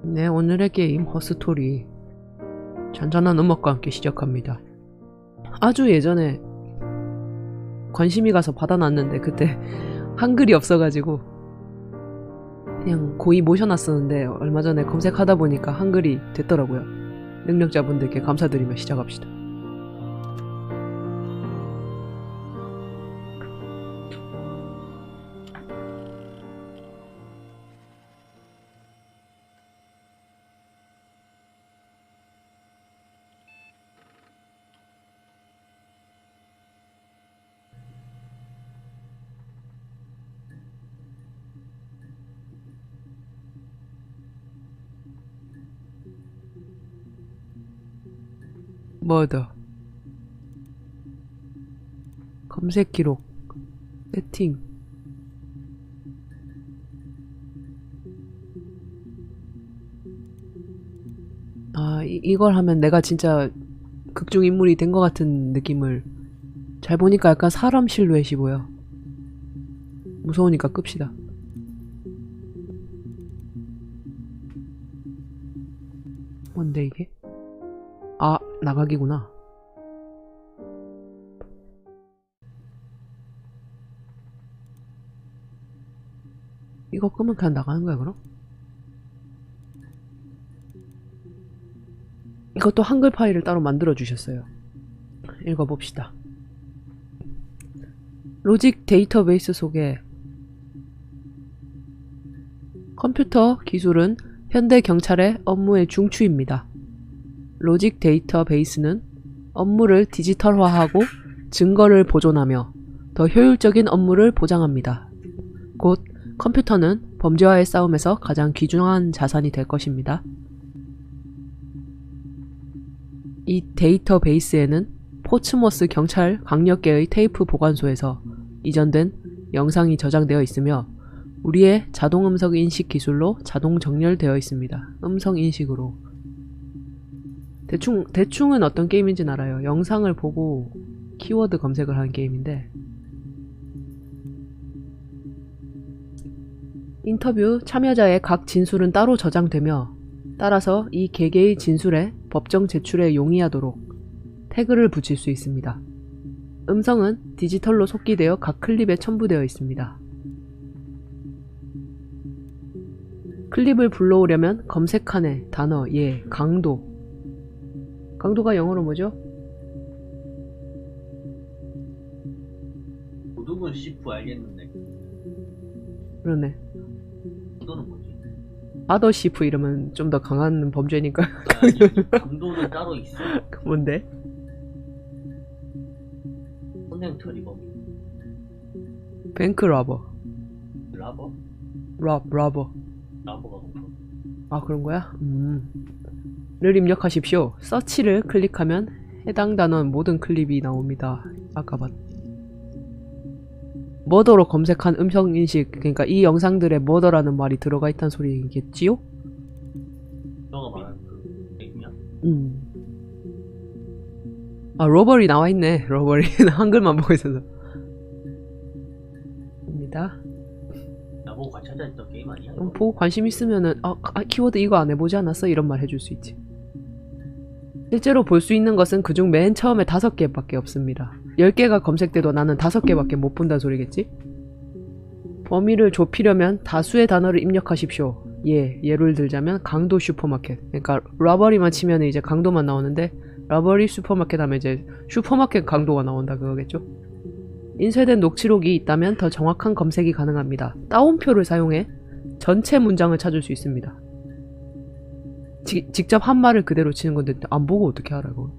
네, 오늘의 게임 허스토리 잔잔한 음악과 함께 시작합니다. 아주 예전에 관심이 가서 받아놨는데 그때 한글이 없어가지고 그냥 고이 모셔놨었는데 얼마 전에 검색하다 보니까 한글이 됐더라고요. 능력자분들께 감사드리며 시작합시다. 머더 검색 기록 세팅 이걸 하면 내가 진짜 극중 인물이 된 것 같은 느낌을. 잘 보니까 약간 사람 실루엣이 보여. 무서우니까 끕시다. 뭔데 이게? 아, 나가기구나. 이거 끄면 그냥 나가는 거야, 그럼? 이것도 한글 파일을 따로 만들어 주셨어요. 읽어봅시다. 로직 데이터베이스 속에 컴퓨터 기술은 현대 경찰의 업무의 중추입니다. 로직 데이터베이스는 업무를 디지털화하고 증거를 보존하며 더 효율적인 업무를 보장합니다. 곧 컴퓨터는 범죄와의 싸움에서 가장 귀중한 자산이 될 것입니다. 이 데이터베이스에는 포츠머스 경찰 강력계의 테이프 보관소에서 이전된 영상이 저장되어 있으며 우리의 자동 음성 인식 기술로 자동 정렬되어 있습니다. 음성 인식으로. 대충은 어떤 게임인지는 알아요. 영상을 보고 키워드 검색을 하는 게임인데, 인터뷰 참여자의 각 진술은 따로 저장되며 따라서 이 개개의 진술에 법정 제출에 용이하도록 태그를 붙일 수 있습니다. 음성은 디지털로 속기되어 각 클립에 첨부되어 있습니다. 클립을 불러오려면 검색칸에 단어, 예, 강도. 강도가 영어로 뭐죠? 도둑은 시프 알겠는데 그러네. 강도는 뭐지? 아더시프 이러면 좀 더 강한 범죄니까. 강도는 따로 있어. 뭔데? 선행처리 범위. 뱅크 러버. 라버? 러버. 라버가 뭔가? 아, 그런 거야? 를 입력하십시오. 서치를 클릭하면 해당 단원 모든 클립이 나옵니다. 아까 봤. 머더로 검색한 음성인식, 그러니까 이 영상들에 머더라는 말이 들어가 있다는 소리겠지요? 너가 말하는 그 게임이야? 아, 러버리 나와있네. 러버리. 한글만 보고 있어서. 입니다. 나보고 같이 하자 했던 게임 아니야? 보고 관심 있으면은 키워드 이거 안 해보지 않았어? 이런 말 해줄 수 있지. 실제로 볼 수 있는 것은 그중 맨 처음에 5개밖에 없습니다. 10개가 검색돼도 나는 5개밖에 못 본다는 소리겠지? 범위를 좁히려면 다수의 단어를 입력하십시오. 예를 들자면 강도 슈퍼마켓. 그러니까 러버리만 치면 이제 강도만 나오는데 러버리 슈퍼마켓 하면 이제 슈퍼마켓 강도가 나온다 그거겠죠? 인쇄된 녹취록이 있다면 더 정확한 검색이 가능합니다. 따옴표를 사용해 전체 문장을 찾을 수 있습니다. 직접 한 말을 그대로 치는 건데 안 보고 어떻게 알아 그거?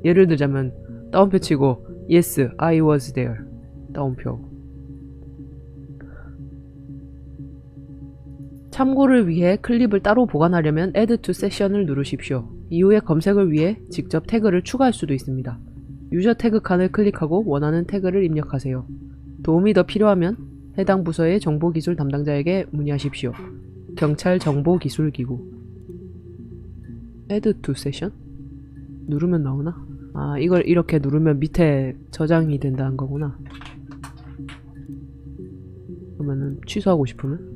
예를 들자면 따옴표 치고 Yes, I was there. 따옴표. 참고를 위해 클립을 따로 보관하려면 Add to Session을 누르십시오. 이후에 검색을 위해 직접 태그를 추가할 수도 있습니다. 유저 태그 칸을 클릭하고 원하는 태그를 입력하세요. 도움이 더 필요하면 해당 부서의 정보기술 담당자에게 문의하십시오. 경찰 정보기술기구. Add to Session? 누르면 나오나? 아, 이걸 이렇게 누르면 밑에 저장이 된다는 거구나. 그러면은 취소하고 싶으면?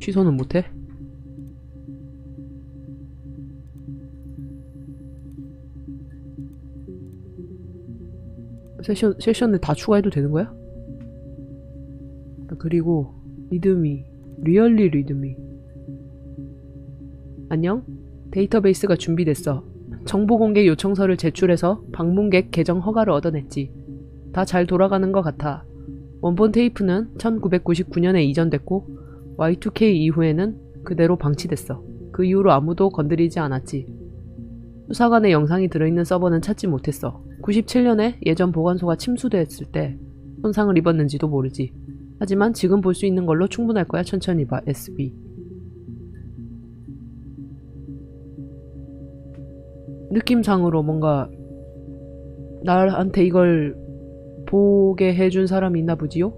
취소는 못해? 세션을 다 추가해도 되는 거야? 그리고 리드미, 리얼리 리드미. 안녕? 데이터베이스가 준비됐어. 정보 공개 요청서를 제출해서 방문객 계정 허가를 얻어냈지. 다 잘 돌아가는 것 같아. 원본 테이프는 1999년에 이전됐고 Y2K 이후에는 그대로 방치됐어. 그 이후로 아무도 건드리지 않았지. 수사관의 영상이 들어있는 서버는 찾지 못했어. 97년에 예전 보관소가 침수됐을 때 손상을 입었는지도 모르지. 하지만 지금 볼 수 있는 걸로 충분할 거야. 천천히 봐. SB. 느낌상으로 뭔가 나한테 이걸 보게 해준 사람이 있나 보지요?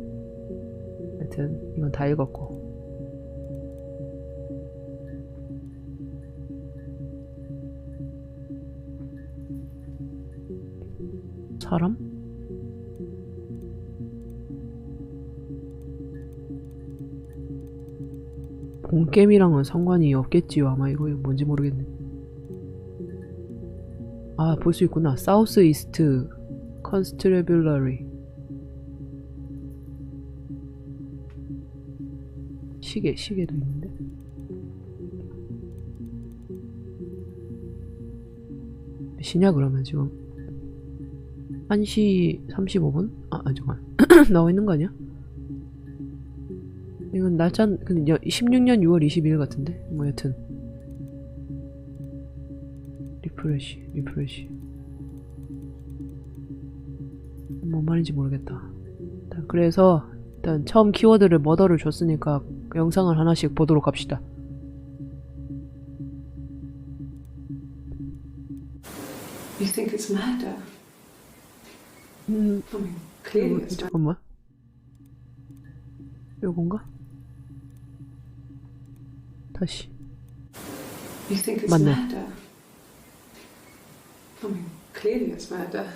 하여튼 이건 다 읽었고. 사람? 본게임이랑은 상관이 없겠지요. 아마 이거 뭔지 모르겠네. 아, 볼 수 있구나. 사우스 이스트 컨스트레뷸러리. 시계도 있는데. 몇 시냐 그러면 지금 1시 35분? 아 잠깐 나와 있는 거 아니야? 이건 날짜 16년 6월 22일 같은데? 뭐 여튼 리프레시 뭔 말인지 모르겠다. 일단 그래서 일단 처음 키워드를 머더를 줬으니까 영상을 하나씩 보도록 합시다. You think it's murder? I mean, clearly it's murder. 잠깐만. 요건가? 다시. You think it's 맞네. murder? I mean, clearly it's murder.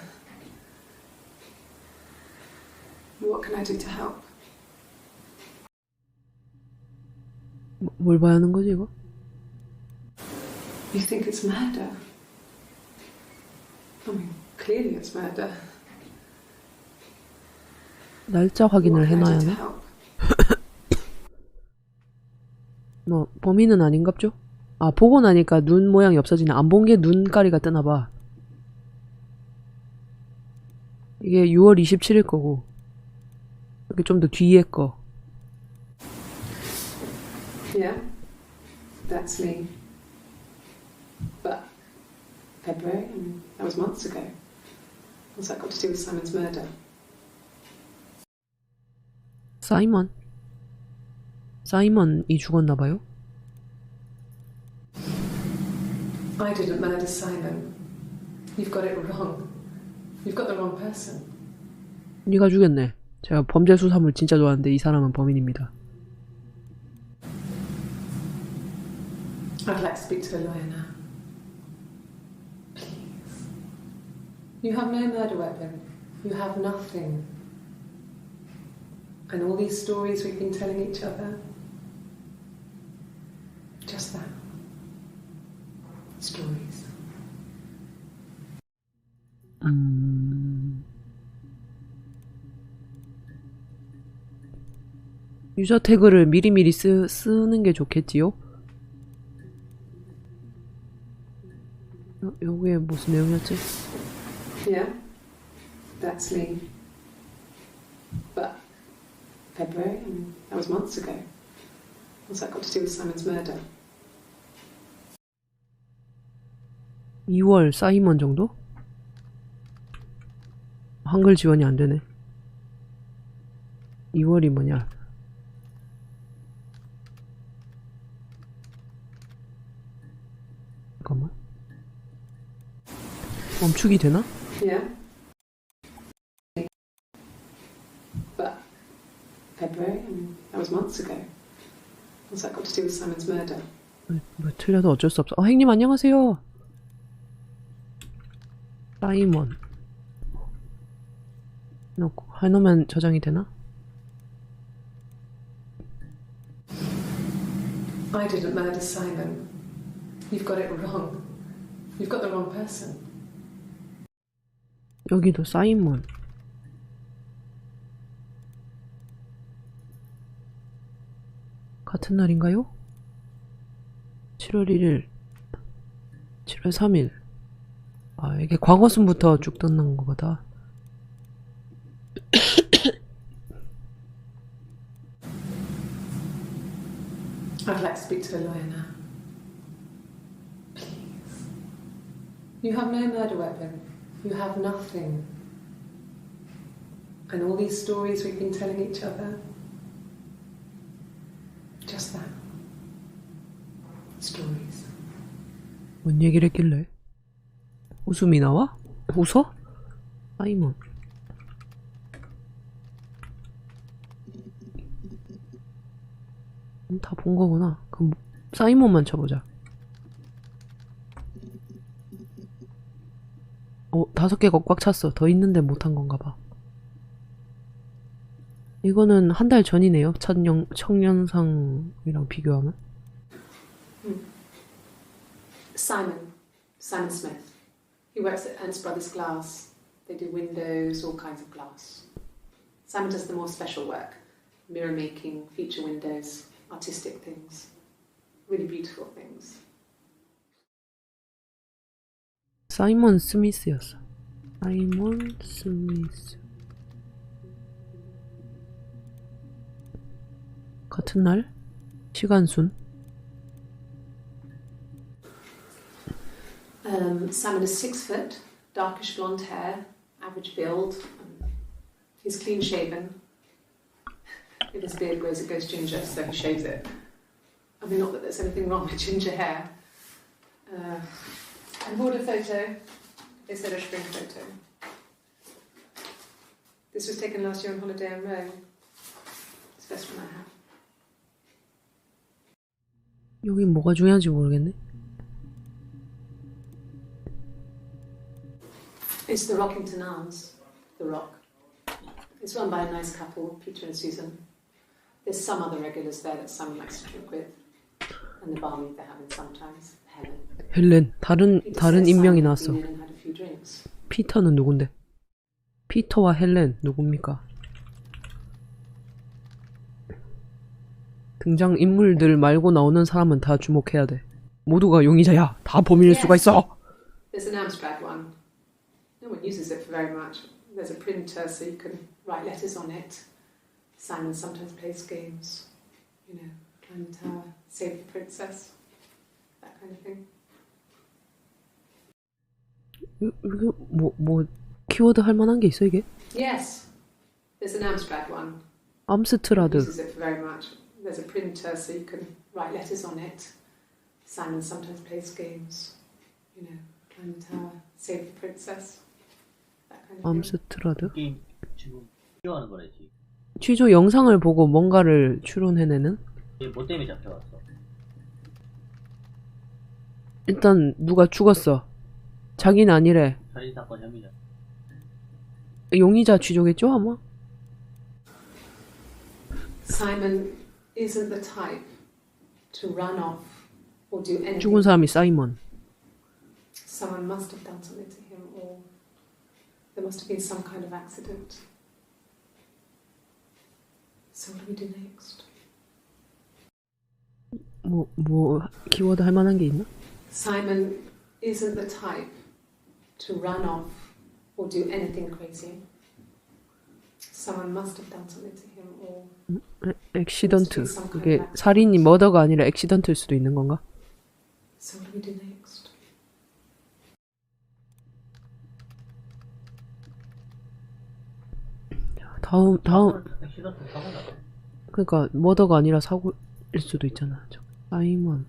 What can I do to help? 뭘 봐야 하는 거지 이거? You think it's murder? I mean, clearly it's murder. 날짜 확인을 What can I 해놔야 do to 하나? help? 뭐 범인은 아닌갑죠? 아 보고 나니까 눈 모양이 없어지네. 안 본 게 눈가리가 뜨나봐. 이게 6월 27일 거고 이렇게 좀 더 뒤에 거. Yeah, that's me. But February, I mean, that was months ago. What's that got to do with Simon's murder? 사이먼이 죽었나봐요? I didn't murder Simon. You've got it wrong. You've got the wrong person. 네가 죽였네. 제가 범죄 수사물 진짜 좋아하는데 이 사람은 범인입니다. I'd like to speak to a lawyer now. Please. You have no murder weapon. You have nothing. And all these stories we've been telling each other. Just that. Stories. 유저 태그를 미리미리 쓰는 게 좋겠지요? 여기에 무슨 내용이었지? Yeah, that's me. But February, that was months ago. What's that got to do with Simon's murder? 2월 사이먼 정도? 한글 지원이 안 되네. 2월이 뭐냐? 잠깐만. 멈추기 되나? Yeah. But February, that was months ago. What's that got to do with Simon's murder? 뭐 틀려도 어쩔 수 없어. 형님 안녕하세요. 사이먼. 해놓으면 저장이 되나? I didn't murder Simon. You've got it wrong. You've got the wrong person. 여기도 사이먼. 같은 날인가요? 7월 1일, 7월 3일. 아, 이게 과거순부터 쭉 떠난 거다. I'd like to speak to a lawyer now. Please. You have no murder weapon. You have nothing. And all these stories we've been telling each other. Just that. Stories. 뭔 얘기를 했길래? 웃음이 나와? 웃어? 사이먼. 다 본 거구나. 그럼 사이먼만 쳐보자. 5개가 꽉 찼어. 더 있는데 못한 건가 봐. 이거는 한 달 전이네요. 청년상이랑 비교하면. Simon Smith. He works at Ernst Brothers Glass. They do windows, all kinds of glass. Simon does the more special work. Mirror making, feature windows, artistic things. Really beautiful things. 사이먼 스미스였어. 사이먼 스미스. 같은 날? 시간순? Simon is 6 foot, darkish blonde hair, average build. He's clean shaven. If his beard grows, it goes ginger, so he shaves it. I mean, not that there's anything wrong with ginger hair. I bought a photo instead of spring photo. This was taken last year on holiday in Rome. It's the best one I have. 여긴 뭐가 중요한지 모르겠네. It's the Rockington Arms, the Rock. It's run by a nice couple, Peter and Susan. There's some other regulars there that Simon likes to drink with, and the barmaid they're having sometimes, Helen. 헬렌. 다른 인명이 나왔어. Been in and had a few drinks. 피터는 누군데? 피터와 헬렌 누굽니까? 등장 인물들 말고 나오는 사람은 다 주목해야 돼. 모두가 용의자야. 다 범인일 수가 있어. There's an Amstrad one. No one uses it for very much. There's a printer so you can write letters on it. Simon sometimes plays games. You know, climb the tower, save the princess. That kind of thing. 이게 뭐 키워드 할 만한 게 있어 이게? Yes. There's an Amstrad one. 암스트라드. Uses it for very much. There's a printer so you can write letters on it. Simon sometimes plays games. You know, climb the tower, save the princess. That kind of thing. 암스트라드? 게임 지금 필요하는 거래지. 취조 영상을 보고 뭔가를 추론해내는? 얘 뭐 때문에 잡혀갔어? 일단 누가 죽었어. 자기는 아니래. 살인사건 혐의자. 용의자 취조겠죠 아마? Simon isn't the type to run off or do anything. 죽은 사람이 사이먼. Someone must have done something to him, or there must have been some kind of accident. So what do we do next? 뭐 키워드 할 만한 게 있나? Simon isn't the type to run off or do anything crazy. Someone must have done something to him, or 액시던트. 이게 살인이 머더가 아니라 액시던트일 수도 있는 건가? so what do we do next? 다음 액시던트 사고다. 그러니까 머더가 아니라 사고일 수도 있잖아. 사이먼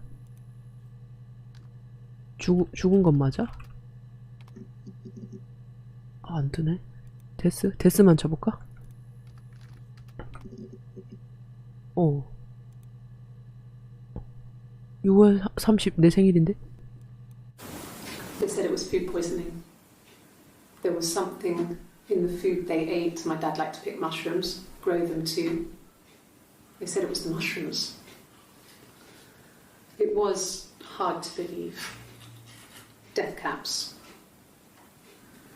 죽은 건 맞아? 안 뜨네. 데스만 쳐볼까? 6월 30 내 생일인데? They said it was food poisoning. There was something in the food they ate. My dad liked to pick mushrooms, grow them too. They said it was the mushrooms. It was hard to believe. Death caps.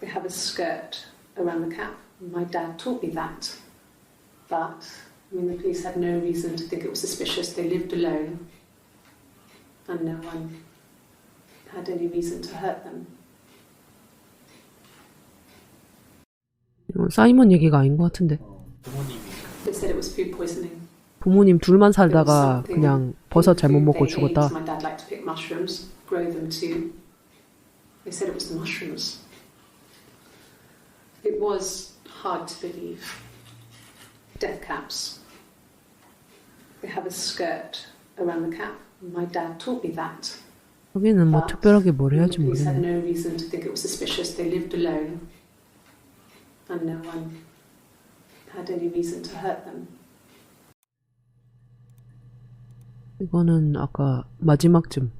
They have a skirt around the cap. My dad taught me that. But, I mean, the police had no reason to think it was suspicious. They lived alone. And no one had any reason to hurt them. 이건 사이먼 얘기가 아닌 것 같은데. 부모님이 They said it was food poisoning. 부모님 둘만 살다가 그냥 버섯 잘못 먹고 죽었다. My dad liked to pick mushrooms, grow them too. They said it was the mushrooms. It was hard to believe. Death caps. They have a skirt around the cap. My dad taught me that. 여기는 뭐 특별하게 뭘 해야지 The police had 모르겠네. no reason to think it was suspicious. They lived alone. And no one had any reason to hurt them. 이거는 아까 마지막쯤.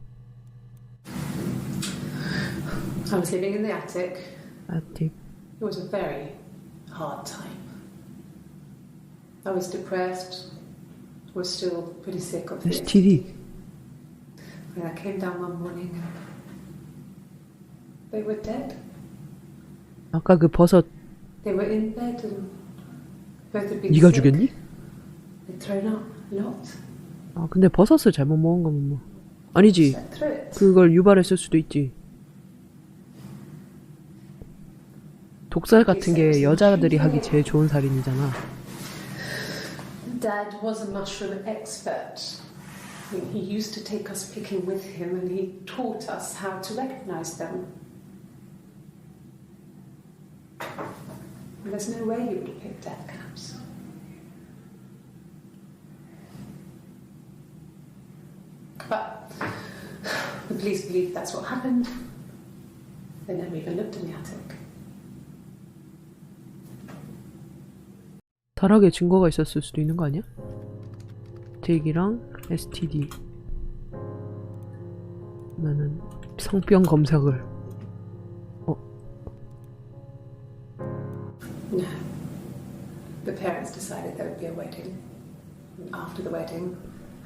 I was living in the attic. 아틱. It was a very hard time. I was depressed. Was still pretty sick of this. STD. And I came down one morning and they were dead. 아까 그 버섯 They were in bed and both had been 네가 sick. 죽였니? They'd thrown up a lot. 아 근데 버섯을 잘못 먹은 거면 뭐 아니지. Slept through it. 그걸 유발했을 수도 있지. 독살 같은 게 여자들이 하기 제일 좋은 살인이잖아. Dad was a mushroom expert. I mean, he used to take us picking with him and he taught us how to recognize them. And there's no way you would have picked death caps. But the police believe that's what happened. They never even looked in the attic. 타락에 증거가 있었을 수도 있는 거 아니야? 제기랑 STD. 나는 성병 검색을. No. The parents decided there would be a wedding. And after the wedding,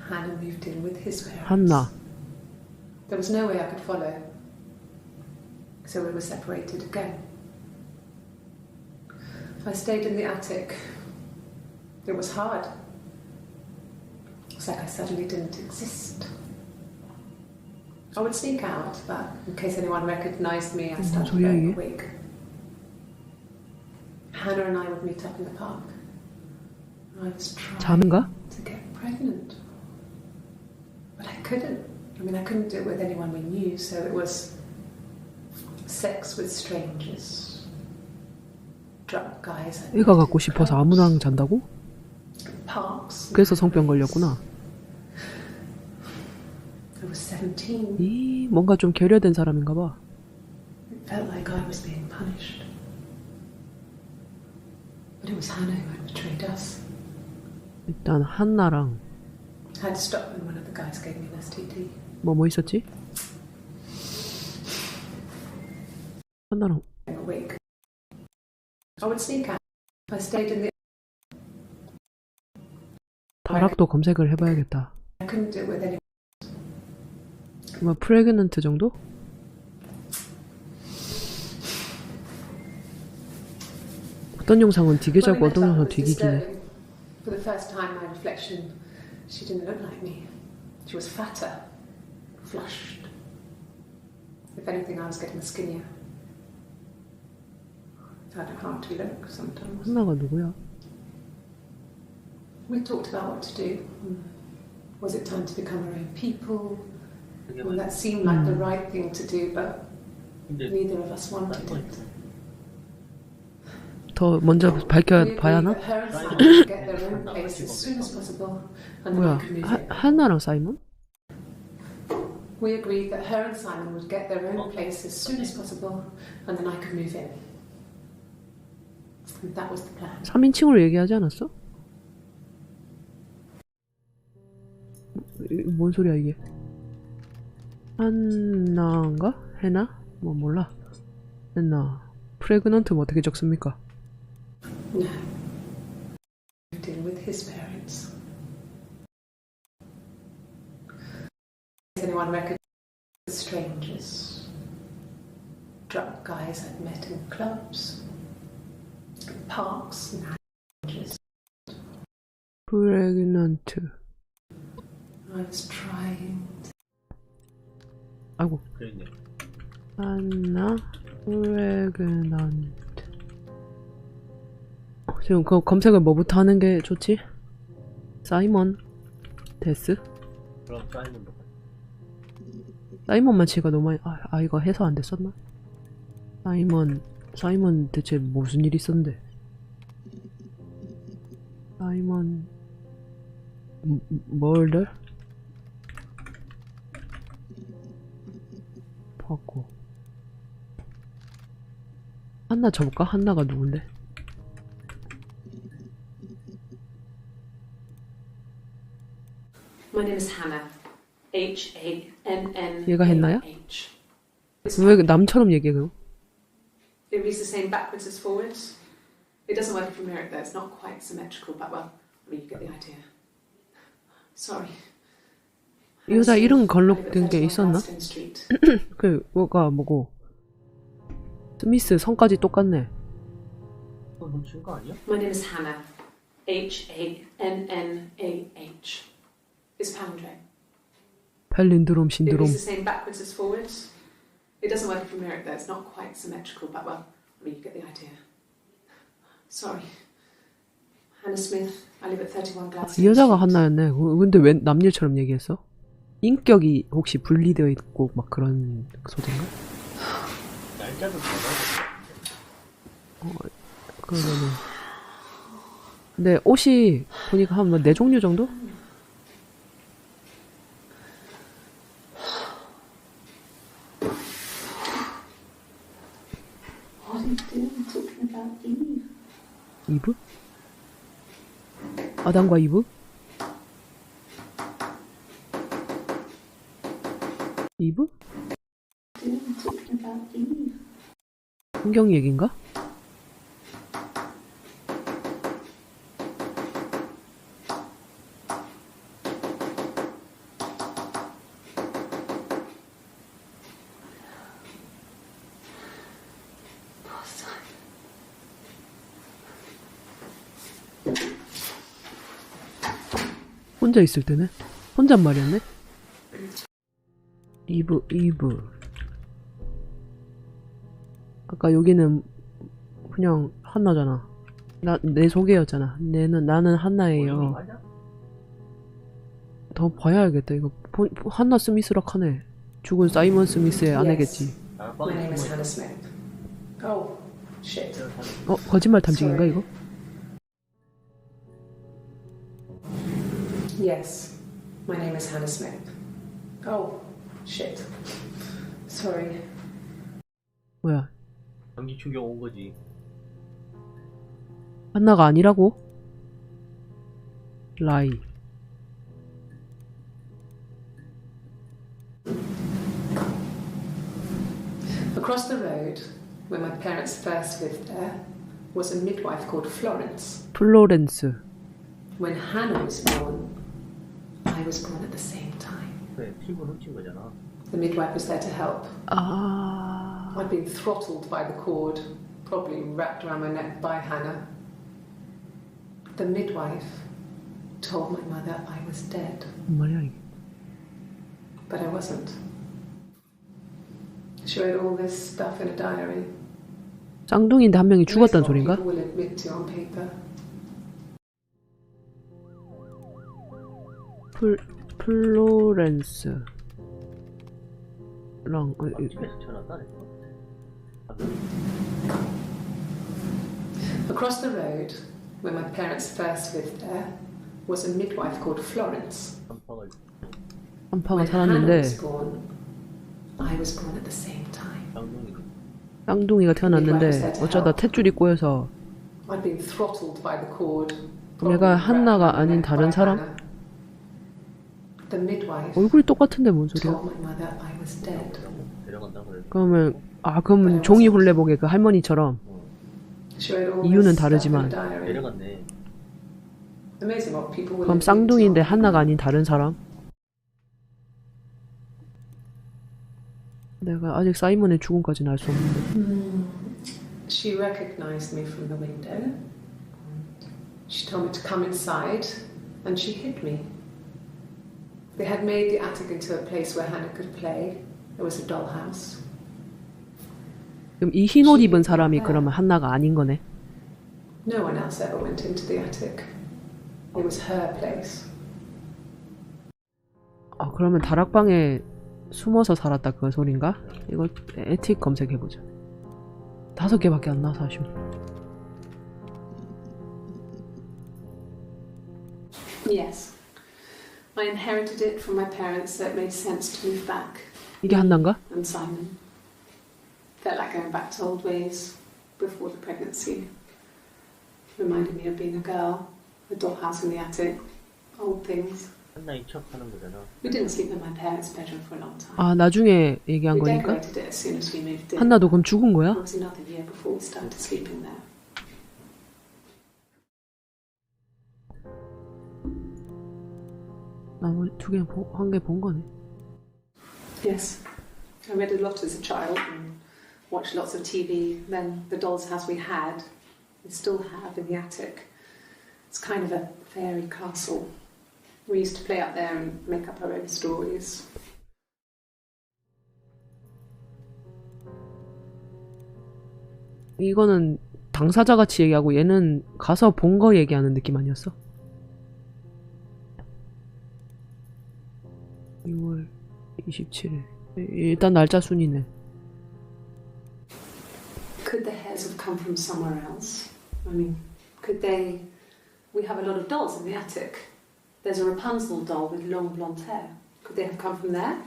Hannah moved in with his parents. 한나. There was no way I could follow. So we were separated again. I stayed in the attic. It was hard. It's like I suddenly didn't exist. I would sneak out, but in case anyone recognized me, I started 소리야, wearing a 이게? wig. Hannah and I would meet up in the park. I was trying 자는가? to get pregnant. But I couldn't. I mean, I couldn't do it with anyone we knew, so it was sex with strangers. Drunk guys. I 애가 met 갖고 in 싶어서 clubs, 아무랑 잔다고? parks. 그래서 성병 걸렸구나. I was 17. 이 뭔가 좀 결여된 사람인가 봐. It felt like I was being punished. But it was Hannah who had betrayed us. 일단 한나랑 I had to stop when one of the guys gave me an STD. 뭐 있었지? 한나랑 In a wig. I would sneak out. I stayed in the. 타락도 검색을 해봐야겠다. I couldn't do it with anyone. 뭐 프레그넌트 정도? 어떤 영상은 되게 When we 작고 met 어떤 up, 영상은 it was 되게 기네. disturbing. For the first time, my reflection, she didn't look like me. She was fatter, flushed. If anything, I was getting skinnier. I found it hard to look sometimes. 한나가 누구야? We talked about what to do. Was it time to become our own people? Well, that seemed like the right thing to do, but 근데 neither of us wanted it. 더 먼저 We 밝혀봐야 agreed 하나? that her and Simon should get their own place as soon as possible, and then 뭐야? I could move in. 한나랑 사이먼? We agreed that her and Simon would get their own place as soon as possible, and then I could move in. And that was the plan. 3인칭으로 얘기하지 않았어? 뭔 소리야 이게? 한나인가? 해나? 뭐 몰라. 했나? 프레그넌트면 어떻게 적습니까? No. Moved in with his parents. go on record as strangers. Drunk guys I'd met in clubs, parks, and lounges. 프레그넌트. I was trying. 아이고. 그랬네. 한나 프레그넌트. 지금 그 검색을 뭐부터 하는 게 좋지? 사이먼 데스? 그럼 사이먼도 사이먼만 치가 너무 많이 이거 해서 안 됐었나? 사이먼 대체 무슨 일 있었는데? 사이먼 멀더? 봤고 한나 쳐볼까? 한나가 누군데? My name is Hannah. H-A-N-N-A-H. 얘가 했나요? 왜 남처럼 얘기해 그럼? It reads the same backwards as forwards. It doesn't work if you mirror it though. It's not quite symmetrical, but well, I mean, you get the idea. Sorry. 이 여자 이름 걸록된 게 있었나? Street. 그 뭐가 뭐고 스미스 성까지 똑같네. 그거 놓친 거 아니야? My name is Hannah. H-A-N-N-A-H. It's palindrome. 팔린드롬 It 신드롬. reads the same backwards as forwards. It doesn't work if you mirror it though. It's not quite symmetrical, but well, I mean, you get the idea. Sorry. Hannah Smith. I live at 31 Gladstone 이 여자가 Street. 한나였네. 근데 왜 남일처럼 얘기했어? 인격이 혹시 분리되어 있고 막 그런 소린가? 날짜도 달라. 그러면은 근데 옷이 보니까 한 뭐 4종류 정도? What are you doing talking about Eve? 이브? 아담과 이브? 이브? Doing talking about Eve? 성경 얘기인가? 혼자 있을 때네? 혼잣말이었네? 이브. 아까 여기는 그냥 한나잖아. 내 소개였잖아. 나는 한나예요. 맞아? 더 봐야겠다. 이거 한나 스미스락 하네. 죽은 사이먼 스미스의 아내겠지. My name is Hannah Smith. Oh, shit. 거짓말 탐지기인가 이거? Yes, my name is Hannah Smith. Oh, shit. Sorry. 뭐야? 전기 충격 온 거지. 한나가 아니라고? 라이. Across the road, where my parents first lived there, was a midwife called Florence. 플로렌스. When Hannah was born, I was born at the same time. 그래, 피부 훔친 거잖아. The midwife was there to help. I'd been throttled by the cord, probably wrapped around my neck by Hannah. The midwife told my mother I was dead, 말이야 이게. but I wasn't. She wrote all this stuff in a diary. 쌍둥이인데 한 명이 Most 죽었단 what 소린가? people will admit to on paper. 플로렌스 랑 집에서 태어났다니까. Across the road, where my parents first lived there, was a midwife called Florence. 한파가 한파가 When Hannah 살았는데 was born, I was born at the same time. 쌍둥이. 쌍둥이가 태어났는데 어쩌다 탯줄이 꼬여서 I'd been throttled by the cord. 얘가 한나가 아닌 다른 사람? The midwife 얼굴이 똑같은데 뭔 소리야? told my mother I was dead. 데려간다 그래. 그러면 종이 홀레복의 그 할머니처럼 She wrote all 이유는 this stuff 다르지만. in a diary. 데려갔네. Amazing what people will 그럼 admit to on 쌍둥이인데 paper. 한나가 아닌 다른 사람? 내가 아직 사이먼의 죽음까지는 알 수 없는데. She recognized me from the window. She told me to come inside, and she hid me. They had made the attic into a place where Hannah could play. There was a dollhouse. 그럼 이 흰 옷 입은 사람이 그러면 한나가 아닌 거네. No one else ever went into the attic. It was her place. 아 그러면 다락방에 숨어서 살았다 그 소린가? 이거 에틱 검색해보자. 5개밖에 안 나와서 아쉬워. Yes. I inherited it from my parents, so it made sense to move back. 이게 한나인가? And Simon. Felt like going back to old ways before the pregnancy. Reminded me of being a girl, the dollhouse in the attic, old things. 한나인 척 하는 거잖아. We didn't sleep in my parents' bedroom for a long time. 아 나중에 얘기한 We 거니까? decorated it as soon as we moved in. 한나도 그럼 죽은 거야? It was another year before we started sleeping there. 나머지 한 개 본 거네. Yes. I read a lot as a child and watched lots of TV. Then the doll's house we had, we still have in the attic. It's kind of a fairy castle. We used to play up there and make up our own stories. 이거는 당사자 같이 얘기하고 얘는 가서 본 거 얘기하는 느낌 아니었어? 6월 27일. 일단 날짜 순이네. Could the hairs have come from somewhere else? I mean, could they... We have a lot of dolls in the attic. There's a Rapunzel doll with long blonde hair. Could they have come from there?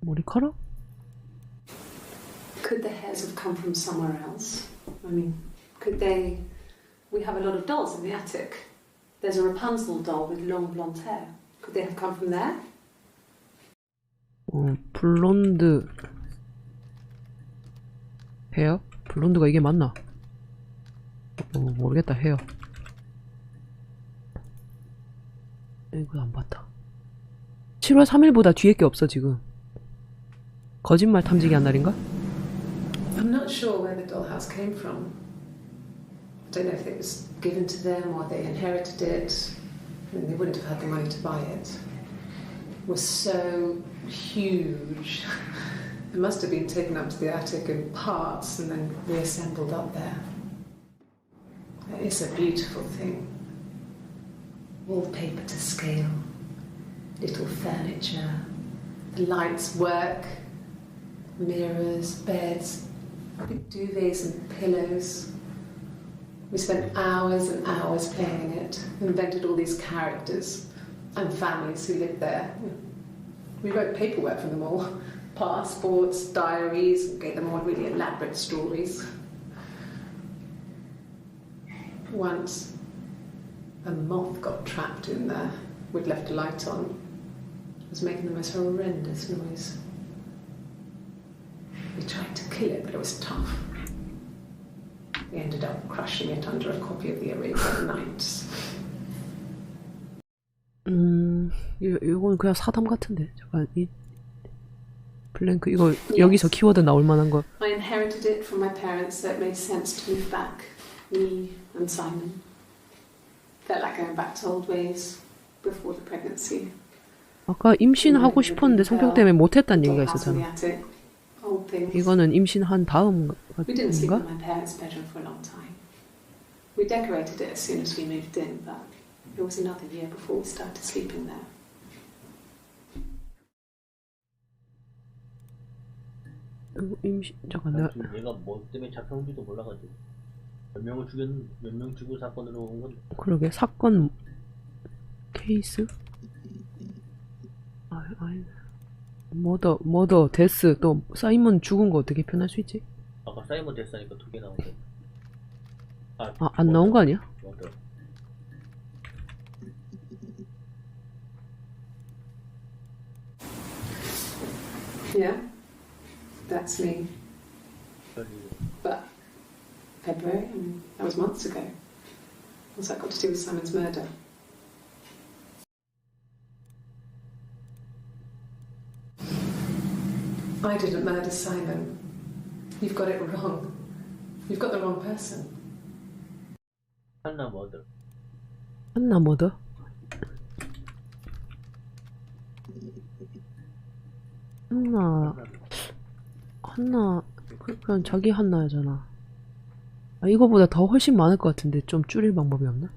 머리카락? Could the hairs have come from somewhere else? I mean, could they... We have a lot of dolls in the attic. There's a Rapunzel doll with long blonde hair. Could they have come from there? 블론드 헤어? 블론드가 이게 맞나? 모르겠다. 헤어. 이거 안 봤다. 7월 3일보다 뒤에 게 없어 지금. 거짓말 탐지기 한 날인가? I'm not sure where the dollhouse came from. I don't know if it was given to them or they inherited it. I mean, they wouldn't have had the money to buy it. It was so huge. It must have been taken up to the attic in parts and then reassembled up there. It's a beautiful thing. Wallpaper to scale, little furniture, the lights work, mirrors, beds, big duvets and pillows. We spent hours and hours playing in it, invented all these characters and families who lived there. We wrote paperwork for them all, passports, diaries, and gave them all really elaborate stories. Once, a moth got trapped in there. We'd left a light on. It was making the most horrendous noise. We tried to kill it, but it was tough. We ended up crushing it under a copy of the Arabian Nights. 이건 그냥 사담 같은데. 잠깐 이 블랭크 이거 여기서 키워드 나올 만한 거. I inherited it from my parents, so it made sense to move back. Me and Simon. Felt like going back to old ways before the pregnancy. 아까 임신하고 싶었는데 성격 때문에 못했다는 얘기가 있었잖아. Old things. 이거는 임신한 다음 We didn't sleep 같은가? in my parents' bedroom for a long time. We decorated it as soon as we moved in, but it was another year before we started sleeping there. 임신 잠깐 내가 지금 얘가 뭐 때문에 잡혀온지도 몰라가지고 몇 명 죽은 사건으로 온 건데. 그러게 사건 케이스? 머더 데스 또 사이먼 죽은 거 어떻게 표현할 수 있지? 아까 사이먼 데스하니까 2개 나오는데. 안 나온 거 아니야? 맞아. Yeah, that's me. But February, that was months ago. What's that got to do with Simon's murder? I didn't murder Simon. You've got it wrong. You've got the wrong person. 한나 머더. 한나 뭐더? 한나 그냥 자기 한나잖아. 아, 이거보다 더 훨씬 많을 것 같은데 좀 줄일 방법이 없나?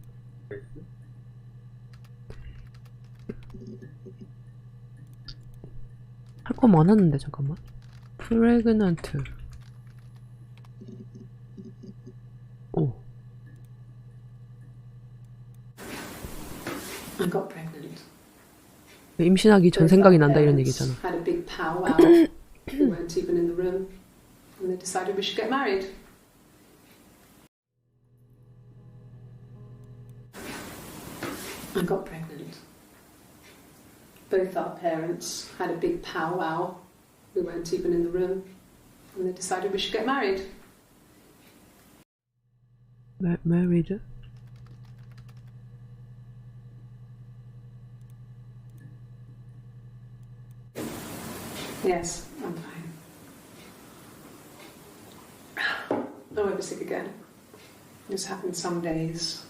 할 거 많았는데 잠깐만. 프레그넌트. 오. I got pregnant. 임신하기 전 생각이 난다 이런 얘기잖아. Had a big powwow. We weren't even in the room, and they decided we should get married. I got pregnant. Both our parents had a big powwow. We weren't even in the room, and they decided we should get married. Married? Yes, I'm fine. I won't be sick again. This happens some days.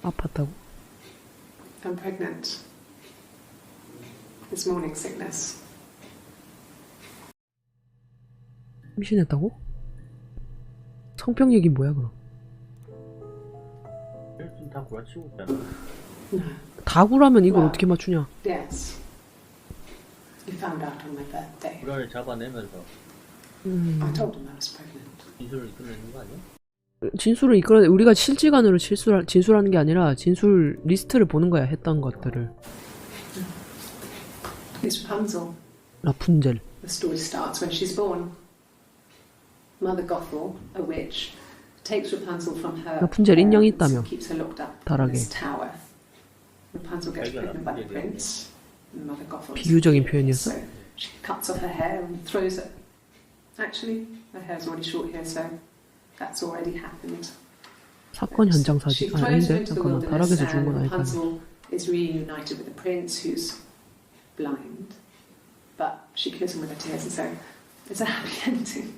아팠다고? I'm pregnant. It's morning sickness. 임신했다고? 성병 얘기 뭐야 그럼? 지금 다 구라치고 있잖아. No. 다구라면 이걸 어떻게 맞추냐? Yes. You found out on my birthday. 구라를 잡아내면서 I told him I was pregnant. 진술을 이끌어내는 거 아니야? 진술을 이끌어 우리가 실시간으로 진술하는 게 아니라 진술 리스트를 보는 거야. 했던 것들을. It's Rapunzel. 라푼젤. The story starts when she's born. Mother Gothel, a witch, takes Rapunzel from her 라푼젤 인형이 parents 있다며. and keeps her locked up in 다락에. this tower. Rapunzel gets pregnant by the prince. And Mother Gothel is 비유적인 furious, 표현이었어? so she cuts off her hair and throws it. Actually, her hair's already short here, so that's already happened. 사건 현장 She 사진. throws her 아닌데 into the 잠깐만. wilderness 다락에서 죽은 and 건 아닐 거 아니야. Rapunzel is reunited with the prince who's blind. But she kills him with her tears, and so it's a happy ending.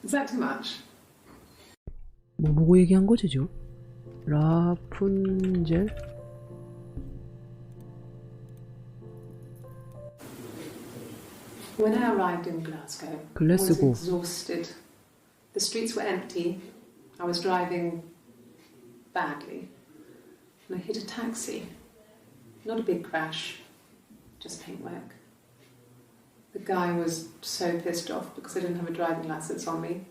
Is that too much? 뭐 보고 얘기한 거지 지금? 라푼젤? When I arrived in Glasgow, I was 글래스고. exhausted. The streets were empty. I was driving badly. And I hit a taxi. Not a big crash, just paintwork. The guy was so pissed off because I didn't have a driving license on me.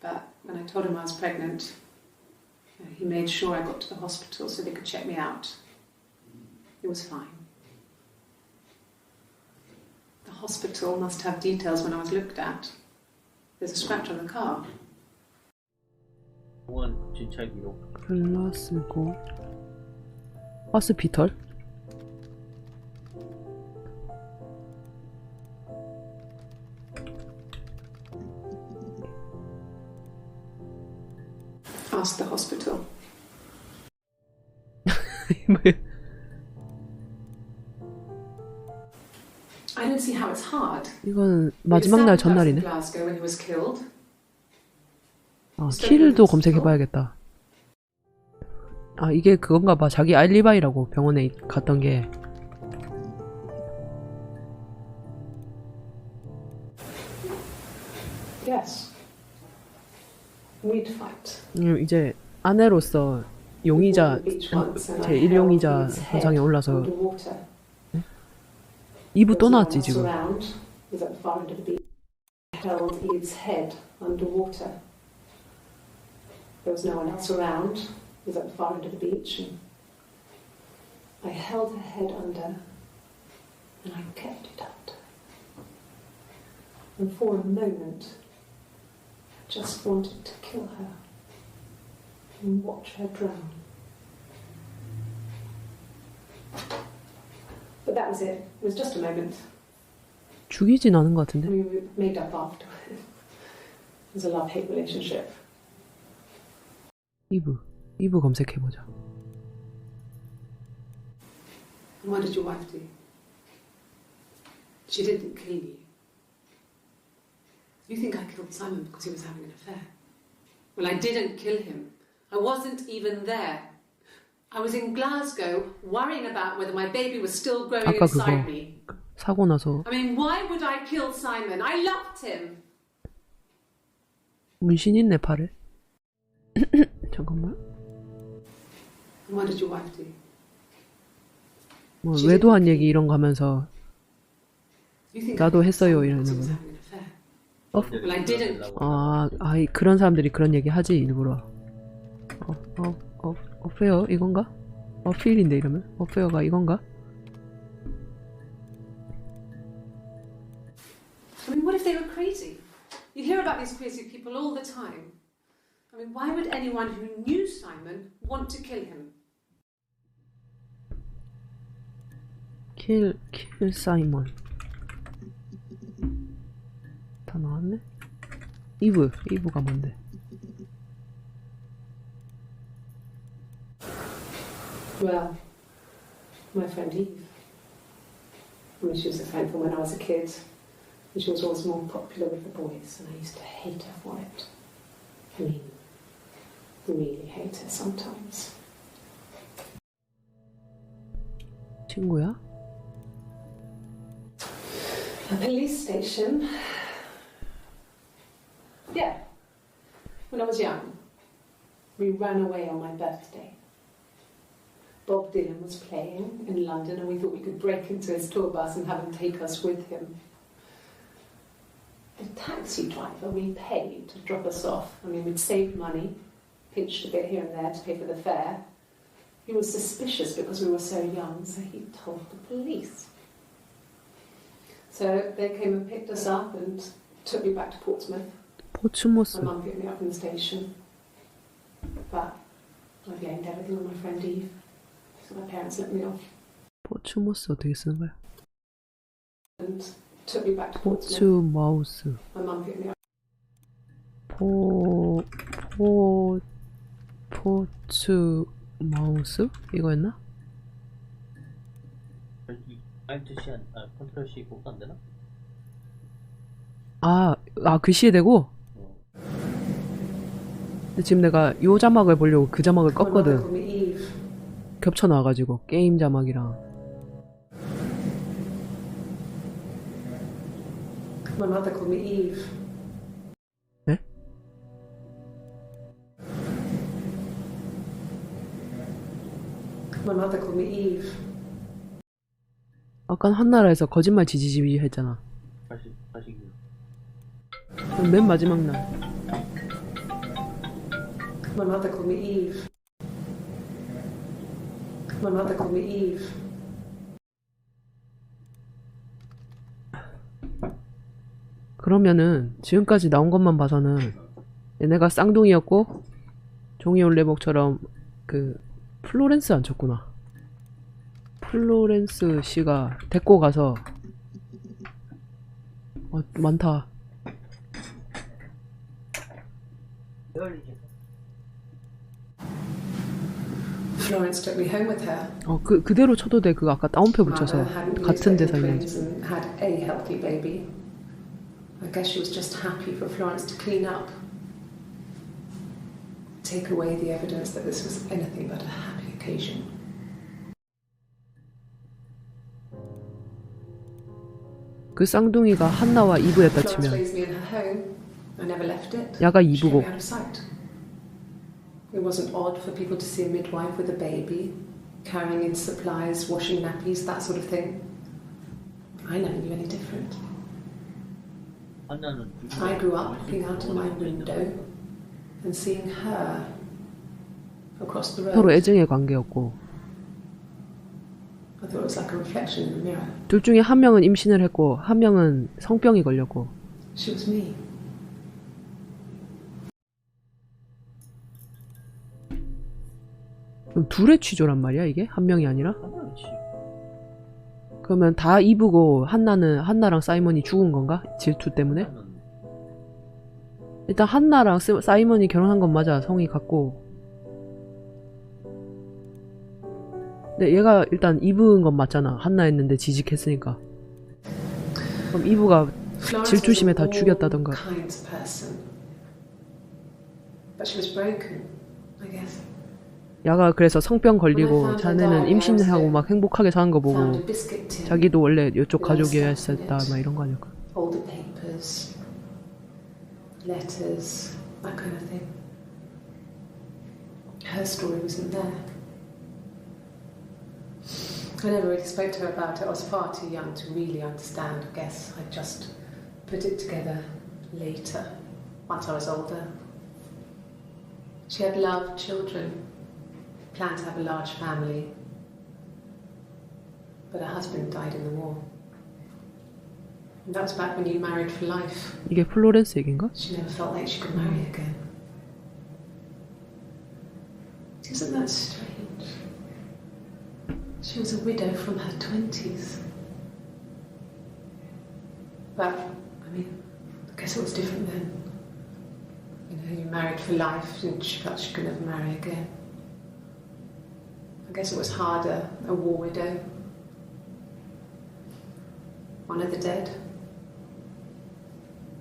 But when I told him I was pregnant, he made sure I got to the hospital so they could check me out. It was fine. The hospital must have details when I was looked at. There's a scratch on the car. 공원 진찰 기록. 글라스고. 하스피털? Ask the hospital. I don't see how it's hard. 이건 마지막 날 전날이네. Glasgow when he was killed. 아, 킬도 검색해봐야겠다. 아, 이게 그건가 봐. 자기 알리바이라고 병원에 갔던 게. Yes. We'd fight. 이제 아내로서 용의자, 제1용의자 선상에 올라서 2부 또 나왔지 지금. Held Eve's head underwater. There was no one else around. He was at the far end of the beach, and I held her head under, and I kept it under. And for a moment, I just wanted to kill her and watch her drown. But that was it. It was just a moment. 죽이진 않은 것 같은데? We made up afterward. It was a love-hate relationship. 이브 검색해보자. And what did your wife do? She didn't kill you. You think I killed Simon because he was having an affair? Well, I didn't kill him. I wasn't even there. I was in Glasgow worrying about whether my baby was still growing 아까 inside 그거 me. 사고 나서 I mean, why would I kill Simon? I loved him. 문신 있네 팔에. 잠깐만. And what did your wife do? 뭐 외도한 얘기 이런 거 하면서 You think 나도 I killed 했어요, Simon because he 이러는 was 거네. having an affair? 어? Well, I didn't. 아이 그런 사람들이 그런 얘기 하지 일부러. 어페어 이건가? 어필인데 이러면 어페어가 이건가? I mean, what if they were crazy? You hear about these crazy people all the time. I mean, why would anyone who knew Simon want to kill him? 킬 사이먼. 다 나왔네? 이브가 뭔데? Well, my friend Eve. I mean, she was a friend from when I was a kid. And she was always more popular with the boys, and I used to hate her for it. I mean, really hate her sometimes. 친구야? A police station. Yeah. When I was young, we ran away on my birthday. Bob Dylan was playing in London, and we thought we could break into his tour bus and have him take us with him. The taxi driver we paid to drop us off. I mean, we'd saved money, pinched a bit here and there to pay for the fare. He was suspicious because we were so young, so he told the police. So they came and picked us up and took me back to Portsmouth. 포츠모스. My mum picked me up from the station. But I blamed everything on my friend Eve. So my parents let me off 포츠모스 어떻게 쓰는 거야? and took me back to Portsmouth. 포츠마우스. My mum picked me up. 포츠마우스? 이거였나? 컨트롤 C 복도 안 되나? 글씨에 대고? 근데 지금 내가 요 자막을 보려고 그 자막을 My mother 껐거든. called me Eve. 겹쳐 나와가지고 게임 자막이랑. My mother called me Eve. 네? My mother called me Eve. 아까 한나라에서 거짓말 지지지지 했잖아. 다시 맨 마지막 날. My mother called me Eve. My mother called me Eve. 그러면은 지금까지 나온 것만 봐서는 얘네가 쌍둥이였고 종이올레복처럼 그 플로렌스 안 쳤구나. 플로렌스 씨가 데리고 가서 많다. Florence took me home with her. 그대로 쳐도 돼. 그거 아까 따옴표 붙여서 Mother hadn't 같은 used 대사 any 있는지. twins and had a healthy baby. I guess she was just happy for Florence to clean up. Take away the evidence that this was anything but a happy occasion. 그 쌍둥이가 한나와 이브였다 Florence 치면 raised me in her home. I never left it. 야가 She kept 이브고 me out of sight. It wasn't odd for people to see a midwife with a baby, carrying in supplies, washing nappies, that sort of thing. I never knew any different. I grew up looking out of my window and seeing her across the 서로 road. 애증의 관계였고 I thought it was like a reflection in the mirror. 둘 중에 한 명은 임신을 했고 한 명은 성병이 걸렸고 She was me. 그럼 둘의 취조란 말이야 이게? 한 명이 아니라? 그러면 다 이브고 한나랑 사이먼이 죽은 건가? 질투 때문에? 일단 한나랑 사이먼이 결혼한 건 맞아. 성이 같고. 근데 얘가 일단 이브인 건 맞잖아. 한나 했는데 지직했으니까. 그럼 이브가 Florence 질투심에 was 다 a warm, 죽였다던가. kind person. But she was broken, I guess. 야가 그래서 성병 걸리고 자네는 임신하고 막 행복하게 사는 거 보고 Found a biscuit tin, 자기도 원래 이쪽 가족이었었다 막 이런 거 아닐까? older papers, letters, that kind of thing. Her story wasn't there. I never really spoke to her about it. I was far too young to really understand. I guess I just put it together later, once I was older. She had loved children, planned to have a large family, but her husband died in the war. And that was back when you married for life. 이게 플로렌스 얘긴가? She never felt like she could marry again. Isn't that strange? She was a widow from her 20s. But, I mean, I guess it was different then. You know, you married for life and she felt she could never marry again. I guess it was harder, a war widow. One of the dead.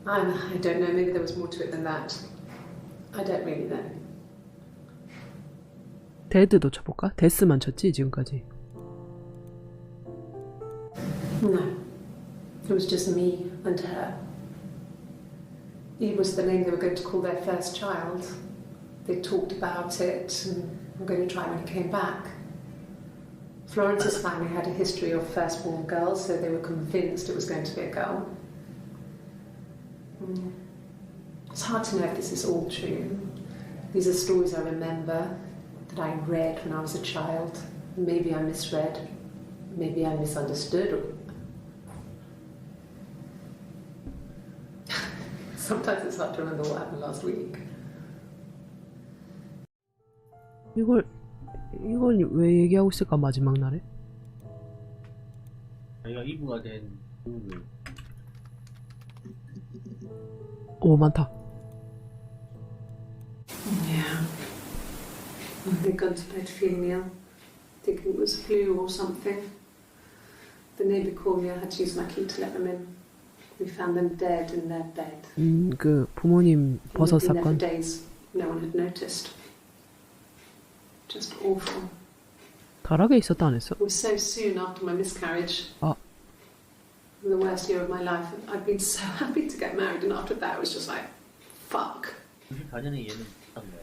I don't know, maybe there was more to it than that. I don't really know. 데드도 쳐볼까? 데스만 쳤지 지금까지. No. It was just me and her. Eve was the name they were going to call their first child. They talked about it and were going to try when he came back. Florence's family had a history of firstborn girls, so they were convinced it was going to be a girl. It's hard to know if this is all true. These are stories I remember that I read when I was a child. Maybe I misread, maybe I misunderstood. Or sometimes it's hard to remember what happened last week. 이걸 왜 얘기하고 있을까 마지막 날에? 자기가 이브가 된 이유를 오 많다. Yeah. They'd gone to bed feeling ill, thinking it was flu or something. The neighbour called me. I had to use my key to let them in. We found them dead in their bed. 그 부모님 버섯 They'd been there for 사건. days. No one had noticed. Just awful. 가락에 있었다 안 했어? It was so soon after my miscarriage. 아. The worst year of my life. I'd been so happy to get married, and after that, it was just like, fuck. 94년에 얘는 한 거야.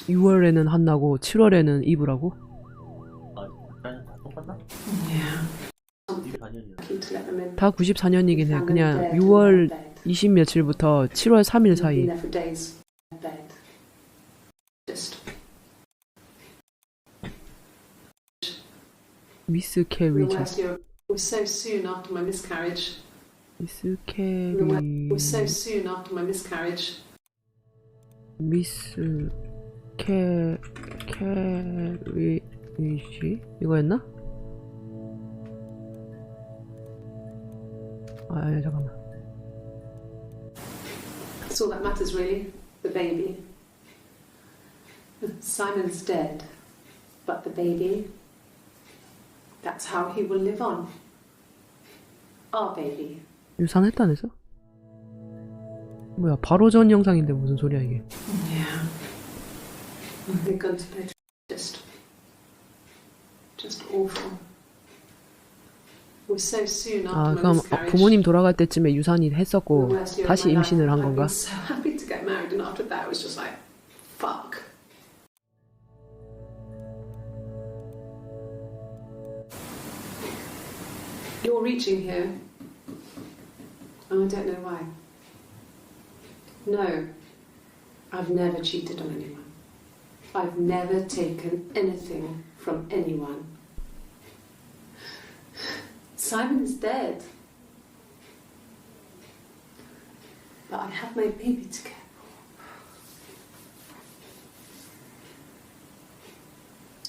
6월에는 한나고 7월에는 이브라고? 아, 다 똑같나? Yeah. 94년이야. Key to let them in. 다 94년이긴 해. Found them 그냥 dead in 6월 their bed. 20 며칠부터 7월 3일 They'd 사이. been there for days. In bed. Just. 미스 The 캐리죠. worst year. It was so soon after my miscarriage. 미스 It 캐리. was so soon after my miscarriage. 미스 캐리지? 이거였나? 아, 잠깐만. That's all that matters, really. The baby. Simon's dead, but the baby. That's how he will live on. Our baby. 유산했다 안 했어? 뭐야, 바로 전 영상인데 무슨 소리야 이게. Yeah. They've gone to bed. Just awful. It was so soon after 아, my 그럼 miscarriage. 부모님 돌아갈 때쯤에 유산이 했었고 The worst year of 다시 my life. 임신을 한 I'd 건가? been so happy to get married, and after that, it was just like, fuck. You're reaching here. And I don't know why. No, I've never cheated on anyone. I've never taken anything from anyone. Simon is dead. But I have my baby to care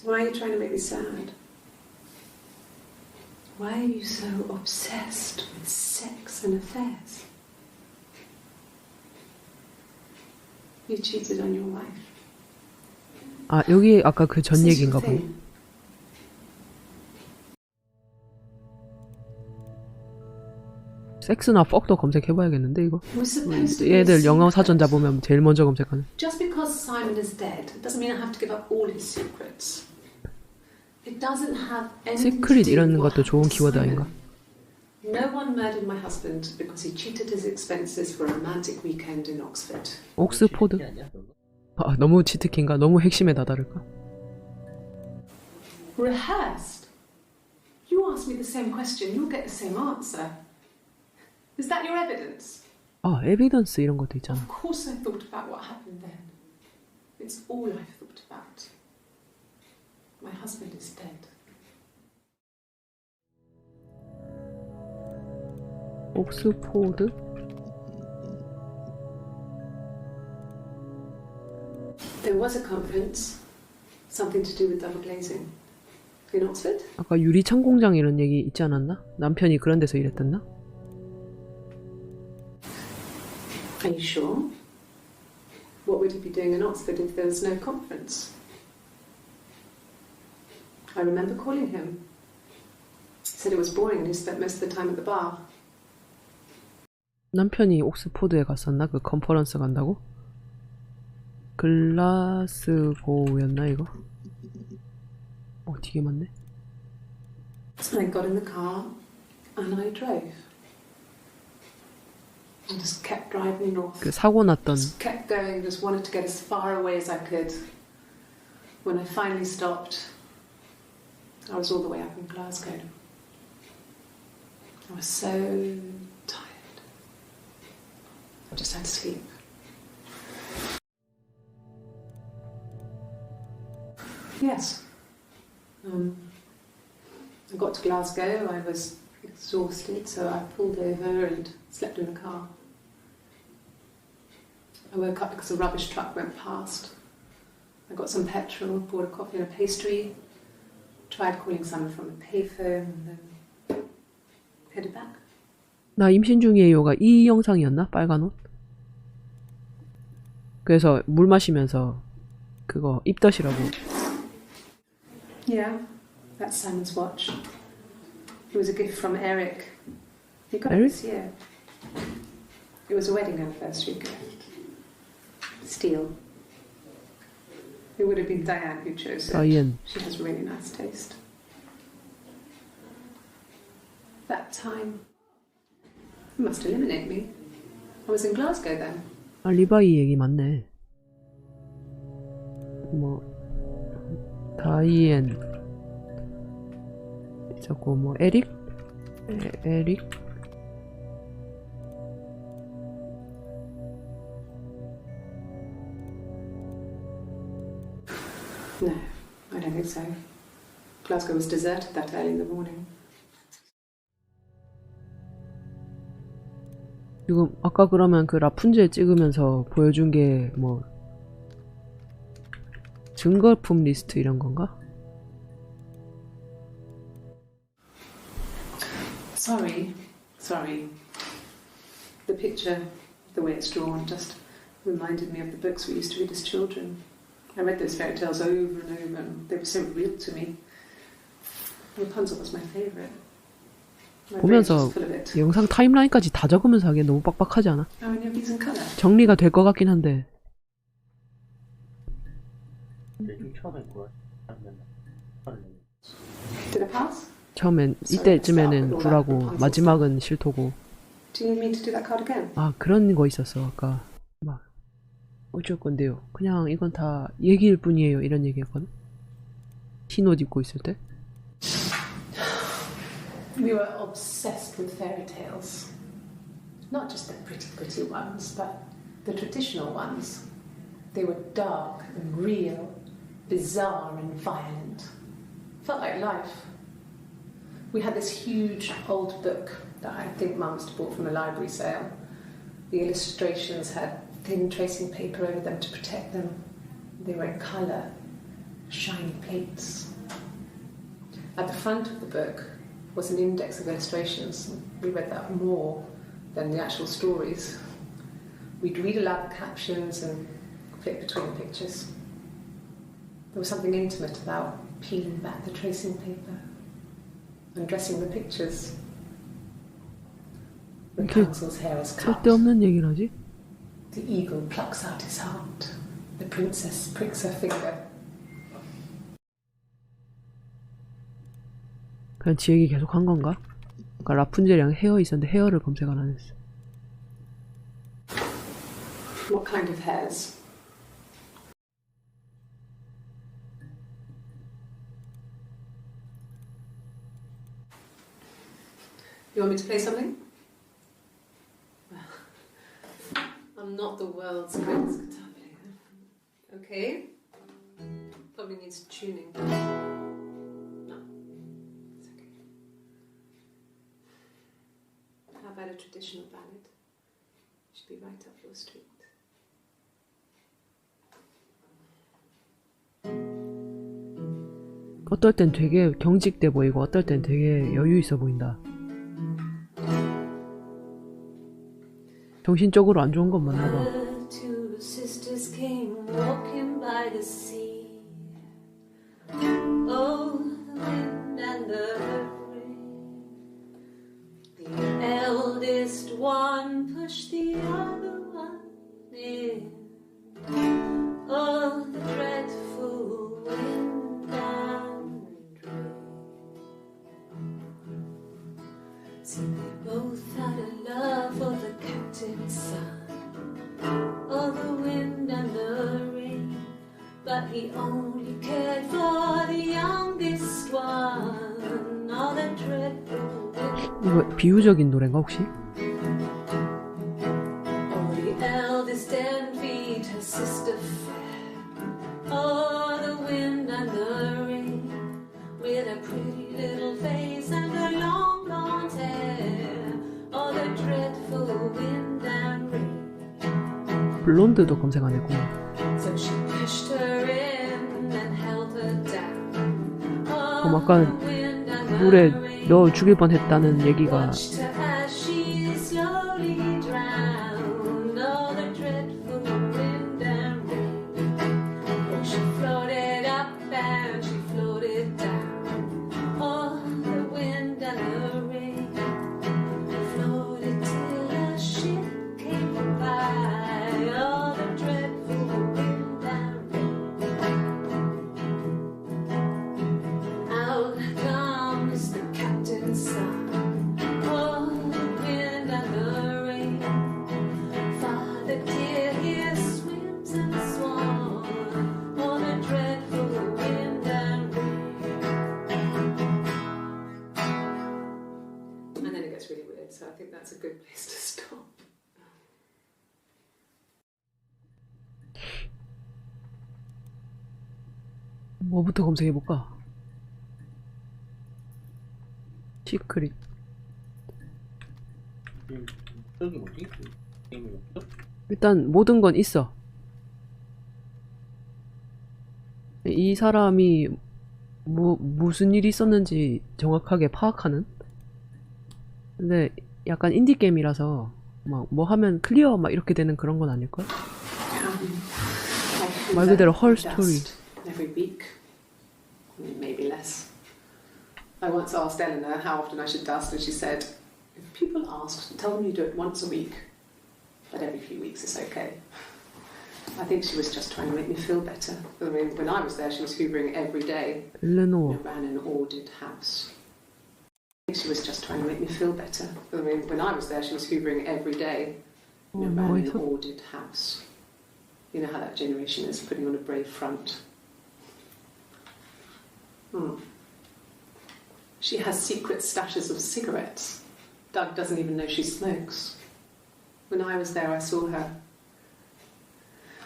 for. Why are you trying to make me sad? Why are you so obsessed with sex and affairs? You cheated on your wife. 아, 여기 아까 그 전 This is 얘기인가 your 보네. thing. 섹스나 퍽도 검색해봐야겠는데 이거. It was supposed to be a 얘들 영어 사전 secret. 잡으면 제일 먼저 검색하는. Just because Simon is dead doesn't mean I have to give up all his secrets. It doesn't have anything to 시크릿 do 이런 with what 것도 좋은 happened to 키워드 Simon. 아닌가? No one murdered my husband because he cheated his expenses for a romantic weekend in Oxford. 옥스포드. 아니야, 그런 거? 아, 너무 치트키인가? 너무 핵심에 다다를까? Rehearsed? You ask me the same question, you'll get the same answer. Is that your evidence? 아, 에비던스 이런 것도 있잖아. Of course I thought about what happened then. It's all I've thought about. My husband is dead. 옥스포드? There was a conference, something to do with double glazing. In Oxford? 아까 유리창 공장 이런 얘기 있지 않았나? 남편이 그런 데서 일했댔나? Are you sure? What would he be doing in Oxford if there was no conference? I remember calling him. He said it was boring and he spent most of the time at the bar. 남편이 옥스포드에 갔었나? 그 컨퍼런스 간다고? 글라스고였나 이거? 되게 많네. So I got in the car and I drove. I just kept driving north. 그 사고 났던 Just kept going, just wanted to get as far away as I could. When I finally stopped, I was all the way up in Glasgow. I was so tired. I just had to sleep. Yes. I got to Glasgow, I was exhausted, so I pulled over and slept in the car. I woke up because a rubbish truck went past. I got some petrol, bought a coffee and a pastry, tried calling someone from a payphone, and then headed back. 나 임신 중이에요가 이 영상이었나? 빨간 옷? 그래서 물 마시면서 그거 입덧이라고. Yeah, that's Simon's watch. It was a gift from Eric. He got Eric? it this year. It was a wedding anniversary gift. Steel. It would have been Diane who chose it. 다이앤. She has really nice taste. That time, you must eliminate me. I was in Glasgow then. 아, 리바이 얘기 맞네. 뭐 다이앤 있었고 뭐 에릭? 에릭? No, I don't think so. Glasgow was deserted that early in the morning. 지금 아까 그러면 그 라푼젤 찍으면서 보여준 게 뭐 증거품 리스트 이런 건가? Sorry. The picture, the way it's drawn, just reminded me of the books we used to read as children. I read those fairy tales over and over, and they were so real to me. Rapunzel was my favourite. My brain was 보면서 just full of it. 영상 타임라인까지 다 적으면서 하기엔 너무 빡빡하지 않아? How many of these in colour? 정리가 될 것 같긴 한데 대충 처음에 그거 하면 Did I pass? 처음엔 이때쯤에는 구라고 마지막은 싫다고. Do you need me to do that card again? 아 그런 거 있었어 아까. 막 어쩔 건데요, 그냥 이건 다 얘기일 뿐이에요 이런 얘기했거든. 흰 옷 입고 있을 때. We were obsessed with fairy tales. Not just the pretty ones, but the traditional ones. They were dark and real, bizarre and violent. Felt like life. We had this huge old book that I think Mum must have bought from a library sale. The illustrations had thin tracing paper over them to protect them. They were in colour, shiny plates. At the front of the book was an index of illustrations. We read that more than the actual stories. We'd read aloud the captions and flip between the pictures. There was something intimate about peeling back the tracing paper, undressing the pictures. Rapunzel's hair is cut. 쓸데없는 얘기를 하지? The eagle plucks out his heart. The princess pricks her finger. 그냥 지 얘기 계속 한 건가? 아까 라푼젤이랑 헤어 있었는데 헤어를 검색 안 했어. What kind of hairs? You want me to play something? I'm not the world's greatest guitar player. Okay? Probably needs tuning. No. It's okay. How about a traditional ballad? Should be right up your street. 어떨 땐 되게 경직돼 보이고 어떨 땐 되게 여유 있어 보인다. 정신적으로 안 좋은 건 맞나 봐. The two sisters came walking by the sea. Oh, the wind and the rain. The eldest one pushed the other one in. Oh, the dreadful wind and rain. See, they both had a love for the captain's son. Oh, the wind and the rain. But he only cared for the youngest one. Oh, the dreadful wind. 이거 비유적인 노래인가 혹시? Oh, the eldest envied her sister fair. Oh, the wind and the rain. With a pretty little face and her long blonde hair. Oh, the dreadful wind and rain. 블론드도 검색 안 했구나. So she pushed her in and held her down. 그럼 Oh, 아까 the wind and the 물에 rain. 넣어 죽일 뻔했다는 얘기가 Watched her as she slowly drowned. Oh, the dreadful wind and rain. Oh, she floated up and she floated down. Oh, the wind and the rain. Floated till a ship came by. Oh, the dreadful wind and rain. Out comes the captain's son. Oh, the wind and the rain. Father dear, here swims and swan. Oh, the dreadful wind and rain. And then it gets really weird, so I think that's a good place to stop. 뭐부터 검색해볼까? 시크릿. 저기 뭐지? 게임이 없어? 일단 모든 건 있어. 이 사람이 무슨 일이 있었는지 정확하게 파악하는? 근데 약간 인디게임이라서 막 뭐 하면 클리어 막 이렇게 되는 그런 건 아닐걸? 말 그대로 헐 스토리. Every week, maybe less. I once asked Eleanor how often I should dust, and she said, "If people ask, tell them you do it once a week, but every few weeks is okay." I think she was just trying to make me feel better. I mean, when I was there, she was hoovering every day. 엘레노어. Ran an ordered house. I think she was just trying to make me feel better. I mean, when I was there, she was hoovering every day. Ran an 뭐가 ordered house. You know how that generation is, putting on a brave front. She has secret stashes of cigarettes. Doug doesn't even know she smokes. When I was there, I saw her.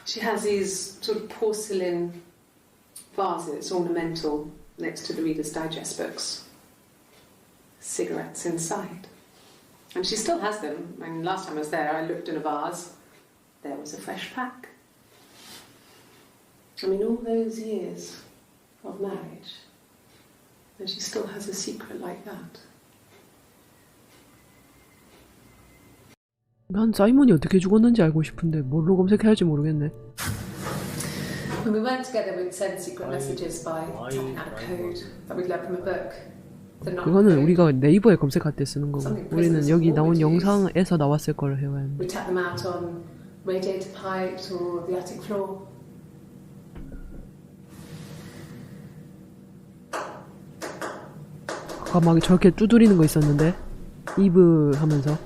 She has these sort of porcelain vases, ornamental, next to the Reader's Digest books. Cigarettes inside. And she still has them. I mean, last time I was there, I looked in a vase. There was a fresh pack. I mean, all those years of marriage, and she still has a secret like that. 난 사이먼이 어떻게 죽었는지 알고 싶은데 뭘로 검색해야 할지 모르겠네. When we weren't together, we'd send secret messages by typing out a code that we'd learned from a book. They're not 그거는 good. 우리가 네이버에 검색할 때 쓰는 거고 Something 우리는 prisoners 여기 always 나온 use. 영상에서 나왔을 걸 해야 하는데 We tap them out on radiator pipes or the attic floor. 아까 막 저렇게 두드리는 거 있었는데 이브 하면서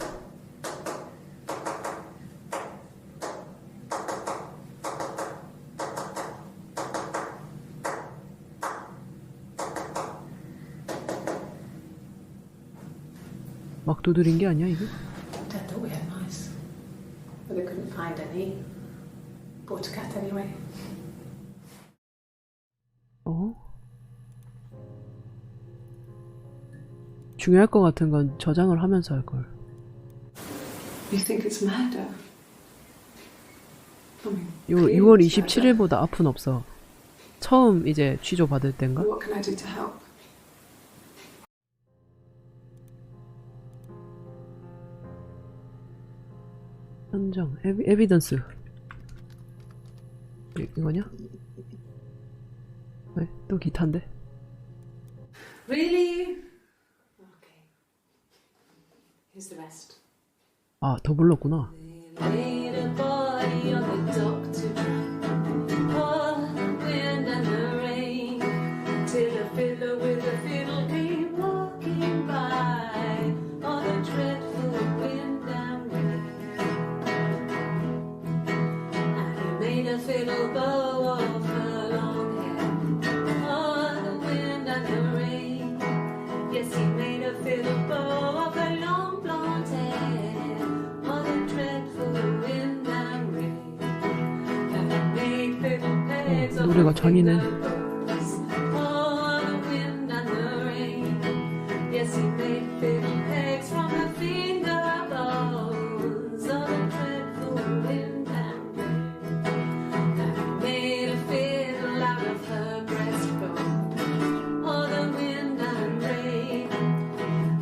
막 두드린 게 아니야 이게? Dad thought we had mice, but they couldn't find any. Bought a cat anyway. 어? 중요할 것 같은 건 저장을 하면서 할 걸. You think it's murder? I mean, 6월 clearly it's murder. 27일보다 앞은 없어. 처음 이제 취조 받을 땐가? What can I do to help? 현장, 에비던스. 이거냐? 네, 또 기타인데. Really? Okay. Here's the rest. 아, 더 불렀구나. Laid a body on the dock to dry. Oh, the wind and the rain. Till a fiddler with a fiddle came walking by. Oh, the dreadful wind and rain. And he made a fiddle bow of her long hair. Oh, the wind and the rain. Yes, he made a fiddle bow of her long blonde hair. Oh, the dreadful wind and rain. And he made fiddle pegs of 노래가 her 잔이네. fingerbones. Oh, the wind and the rain. Yes, he made fiddle pegs from her finger bones. Oh, the dreadful wind and rain. And he made a fiddle out of her breastbone. Oh, the wind and rain.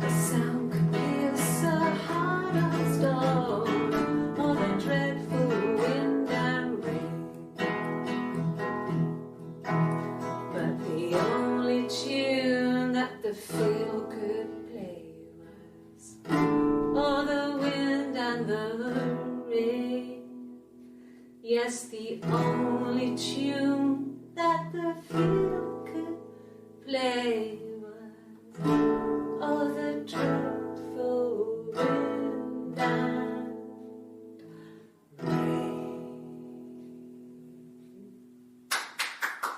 The sound could pierce a heart of stone. Oh, the dreadful wind and rain. But the only tune that the fiddle could play was oh, the wind and the rain. Yes, the only tune that the fiddle could play was oh, the dreadful wind and rain.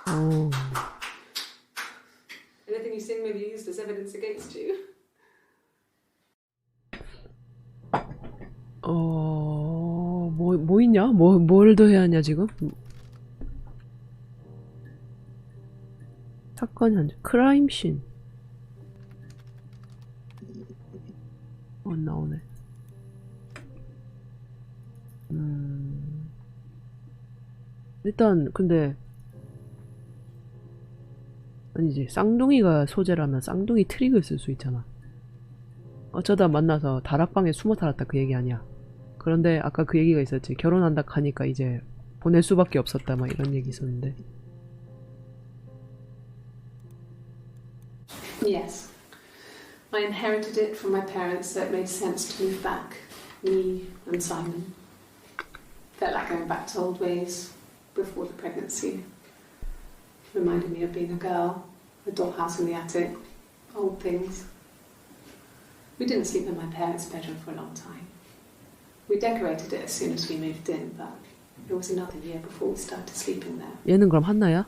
오, Anything you sing may be used as evidence against you. 뭐 있냐? 뭘 더 해야 하냐, 지금? 사건 현장, 크라임씬. 안 나오네. 일단, 근데, 아니지, 쌍둥이가 소재라면 쌍둥이 트릭을 쓸 수 있잖아. 어쩌다 만나서 다락방에 숨어 살았다 그 얘기 아니야. 그런데 아까 그 얘기가 있었지. 결혼한다 하니까 이제 보낼 수밖에 없었다 막 이런 얘기 있었는데. Yes. I inherited it from my parents, so it made sense to move back. Me and Simon. Felt like going back to old ways before the pregnancy. Reminded me of being a girl, a dollhouse in the attic, old things. We didn't sleep in my parents' bedroom for a long time. We decorated it as soon as we moved in, but it was another year before we started sleeping there. 얘는 그럼 한나야?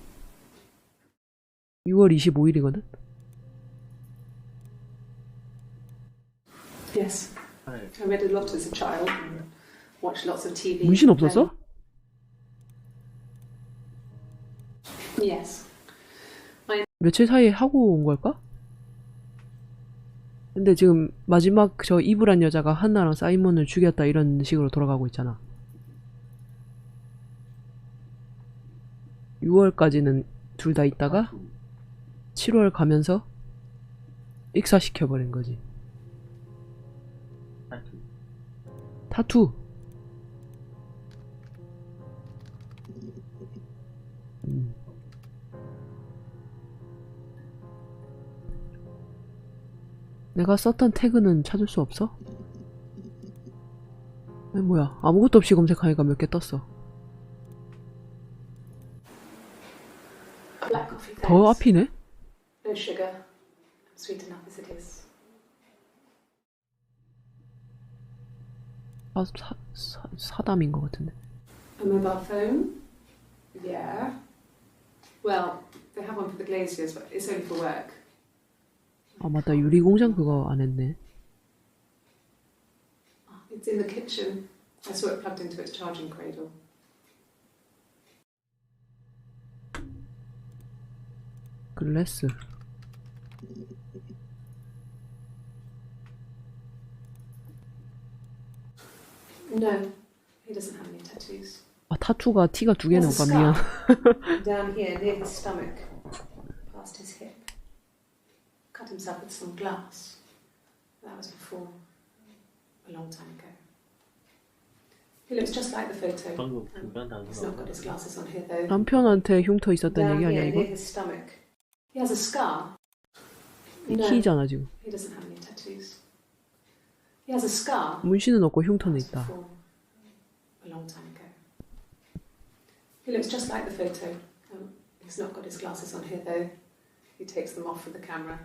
6월 25일이거든? Yes. I read a lot as a child and watched lots of TV. 문신 없었어? Yes. 며칠 사이에 하고 온 걸까? 근데 지금 마지막 저 이브란 여자가 한나랑 사이먼을 죽였다 이런 식으로 돌아가고 있잖아. 6월까지는 둘 다 있다가 7월 가면서 익사시켜버린 거지. 타투. 내가 썼던 태그는 찾을 수 없어? 아니 뭐야, 아무것도 없이 검색하니까 몇 개 떴어. Black coffee, 더 thanks. 앞이네? No sugar. I'm sweet enough as it is. 사담인 것 같은데. A mobile phone? Yeah. Well, they have one for the glaziers, but it's only for work. 아 맞다, 유리공장 그거 안 했네. It's in the kitchen. I saw it plugged into its charging cradle. 글래스. No, he doesn't have any tattoos. 아 타투가 티가 두 개네 오빠, 미안. Down here near his stomach, past his hip. Cut himself with some glass. That was before, a long time ago. He looks just like the photo. 방금 중간 He's not got 단서가 his glasses on here though. 남편한테 흉터 있었던 Down 얘기 아니야 here 이거? near his stomach. He has a scar. 이 No, 키잖아 지금. he doesn't have any tattoos. He has a scar. 문신은 없고 흉터는 That was 있다. before, a long time ago. He looks just like the photo. He's not got his glasses on here though. He takes them off for the camera.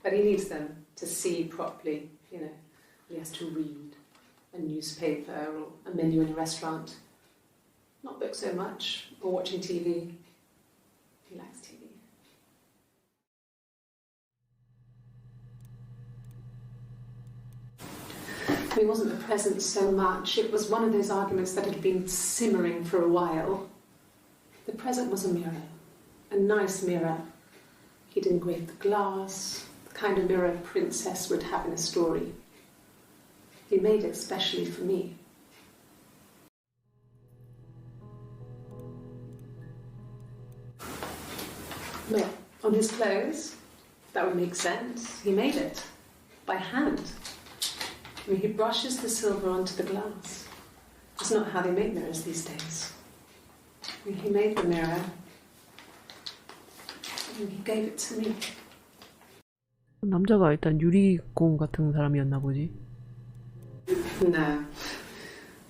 But he needs them to see properly, you know. He has to read a newspaper or a menu in a restaurant. Not book so much, or watching TV. He likes TV. It wasn't the present so much. It was one of those arguments that had been simmering for a while. The present was a mirror, a nice mirror. He'd engraved the glass, the kind of mirror a princess would have in a story. He made it specially for me. Well, on his clothes, that would make sense. He made it by hand. I mean, he brushes the silver onto the glass. It's not how they make mirrors these days. I mean, he made the mirror and he gave it to me. 남자가 일단 유리공 같은 사람이었나 보지. No.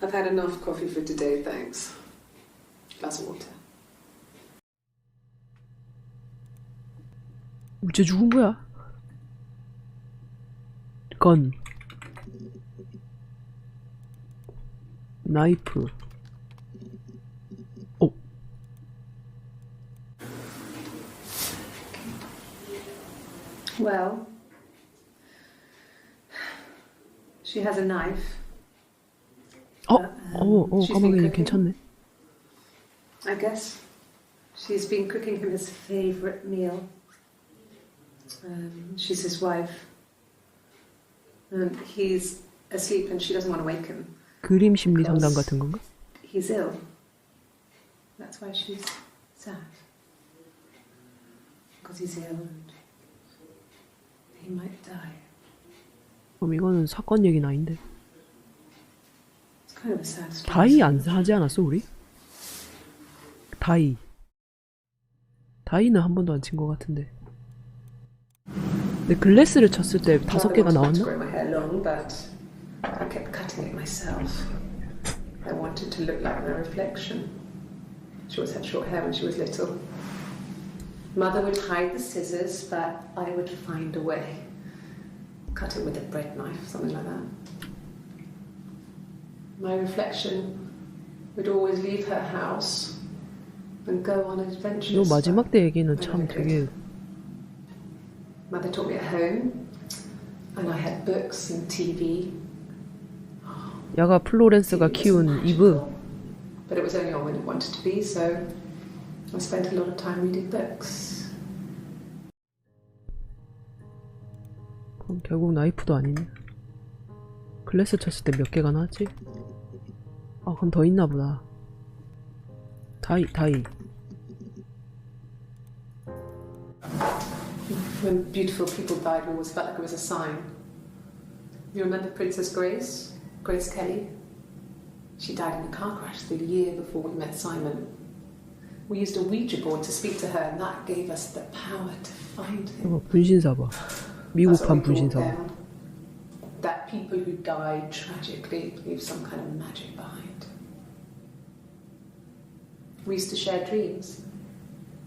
I've had enough coffee for today, thanks. Glass of water. 어째 죽은 거야? 건 나이프. 오. Well, she has a knife. She's been 까마귀는 cooking. 괜찮네. I guess she's been cooking him his favourite meal. She's his wife. And he's asleep and she doesn't want to wake him. 그림 심리 상담 같은 건가? He's ill. That's why she's sad. Because he's ill and he might die. 그럼 이거는 사건 얘기는 아닌데. It's kind of a sad story. 다이 안 하지 않았어 우리? 다이는 한 번도 안 친 것 같은데. 근데 글래스를 쳤을 때 5개가 I wanted to 나왔나? grow my hair long, but I kept cutting it myself. I wanted to look like my reflection. She always had short hair when she was little. Mother would hide the scissors, but I would find a way. Cut it with a bread knife, something like that. My reflection would always leave her house and go on 이 adventures. 마지막 때 얘기는 참 되게 Mother taught me at home, and I had books and TV. 야가 플로렌스가 키운 이브. But it was only on when it wanted to be, so I spent a lot of time reading books. 그럼 결국 나이프도 아니네. 글래스 쳤을 때 몇 개가 나왔지? 아 그럼 더 있나 보다. 다이. When beautiful people died, we always felt like it was a sign. You remember Princess Grace? Grace Kelly? She died in a car crash the year before we met Simon. We used a Ouija board to speak to her, and that gave us the power to find him. 이거 분신사 봐. 미국판 분신사고. That people who died tragically leave some kind of magic behind. We used to share dreams.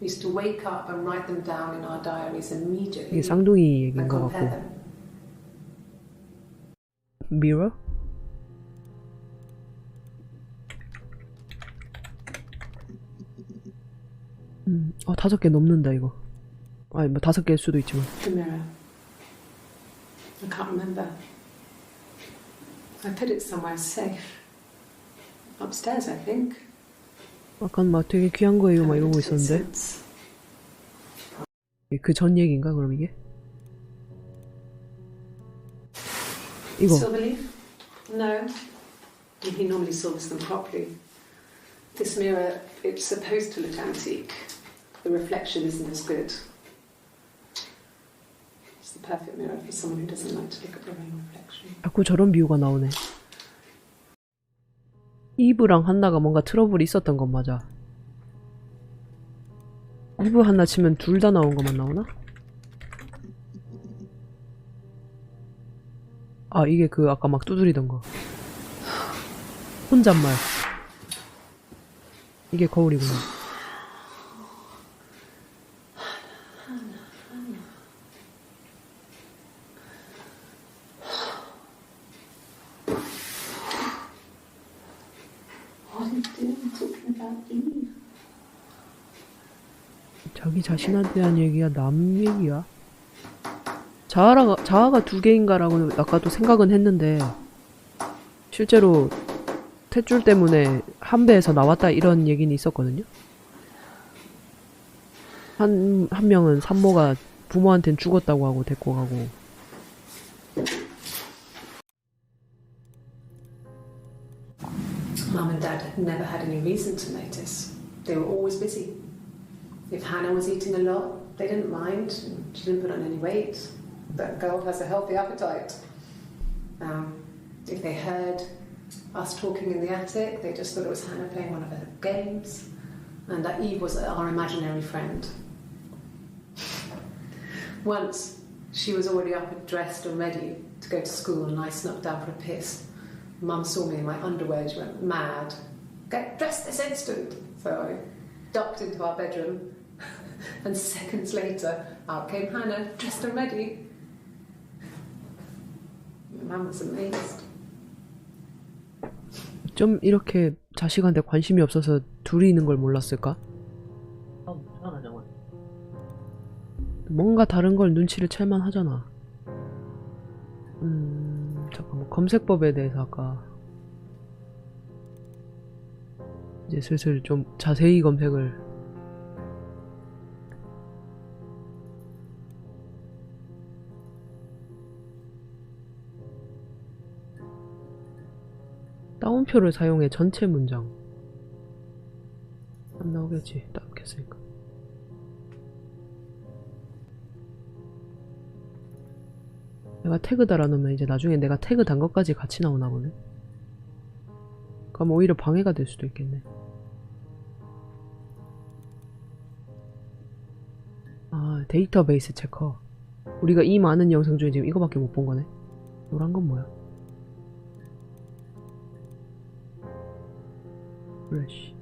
We used to wake up and write them down in our diaries immediately 이게 쌍둥이 얘기인 and 것 compare 같고. them. Mirror? 아 5개 넘는다 이거. 아니 뭐 5개일 수도 있지만. The mirror. I can't remember. I put it somewhere safe. Upstairs, I think. 아까 막 되게 귀한 거예요 막 이러고 있었는데. 그 전 얘기인가 그럼 이게? 이거. Silver leaf? No. He normally silvers them properly. This mirror, it's supposed to look antique. The reflection isn't as good. It's the perfect mirror for someone who doesn't like to look at their own reflection. 자꾸 저런 비유가 나오네. 이브랑 한나가 뭔가 트러블이 있었던 건 맞아. 이브 한나 치면 둘 다 나온 것만 나오나? 아 이게 그 아까 막 두드리던 거. 혼잣말. 이게 거울이구나. What are you doing talking about Eve? 자기 자신한테 대한 얘기야? 남 얘기야? 자아가 2개인가라고 아까도 생각은 했는데 실제로 탯줄 때문에 한 배에서 나왔다 이런 얘기는 있었거든요. 한 명은 산모가 부모한텐 죽었다고 하고 데리고 가고. Mum and Dad had never had any reason to notice. They were always busy. If Hannah was eating a lot, they didn't mind. She didn't put on any weight. That girl has a healthy appetite. If they heard us talking in the attic, they just thought it was Hannah playing one of her games, and that Eve was our imaginary friend. Once, she was already up and dressed and ready to go to school, and I snuck down for a piss. Mum saw me in my underwear, she went mad. Get dressed this instant! So I ducked into our bedroom, and seconds later, out came Hannah, dressed and ready. Mum was amazed. 좀 이렇게 자식한테 관심이 없어서 둘이 있는 걸 몰랐을까? 이상하잖아. 뭔가 다른 걸 눈치를 챌만 하잖아. 잠깐만 검색법에 대해서 아까 이제 슬슬 좀 자세히 검색을. 따옴표를 사용해 전체 문장. 안 나오겠지. 딱 했으니까. 내가 태그 달아놓으면 이제 나중에 내가 태그 단 것까지 같이 나오나 보네. 그럼 오히려 방해가 될 수도 있겠네. 아, 데이터베이스 체커. 우리가 이 많은 영상 중에 지금 이거밖에 못 본 거네. 노란 건 뭐야? 프레쉬.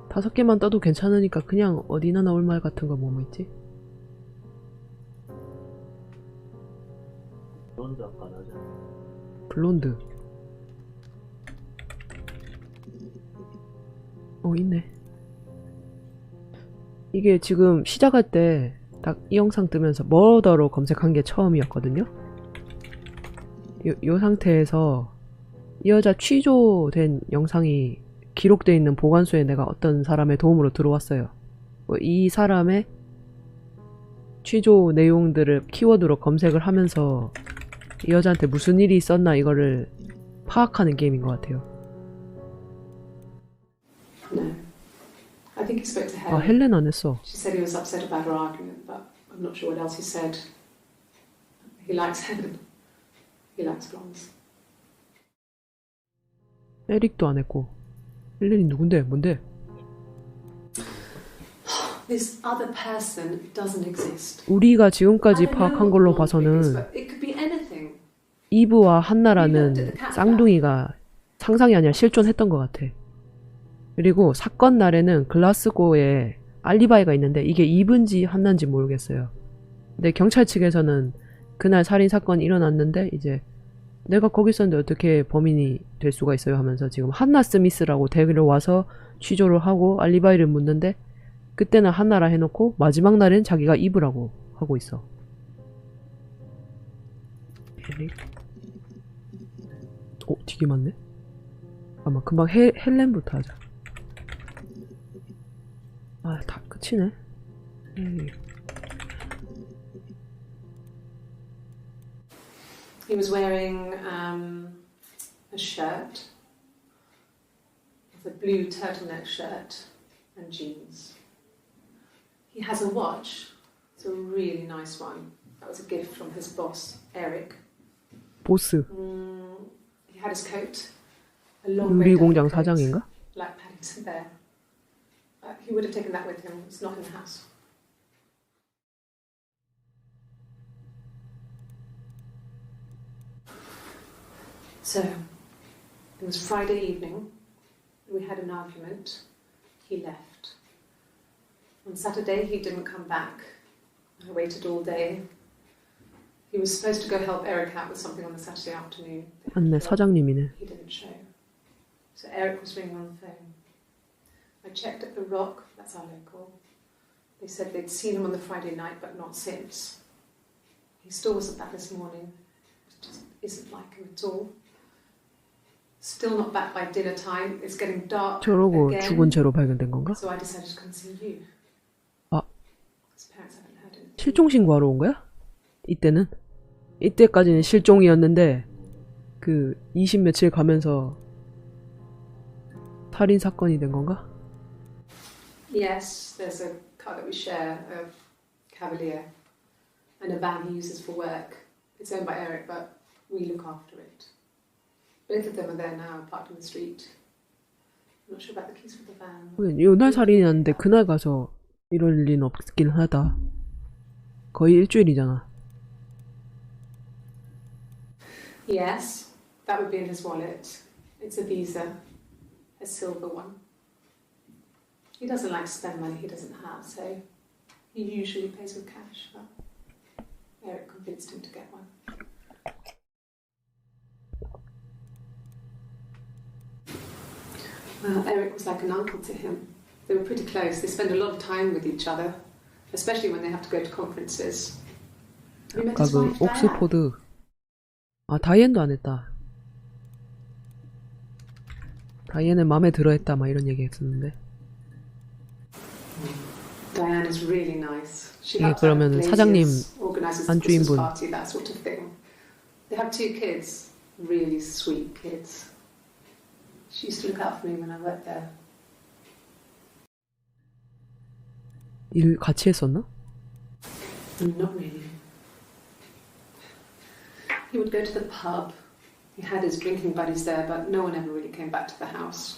다섯 개만 떠도 괜찮으니까 그냥 어디나 나올 말 같은 거 뭐 있지? 블론드 아까 나잖아. 블론드. 있네. 이게 지금 시작할 때 딱 이 영상 뜨면서 머더로 검색한 게 처음이었거든요. 요 상태에서 이 여자 취조된 영상이 기록되어 있는 보관소에 내가 어떤 사람의 도움으로 들어왔어요. 이 사람의 취조 내용들을 키워드로 검색을 하면서 이 여자한테 무슨 일이 있었나 이거를 파악하는 게임인 것 같아요. No. I think he spoke to 아, Helen. 헬렌 안 했어. She said he was upset about her argument, but I'm not sure what else he said. He likes Helen. He likes blondes. 에릭도 안 했고. 헬렌이 누군데? 뭔데? This other person doesn't exist. 우리가 지금까지 I don't know 파악한 what 걸로 the logic is, 봐서는 but it could be anything. 이브와 한나라는 쌍둥이가 상상이 아니라 실존했던 것 같아. 그리고 사건 날에는 글라스고에 알리바이가 있는데 이게 이브인지 한나인지 모르겠어요. 근데 경찰 측에서는 그날 살인 사건이 일어났는데 이제 내가 거기 있었는데 어떻게 범인이 될 수가 있어요 하면서 지금 한나 스미스라고 데려와서 취조를 하고 알리바이를 묻는데 그때는 한나라 해놓고 마지막 날엔 자기가 이브라고 하고 있어. 에릭. 되게 많네? 아마 금방 헬렌부터 하자. 아, 다 끝이네. He was wearing a shirt, a blue turtleneck shirt and jeans. He has a watch. It's a really nice one. That was a gift from his boss, Eric. 보스. He had his coat, a long red 유리공장 coat, 사장인가? like Paddington Bear. He would have taken that with him. It's not in the house. So, it was Friday evening. We had an argument. He left. On Saturday, he didn't come back. I waited all day. He was supposed to go help Eric out with something on the Saturday afternoon. 맞네, 사장님이네. He didn't show. So Eric was ringing on the phone. I checked at the Rock, that's our local. They said they'd seen him on the Friday night, but not since. He still wasn't back this morning. It just isn't like him at all. Still not back by dinner time. It's getting dark 저러고 again. 죽은 채로 발견된 건가? So I decided to come see you. 아. His parents haven't heard anything. 실종 신고하러 온 거야? 이때는? 이때까지는 실종이었는데 그 20 며칠 가면서 살인 사건이 된 건가? Yes, there's a car that we share, a Cavalier, and a van he uses for work. It's owned by Eric, but we look after it. Both of them are there now, parked on the street. I'm not sure about the keys for the van. 요날 살인이 났는데 그날 가서 이럴 리는 없긴 하다. 거의 일주일이잖아. Yes, that would be in his wallet. It's a Visa, a silver one. He doesn't like to spend money he doesn't have, so he usually pays with cash, but Eric convinced him to get one. Well, Eric was like an uncle to him. They were pretty close. They spend a lot of time with each other, especially when they have to go to conferences. Have you met 아까 his 그 wife, Diane? 옥스포드. 아, 다이앤도 안 했다. 다이앤은 마음에 들어 했다 막 이런 얘기 했었는데. Diane is really nice. She 예, helps out 그러면 with 사장님 places, organises the Christmas 안주인분. party, that sort of thing. They have 2 kids, really sweet kids. She used to look out for me when I worked there. 일 같이 했었나? Not really. He would go to the pub. He had his drinking buddies there, but no one ever really came back to the house.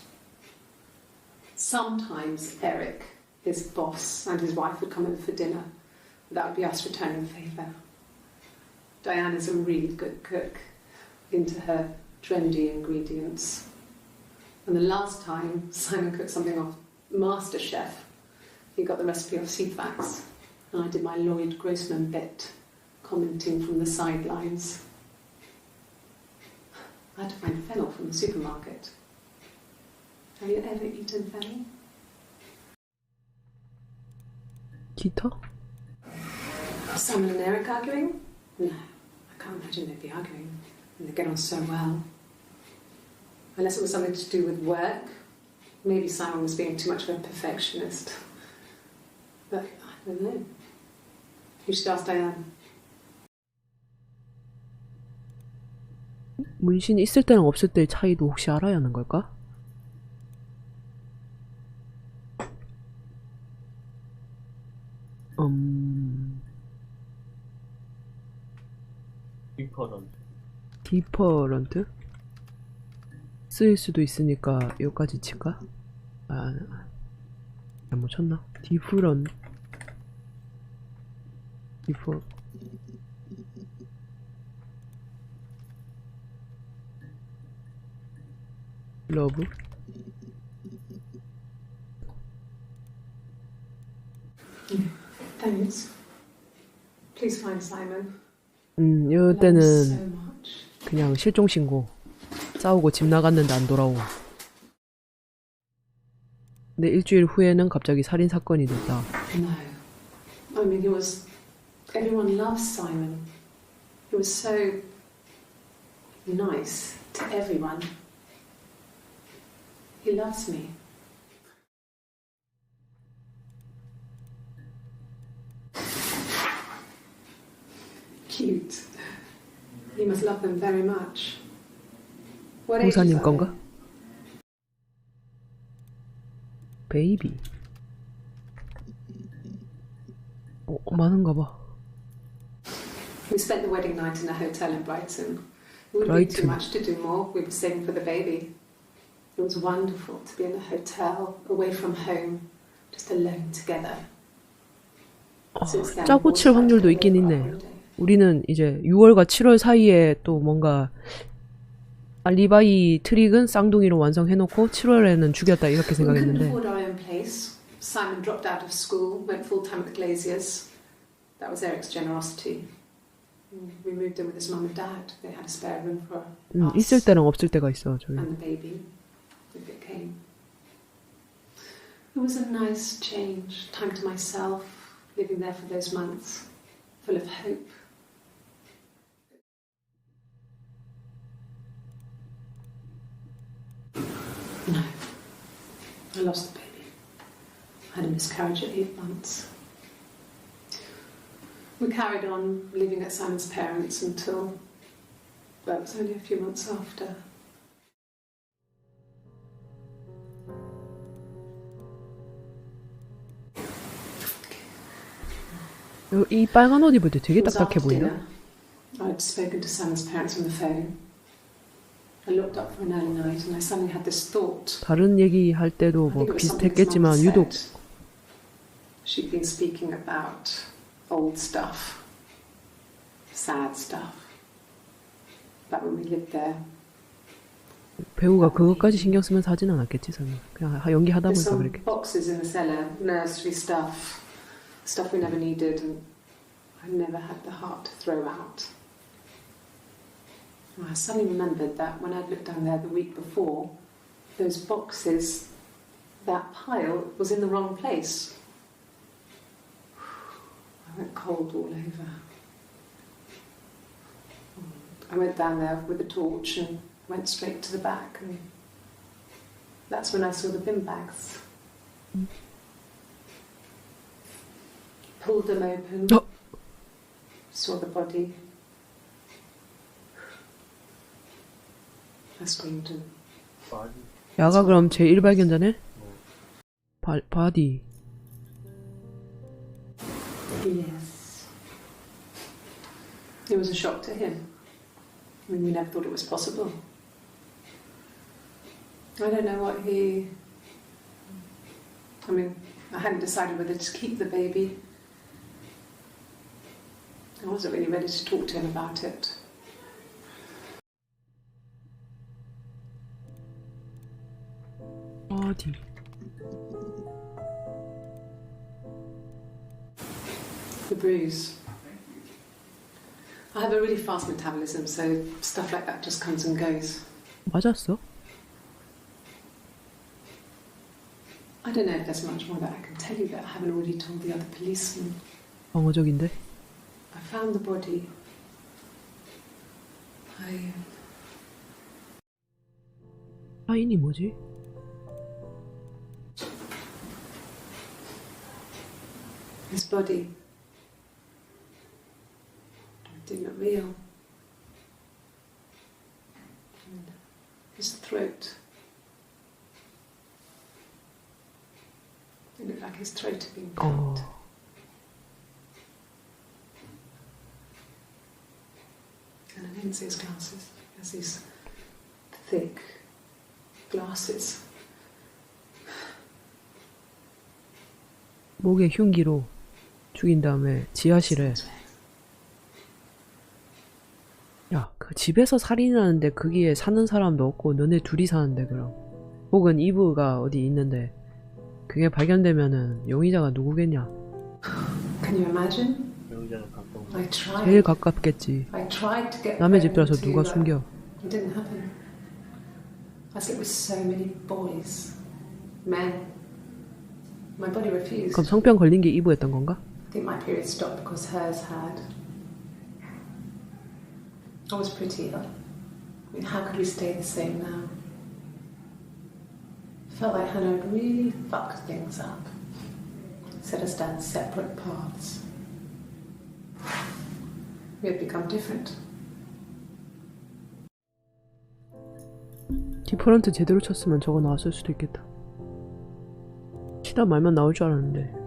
Sometimes Eric, his boss, and his wife would come over for dinner. That would be us returning the favour. Diane is a really good cook, into her trendy ingredients. And the last time Simon cooked something off MasterChef, he got the recipe off CFAX, and I did my Lloyd Grossman bit, commenting from the sidelines. I had to find fennel from the supermarket. Have you ever eaten fennel? 기타? Simon and Eric arguing? No, I can't imagine they'd be arguing. And they get on so well. Unless it was something to do with work. Maybe Simon was being too much of a perfectionist. But I don't know. You should ask Diane. 문신이 있을 때랑 없을 때의 차이도 혹시 알아야 하는 걸까? 디퍼런트? 쓰일 수도 있으니까 여기까지 칠까? 아, 잘못 쳤나? 디프런 before. love. Thanks. Please find Simon. I 요 love him so 때는 much. 그냥 실종 신고. 싸우고 집 나갔는데 안 돌아오고. 근데 일주일 후에는 갑자기 살인 사건이 됐다. No. I mean, everyone loves Simon. He was so nice to everyone. He loves me. Cute. You must love them very much. What age 형사님 are 건가? they? 베이비. 많은가 봐. We spent the wedding night in a hotel in Brighton. It would be too Brighton. much to do more. We were saving for the baby. It was wonderful to be in a hotel, away from home, just alone together. Since then, 짜고 칠 we've 확률도 always 있긴 tried to go 있네. on holiday. 우리는 이제 6월과 7월 사이에 또 뭔가 알리바이 트릭은 쌍둥이로 완성해놓고 7월에는 죽였다 이렇게 We couldn't 생각했는데 afford our own place. Simon dropped out of school, went full time at the Glaziers. That was Eric's generosity. We moved in with his mum and dad. They had a spare room for us 있을 때랑 없을 때가 있어 저희. and the baby, if it came. It was a nice change, time to myself, living there for those months, full of hope. No, I lost the baby. I had a miscarriage at 8 months. We carried on living at Simon's parents until, well, it was only a few months after. 이 빨간 옷 입을 때 되게 It was 딱딱해 after 보이나? dinner. I'd spoken to Simon's parents on the phone. I looked up for an early night and I suddenly had this thought. 다른 얘기 할 때도 I 뭐 think it was something his mum 비슷했겠지만 had 유독 said. She'd been speaking about old stuff, sad stuff, about when we lived there. 배우가 그것까지 신경 쓰면서 하진 않았겠지 설마. 그냥 연기하다 There's 보니까 some 그랬겠지. boxes in the cellar, nursery stuff, stuff we never needed and I never had the heart to throw out. And I suddenly remembered that when I'd looked down there the week before, those boxes, that pile was in the wrong place. I went cold all over. I went down there with a torch and went straight to the back and that's when I saw the bin bags. Pulled them open, Oh. saw the body. I screamed and 야가 그럼 제1 발견자네? 바디. yes. It was a shock to him. I mean, we never thought it was possible. I don't know what I mean, I hadn't decided whether to keep the baby. I wasn't really ready to talk to him about it. 바디. The bruise. I have a really fast metabolism, so stuff like that just comes and goes. 맞았어? I don't know if there's much more that I can tell you that I haven't already told the other policemen. 방어적인데? I found the body. 사인이 뭐지? His body. It didn't look real. And his throat. It looked like his throat had been cut. 어. And I didn't see his glasses. He has these thick glasses. 목에 흉기로 죽인 다음에 지하실에 그 집에서 살인하는데 거기에 사는 사람도 없고 너네 둘이 사는데 그럼. 혹은 이브가 어디 있는데 그게 발견되면은 용의자가 누구겠냐? Can you imagine? 여기자가 가까운. I tried. 제일 가깝겠지. I tried to get 남의 집 들어서 pregnant 누가 too, 숨겨? but it didn't happen. I slept with so many boys, men. My body refused. 그럼 성병 걸린 게 이브였던 건가? I think my period stopped because hers had. I was pretty ill. I mean, how could we stay the same now? Felt like Hannah had really fucked things up. Set us down separate paths. We had become different. 디퍼런트 제대로 쳤으면 저거 나왔을 수도 있겠다. 치다 말만 나올 줄 알았는데.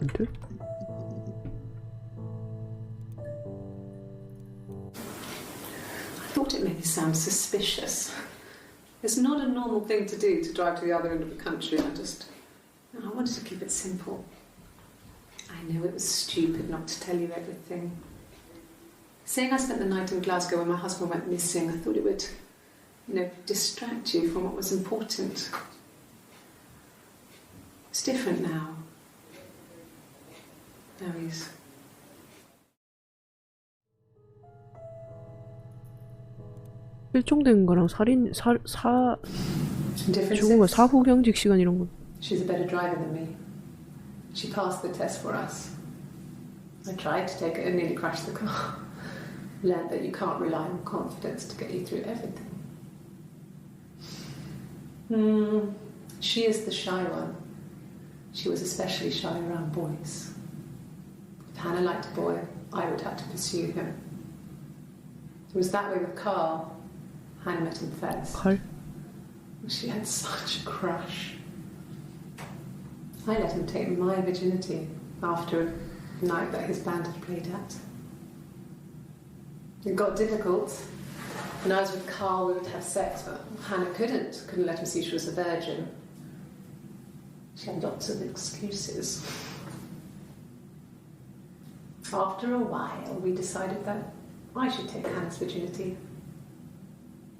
힌트? I thought it made me sound suspicious. It's not a normal thing to do to drive to the other end of the country. I wanted to keep it simple. I know it was stupid not to tell you everything. Saying I spent the night in Glasgow when my husband went missing, I thought it would, distract you from what was important. It's different now. Now he's... 실종된 거랑 살인, Differences. 죽은 거 사후경직 시간 이런 거. She's a better driver than me. She passed the test for us. I tried to take it and nearly crashed the car. Learned that you can't rely on confidence to get you through everything. She is the shy one. She was especially shy around boys. If Hannah liked a boy, I would have to pursue him. It was that way with Carl. Hannah met him first. 칼? She had such a crush. I let him take my virginity after a night that his band had played at. It got difficult. When I was with Carl, we would have sex, but Hannah couldn't let him see she was a virgin. She had lots of excuses. After a while, we decided that I should take Hannah's virginity.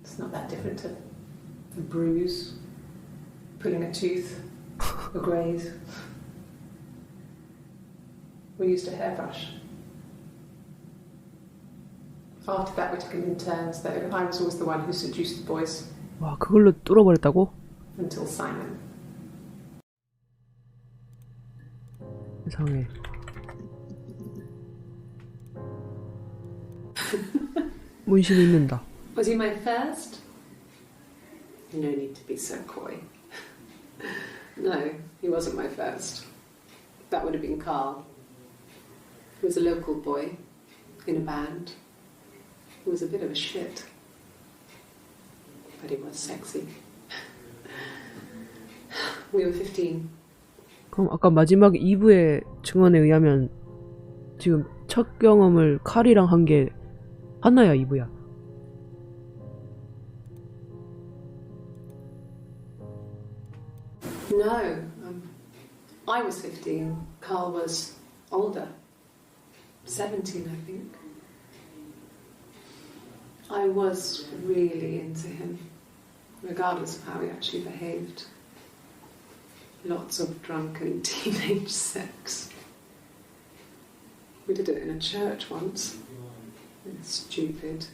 It's not that different to a bruise, pulling a tooth, a graze. We used a hairbrush. After that, we took it in turns, though. I was always the one who seduced the boys. 와, 그걸로 뚫어버렸다고? Until Simon. 세상에. 문신 있는다. Was he my first? No need to be so coy. No, he wasn't my first. That would have been Carl. He was a local boy in a band. He was a bit of a shit. But he was sexy. We were 15. 그럼 아까 마지막 2부의 증언에 의하면 지금 첫 경험을 칼이랑 한 게 한나야, 이브야? No, I was 15. Carl was older. 17, I think. I was really into him, regardless of how he actually behaved. Lots of drunken teenage sex. We did it in a church once. It's stupid.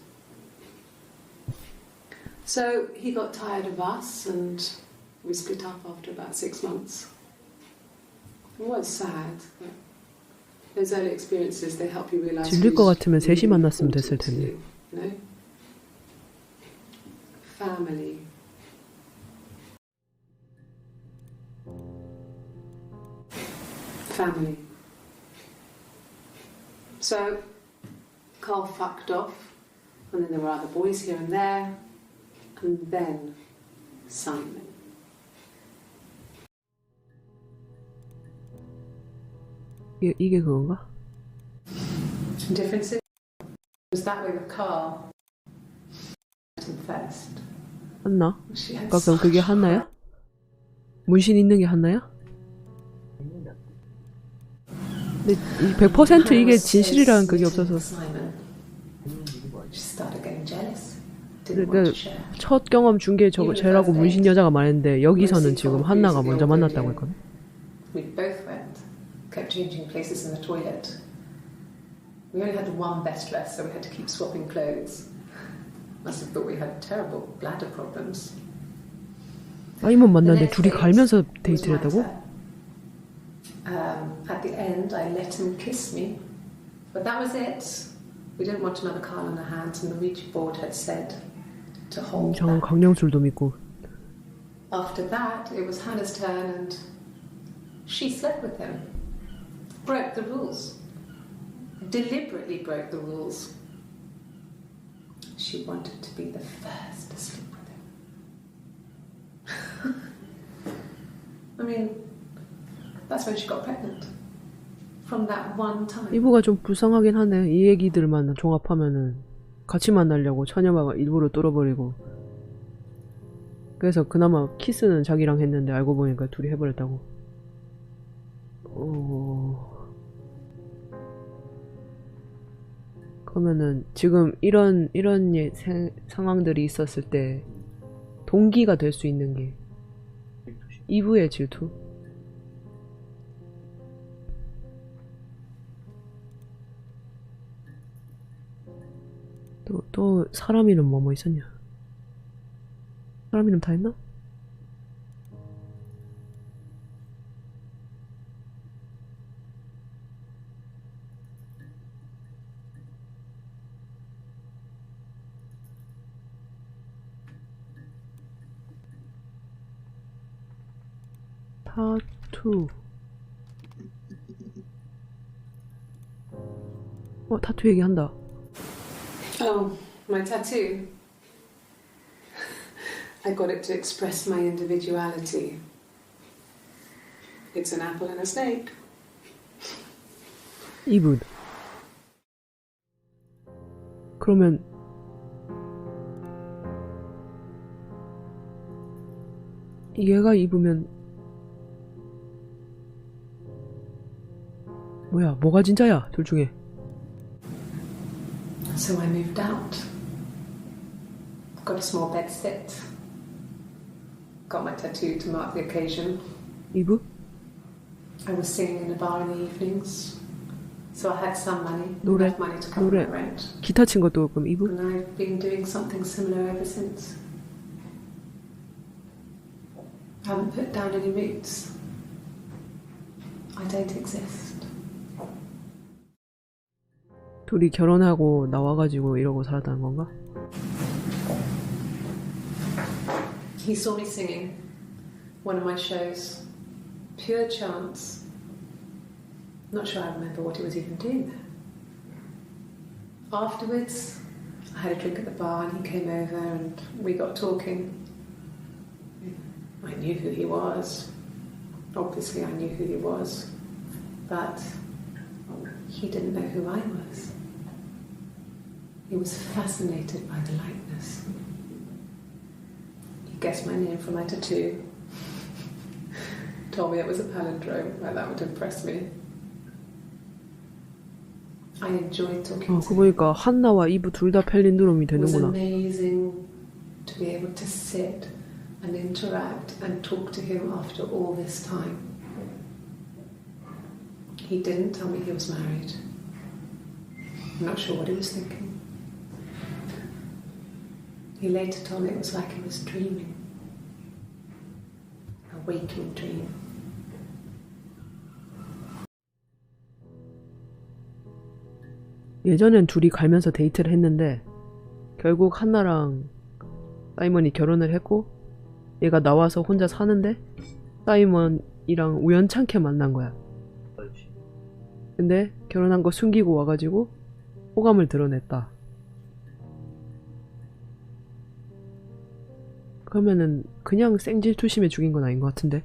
So he got tired of us and we split up after about 6 months. It was sad, but those early experiences, they help you realise 질릴 것 who's 같으면 셋이 really 만났으면 됐을 important to 텐데. you, you know? Family. Family. So, Carl fucked off, and then there were other boys here and there, and then Simon. 이게 그건가? Differences? It was that way with Carl. First. 한나? She had 그럼 그게 such 근데 100% 이게 진실이라는 그게 없어서 Simon. She started getting jealous. 근데 Didn't want to share. 첫 경험 준 게 저거 쟤라고 문신 여자가 말했는데 여기서는 지금 한나가 먼저 만났다고 했거든. We both went, kept changing places in the toilet. We only had one best dress, so we had to keep swapping clothes. Must have thought we had terrible bladder problems. 사이먼 The 만났는데 next 둘이 date 갈면서 was my 데이트를 했다고? turn. At the end, I let him kiss me, but that was it. We didn't want another card on our hands, and the Ouija board had said to hold 장은 back. 강령술도 믿고. After that, it was Hannah's turn, and she slept with him. Broke the rules. Deliberately broke the rules. She wanted to be the first to sleep with him. I mean, that's when she got pregnant. From that one time. 이브가 좀 불쌍하긴 하네. 이 얘기들만 종합하면은 같이 만나려고 처녀가 일부러 뚫어버리고 그래서 그나마 키스는 자기랑 했는데 알고 보니까 둘이 해버렸다고. 그러면은 지금 이런 상황들이 있었을 때 동기가 될 수 있는 게 이브의 질투? 또 사람 이름 뭐 있었냐? 사람 이름 다 했나? 타투. 타투 얘기한다. Oh, my tattoo. I got it to express my individuality. It's an apple and a snake. 이분. 그러면 얘가 입으면 뭐야? 뭐가 진짜야? 둘 중에. So I moved out. Got a small bed sit. Got my tattoo to mark the occasion. 이브? I was singing in a bar in the evenings. So I had some money. 노래, Enough money to cover 노래. my rent. 기타 친 것도 그럼 이브? And I've been doing something similar ever since. I haven't put down any roots. I don't exist. 둘이 결혼하고 나와가지고 이러고 살았다는 건가? He saw me singing one of my shows. Pure chance. Not sure I remember what he was even doing there. Afterwards, I had a drink at the bar and he came over and we got talking. I knew who he was. Obviously, I knew who he was. But he didn't know who I was. He was fascinated by the likeness. He guessed my name from my tattoo. Told me it was a palindrome, like that would impress me. I enjoyed talking 그거 to him. 보니까 한나와 이브 둘 다 펠린드롬이 It was 되는구나. amazing to be able to sit and interact and talk to him after all this time. He didn't tell me he was married. I'm not sure what he was thinking. He later told me it was like he was dreaming. A waking dream. 예전엔 둘이 갈면서 데이트를 했는데 결국 한나랑 사이먼이 결혼을 했고 얘가 나와서 혼자 사는데 사이먼이랑 우연찮게 만난 거야. 그렇지. 근데 결혼한 거 숨기고 와가지고 호감을 드러냈다. 그러면은 그냥 생질투심에 죽인 건 아닌 것 같은데?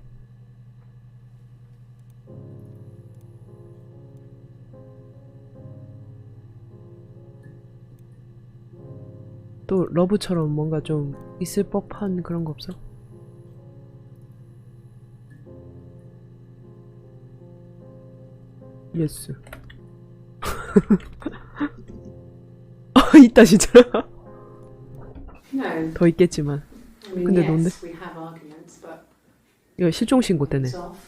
또 러브처럼 뭔가 좀 있을 법한 그런 거 없어? 예스. 있다 진짜. No. 더 있겠지만. I mean, 근데 yes, we have arguments, but 이거 실종 신고 때네. it's off.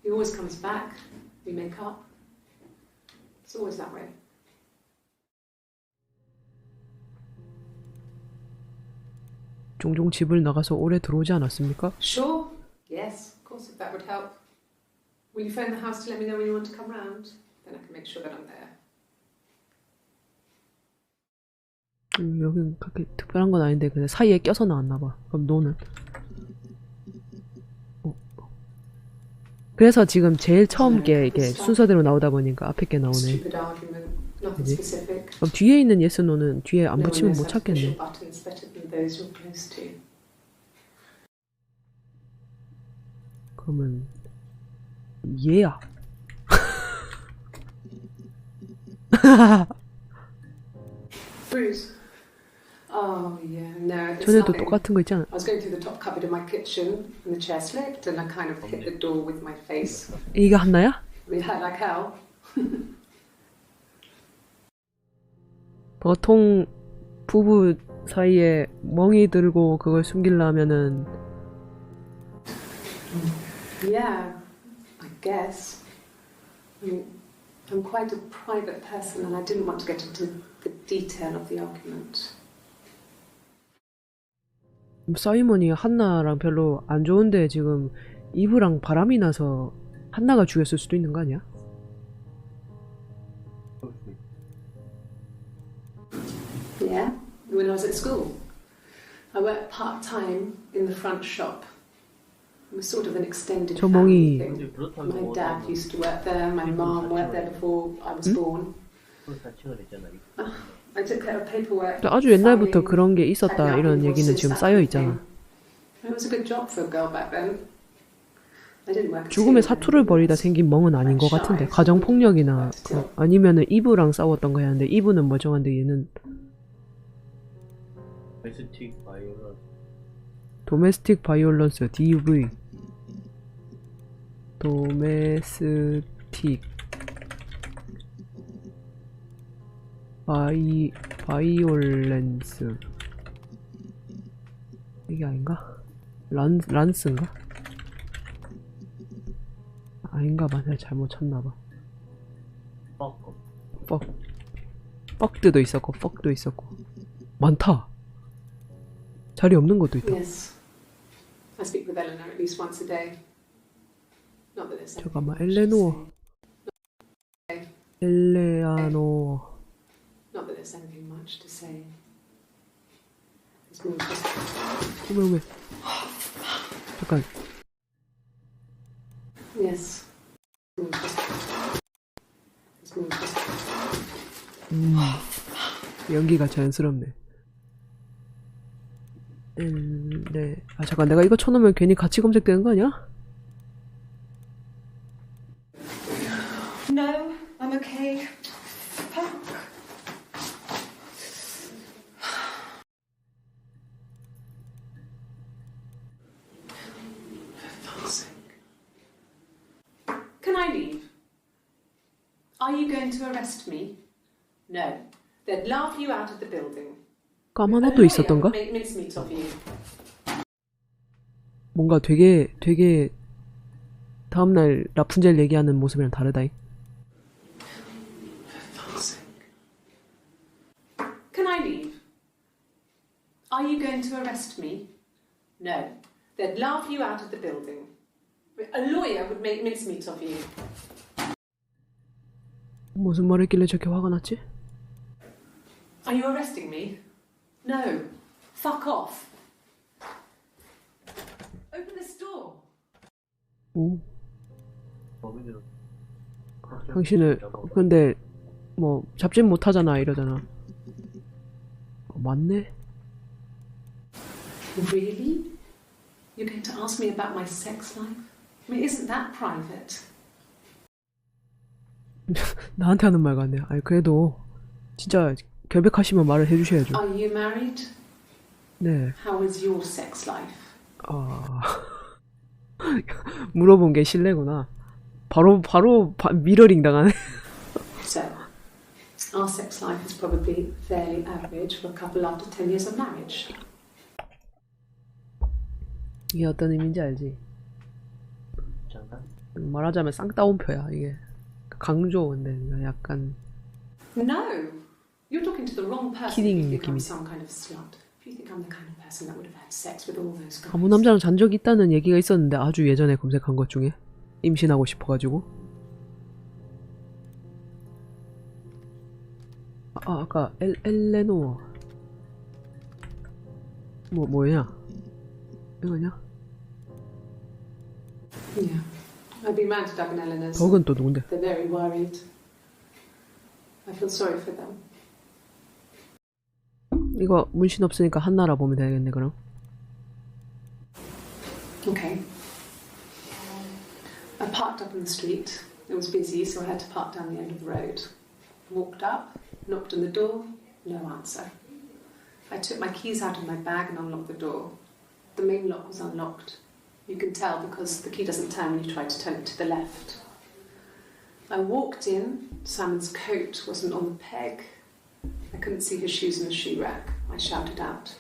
He always comes back. We make up. It's always that way. 종종 집을 나가서 오래 들어오지 않았습니까? Sure. Yes, of course, if that would help. Will you phone the house to let me know when you want to come round? Then I can make sure that I'm there. 여긴 그렇게 특별한 건 아닌데 근데 사이에 껴서 나왔나 봐. 그럼 너는? 그래서 지금 제일 처음 게 이게 순서대로 나오다 보니까 앞에 게 나오네. Stupid argument. Nothing Is it? specific. 그럼 뒤에 있는 yes, no는 뒤에 안 No one 붙이면 knows 못 artificial 찾겠네. buttons better than those you're close to. 그러면 얘야. Bruce. Oh yeah, no. It's 전에도 nothing. 똑같은 거 있잖아. I was going through the top cupboard in my kitchen and the chair slipped and I kind of hit the door with my face. 이게 한나야? We hurt like hell. 보통 부부 사이에 멍이 들고 그걸 숨기려면은 Yeah, I guess. I mean, I'm quite a private person and I didn't want to get into the detail of the argument. 사이먼이 한나랑 별로 안 좋은데 지금 이브랑 바람이 나서 한나가 죽였을 수도 있는 거 아니야? Yeah, when I was at school. I worked part-time in the front shop. It was sort of an extended 저 family 멍이 thing. 근데 그렇다고 My dad used to work there, my mom worked there before I was born. 그걸 사칭을 했잖아. I took care of paperwork. 아주 옛날부터 filing, 그런 게 있었다 typing 이런 up 얘기는 invoices, 지금 that 쌓여 kind of 있잖아. thing. It was a good job for a girl back then. I didn't work. 죽음의 사투를 벌이다 생긴 멍은 아닌 것 같은데 가정폭력이나 아니면은 이브랑 싸웠던 거 해야 하는데 이브는 멀쩡한데 얘는 베스틱 바이올런. 도메스틱 바이올런스 DV 도메스틱 바이올렌스 이게 아닌가? 란스인가? 아닌가 봐. 내가 잘못 쳤나봐. 퍽드도 있었고 퍽도 있었고 많다. 자리 없는 것도 있다. Yes. I speak with Eleanor at least once a day. Not that there's anything 잠깐만 much to 엘레노어 say. 엘레아노어 Not that there's anything much to say. This woman just 오메 잠깐 yes. This woman just 연기가 자연스럽네. 네. 아 잠깐 내가 이거 쳐놓으면 괜히 같이 검색되는 거 아니야? No, I'm okay. Can I leave? Are you going to arrest me? No. They'd laugh you out of the building. 까만 A 옷도 lawyer 있었던가? would make mincemeat of you. 뭔가 되게 다음날 라푼젤 얘기하는 모습이랑 다르다잉. Can I leave? Are you going to arrest me? No. They'd laugh you out of the building. A lawyer would make mincemeat of you. 무슨 말 했길래 저렇게 화가 났지? Are you arresting me? No. Fuck off. Open this door. 오, 범인으로. 당신을 근데 뭐 잡진 못하잖아 이러잖아. 맞네? Really? You're going to ask me about my sex life? I mean, isn't that private? 나한테 하는 말 같네. 아니 그래도 진짜 결백하시면 말을 해주셔야죠. Are you married? 네. How is your sex life? 아 물어본 게 실례구나. 바로 미러링 당하네. So, our sex life is probably fairly average for a couple after 10 years of marriage. 이게 어떤 의미인지 알지? 장난? 말하자면 쌍따옴표야 이게. 강조인데 약간 No! You're talking to the wrong person Kidding if you think I'm 느낌이지. some kind of slut. If you think I'm the kind of person that would have had sex with all those guys. 아무 남자랑 잔 적이 있다는 얘기가 있었는데 아주 예전에 검색한 것 중에 임신하고 싶어가지고 아까 엘레노어 뭐냐 이거냐? Yeah. I've been round to Doug and Eleanor's. 덕은 또 누군데? They're very worried. I feel sorry for them. 이거 문신 없으니까 한나라 보면 되겠네 그럼. Okay. I parked up on the street. It was busy, so I had to park down the end of the road. Walked up, knocked on the door, no answer. I took my keys out of my bag and unlocked the door. The main lock was unlocked. You can tell because the key doesn't turn when you try to turn it to the left. I walked in. Simon's coat wasn't on the peg. I couldn't see his shoes in the shoe rack. I shouted out.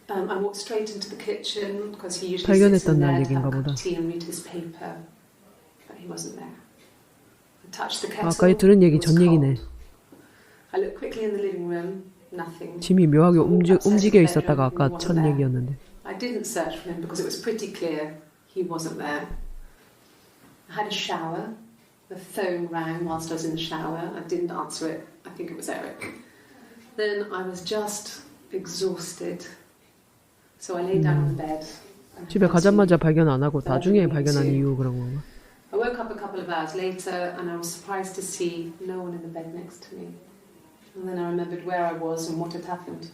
I walked straight into the kitchen because he usually sits in 발견했던 날 there to 얘기인가 have a cup 보다. of tea and read his paper. But he wasn't there. I touched the kettle. 아까 들은 얘기 it was 전 얘기네. cold. I looked quickly in the living room. Nothing. 짐이 묘하게 Walked upstairs 움직여 to the 있었다가 bedroom, 아까 he 첫 wasn't there. 얘기였는데 I didn't search for him because it was pretty clear he wasn't there. I had a shower. The phone rang whilst I was in the shower. I didn't answer it. I think it was Eric. Then I was just exhausted. So I lay down on the bed. and 집에 fell 가자마자 asleep. 발견 안 하고 나중에 발견한 이유 그런 건가? I woke up a couple of hours later and I was surprised to see no one in the bed next to me. And then I remembered where I was and what had happened.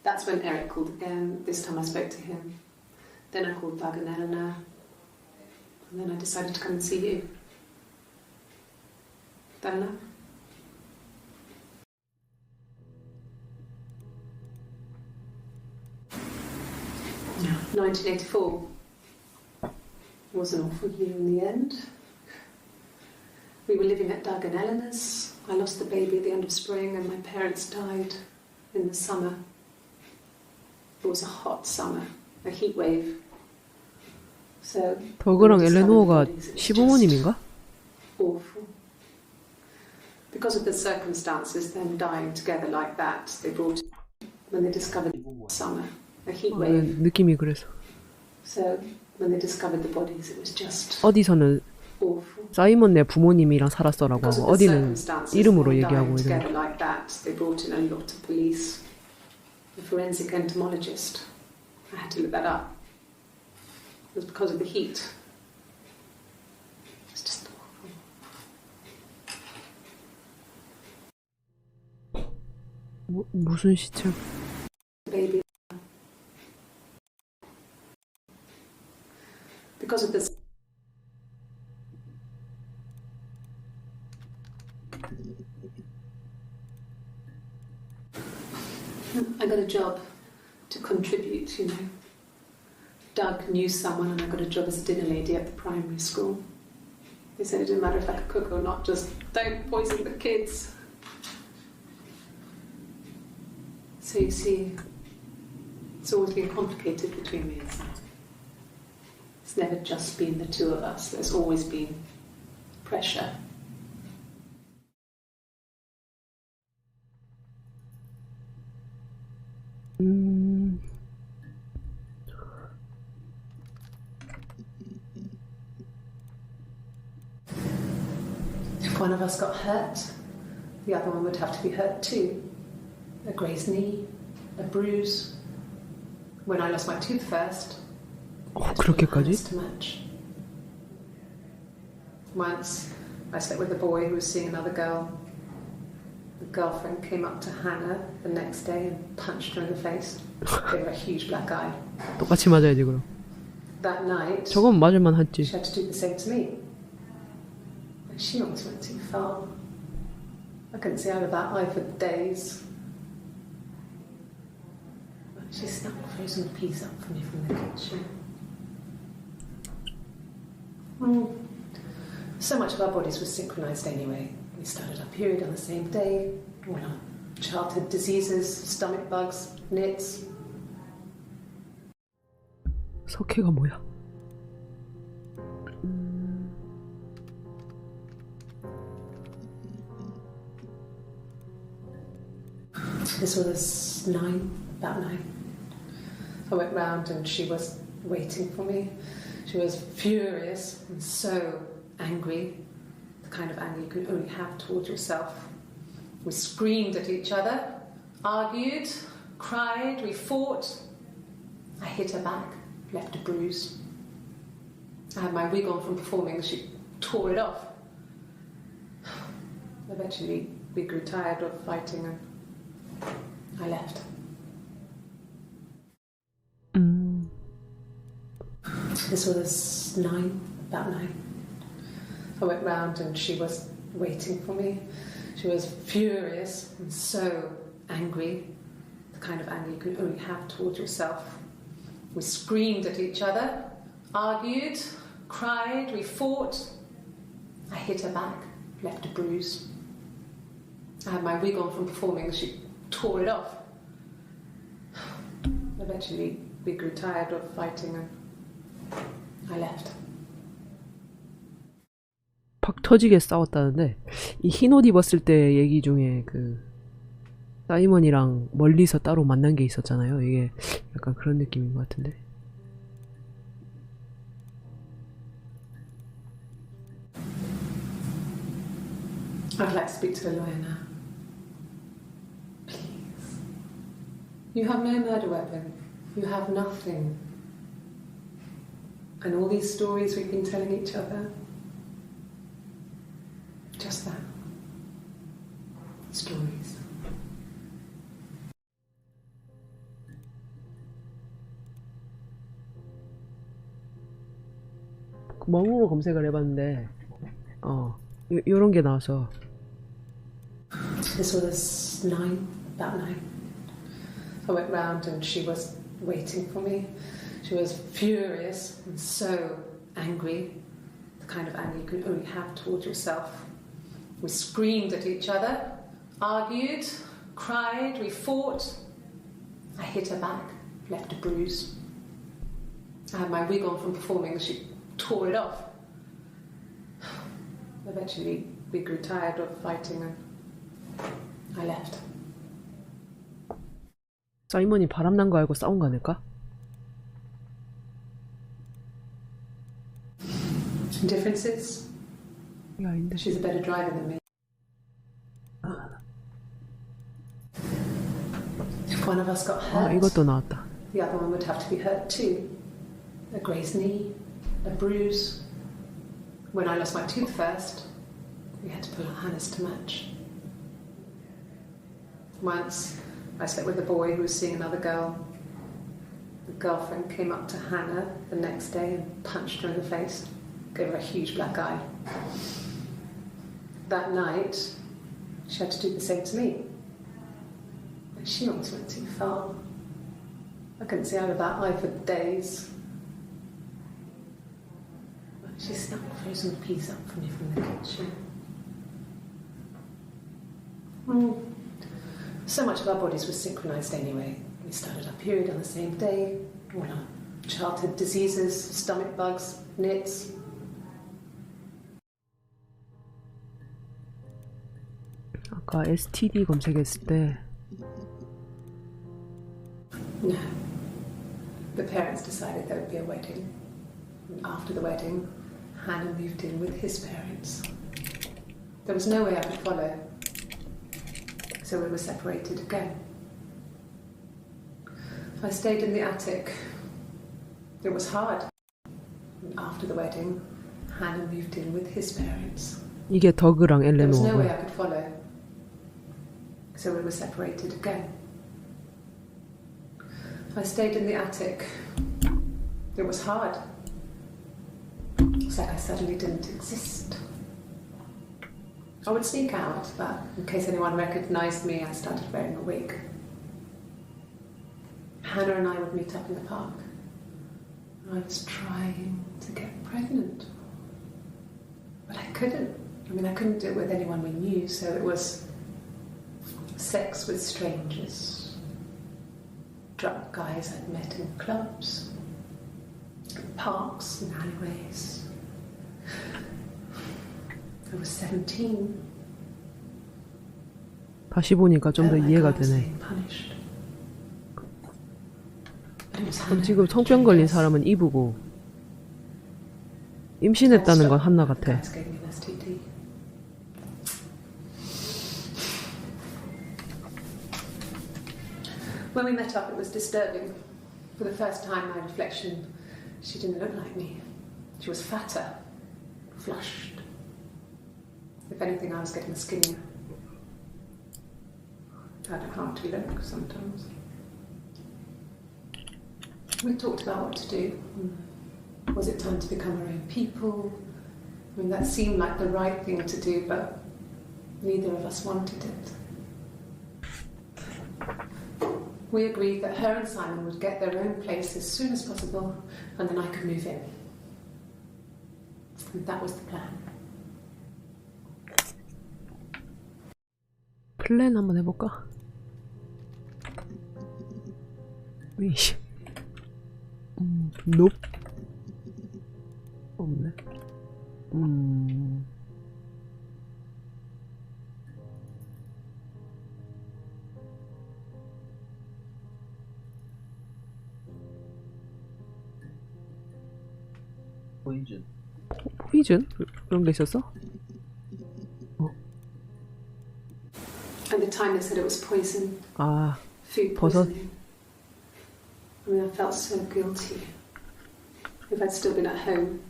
That's when Eric called again. This time I spoke to him. Then I called Doug and Eleanor. And then I decided to come and see you. Eleanor? Yeah. 1984 was an awful year in the end. We were living at Doug and Eleanor's. I lost the baby at the end of spring and my parents died in the summer. It was a hot summer, a heat wave. So 덕이랑 we discovered 엘레노어가 bodies. It was 시부모님인가? just awful. Because of the circumstances, them dying together like that, they brought when they discovered summer, a heat wave. 느낌이 그래서 So when they discovered the bodies, it was just 어디서는 awful. 사이먼 내 부모님이랑 살았어라고 Because 하고 of the 어디는 circumstances, 이름으로 them 얘기하고 dying 이런 together like that, they brought in a lot of police. The forensic entomologist. I had to look that up. It was because of the heat. It was just awful. 무슨 시체? Baby. Because of this. I got a job to contribute, you know. Doug knew someone and I got a job as a dinner lady at the primary school. They said it didn't matter if I could cook or not, just don't poison the kids. So you see, it's always been complicated between me and Sam. It's never just been the two of us. There's always been pressure. If one of us got hurt, the other one would have to be hurt too. A grazed knee, a bruise. When I lost my tooth first, I had to put 그렇게까지? hands to match. Once, I slept with a boy who was seeing another girl. The girlfriend came up to Hannah the next day and punched her in the face. Gave her a huge black eye. 똑같이 맞아야지 그럼. That night, 저건 맞을만 she 했지. had to do the same to me. But she almost went too far. I couldn't see out of that eye for days. But she snuck a frozen piece up for me from the kitchen. So much of our bodies was synchronized anyway. We started our period on the same day. All our childhood diseases, stomach bugs, nits. 석회가 뭐야? This was about 9. I went round and she was waiting for me. She was furious and so angry, the kind of anger you can only have towards yourself. We screamed at each other, argued, cried, we fought. I hit her back, left a bruise. I had my wig on from performing, she tore it off. Eventually, we grew tired of fighting and I left. This was about 9. I went round and she was waiting for me. She was furious and so angry, the kind of anger you can only have towards yourself. We screamed at each other, argued, cried, we fought. I hit her back, left a bruise. I had my wig on from performing, she tore it off. Eventually, we grew tired of fighting and I left. 팍 터지게 싸웠다는데 이 흰 옷 입었을 때 얘기 중에 그 사이먼이랑 멀리서 따로 만난 게 있었잖아요. 이게 약간 그런 느낌인 것 같은데. I'd like to speak to a lawyer now. Please. You have no murder weapon. You have nothing. And all these stories we've been telling each other, just that. Stories. 멍으로 검색을 해봤는데 요런 게 나와서 This was about 9. I went round and she was waiting for me. She was furious and so angry, the kind of anger you can only have towards yourself. We screamed at each other, argued, cried, we fought. I hit her back, left a bruise. I had my wig on from performing, she tore it off. Eventually, we grew tired of fighting and I left. 사이먼이 바람난 거 알고 싸운 거 아닐까? Differences? 이게 아닌데. She's a better driver than me. If one of us got hurt, 이것도 나왔다. the other one would have to be hurt too. A grazed knee, a bruise. When I lost my tooth first, we had to pull our harness to match. Once, I slept with a boy who was seeing another girl. The girlfriend came up to Hannah the next day and punched her in the face, gave her a huge black eye. That night, she had to do the same to me. But she almost went too far. I couldn't see out of that eye for days. She snuck frozen peas up for me from the kitchen. So much of our bodies was synchronized anyway. We started our period on the same day. All our childhood diseases, stomach bugs, nits. 아까 STD 검색했을 때 No. The parents decided there would be a wedding. And after the wedding, Hannah moved in with his parents. There was no way I could follow. So we were separated again. I stayed in the attic. It was hard. And after the wedding, Hannah moved in with his parents. 이게 더그랑 There was no way 엘레노어고 I could follow. So we were separated again. I stayed in the attic. It was hard. It's like I suddenly didn't exist. I would sneak out, but in case anyone recognized me, I started wearing a wig. Hannah and I would meet up in the park. I was trying to get pregnant. couldn't. I mean, I couldn't do it with anyone we knew, so it was sex with strangers, drunk guys I'd met in clubs, parks and alleyways. I was 17. 다시 보니까 좀 더 Felt like 이해가 I was 되네. being punished. But it was 그럼 Hannah 지금 who 성병 걸린 betrayed us. 사람은 이브고 임신했다는 건 한나 The 같아. guys gave me an STD. When we met up, it was disturbing. For the first time, my reflection, she didn't look like me. She was fatter, flushed. If anything, I was getting skinnier. I had a hearty look sometimes. We talked about what to do. Was it time to become our own people? I mean, that seemed like the right thing to do, but neither of us wanted it. We agreed that her and Simon would get their own place as soon as possible, and then I could move in. And that was the plan. 플랜 한번 해볼까? 이씨. nope. 없네. 포이즌. 포이즌? 그런 게 있었어? At the time, they said it was poison, 아, food 버섯. poisoning. I mean, I felt so guilty. If I'd still been at home,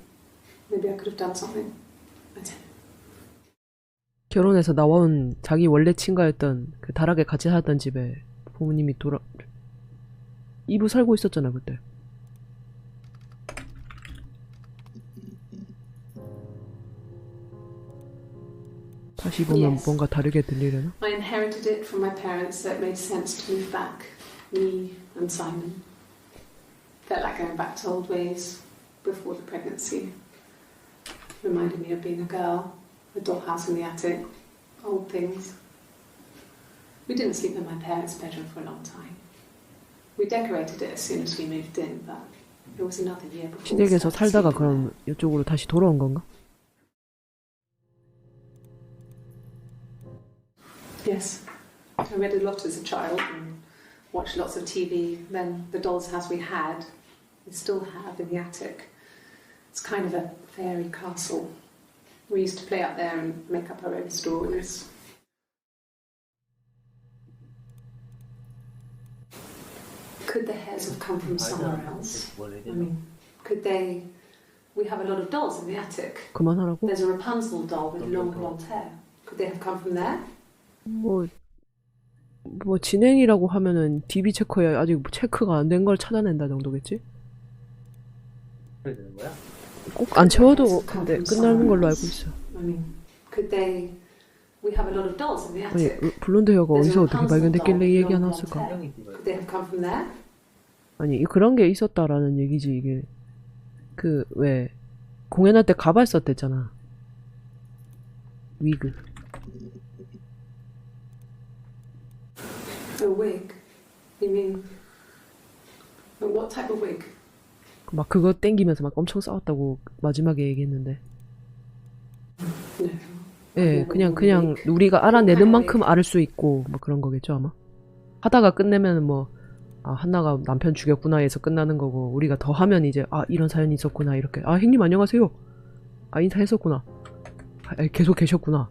maybe I could have done something. I didn't. 결혼해서 나와온 자기 원래 친가였던 그 다락에 같이 살았던 집에 부모님이 이브 살고 있었잖아 그때. 다시 보면 Yes. 뭔가 다르게 들리려나? I inherited it from my parents, so it made sense to move back. Me and Simon. Felt like going back to old ways before the pregnancy. Reminded me of being a girl, a dollhouse in the attic, old things. We didn't sleep in my parents' bedroom for a long time. We decorated it as soon as we moved in, but it was another year before we 시댁에서 started 살다가 sleeping there. 그럼 이쪽으로 다시 돌아온 건가? Yes. I read a lot as a child and watched lots of TV. Then the doll's house we had, we still have in the attic. It's kind of a fairy castle. We used to play up there and make up our own stories. Could the hairs have come from somewhere else? I mean, could they... We have a lot of dolls in the attic. 그만하라고? There's a Rapunzel doll with long blonde hair. Could they have come from there? 뭐 진행이라고 하면은 DB 체커야 아직 체크가 안 된 걸 찾아낸다 정도겠지? 그래야 되는 거야? 꼭 안 채워도 근데 끝나는 걸로 알고 있어. I mean, could they... We have a lot of dolls in the 아니 attic. 블론드 헤어가 There's a 어디서 어떻게 Rapunzel 발견됐길래 doll 이 얘기 with 안 long 했을까? blonde hair. Could they have come from there? 아니 그런 게 있었다라는 얘기지 이게. 그 왜 공연할 때 가발 썼댔잖아. 위그. A wig? You mean... What type of wig? 막 그거 땡기면서 막 엄청 싸웠다고 마지막에 얘기했는데. No. 예, 그냥 우리가 알아내는 만큼 알을 수 있고 뭐 그런 거겠죠 아마. 하다가 끝내면 뭐 아, 한나가 남편 죽였구나 해서 끝나는 거고 우리가 더 하면 이제 아 이런 사연이 있었구나 이렇게 아 형님 안녕하세요. 아 인사했었구나. 아, 계속 계셨구나.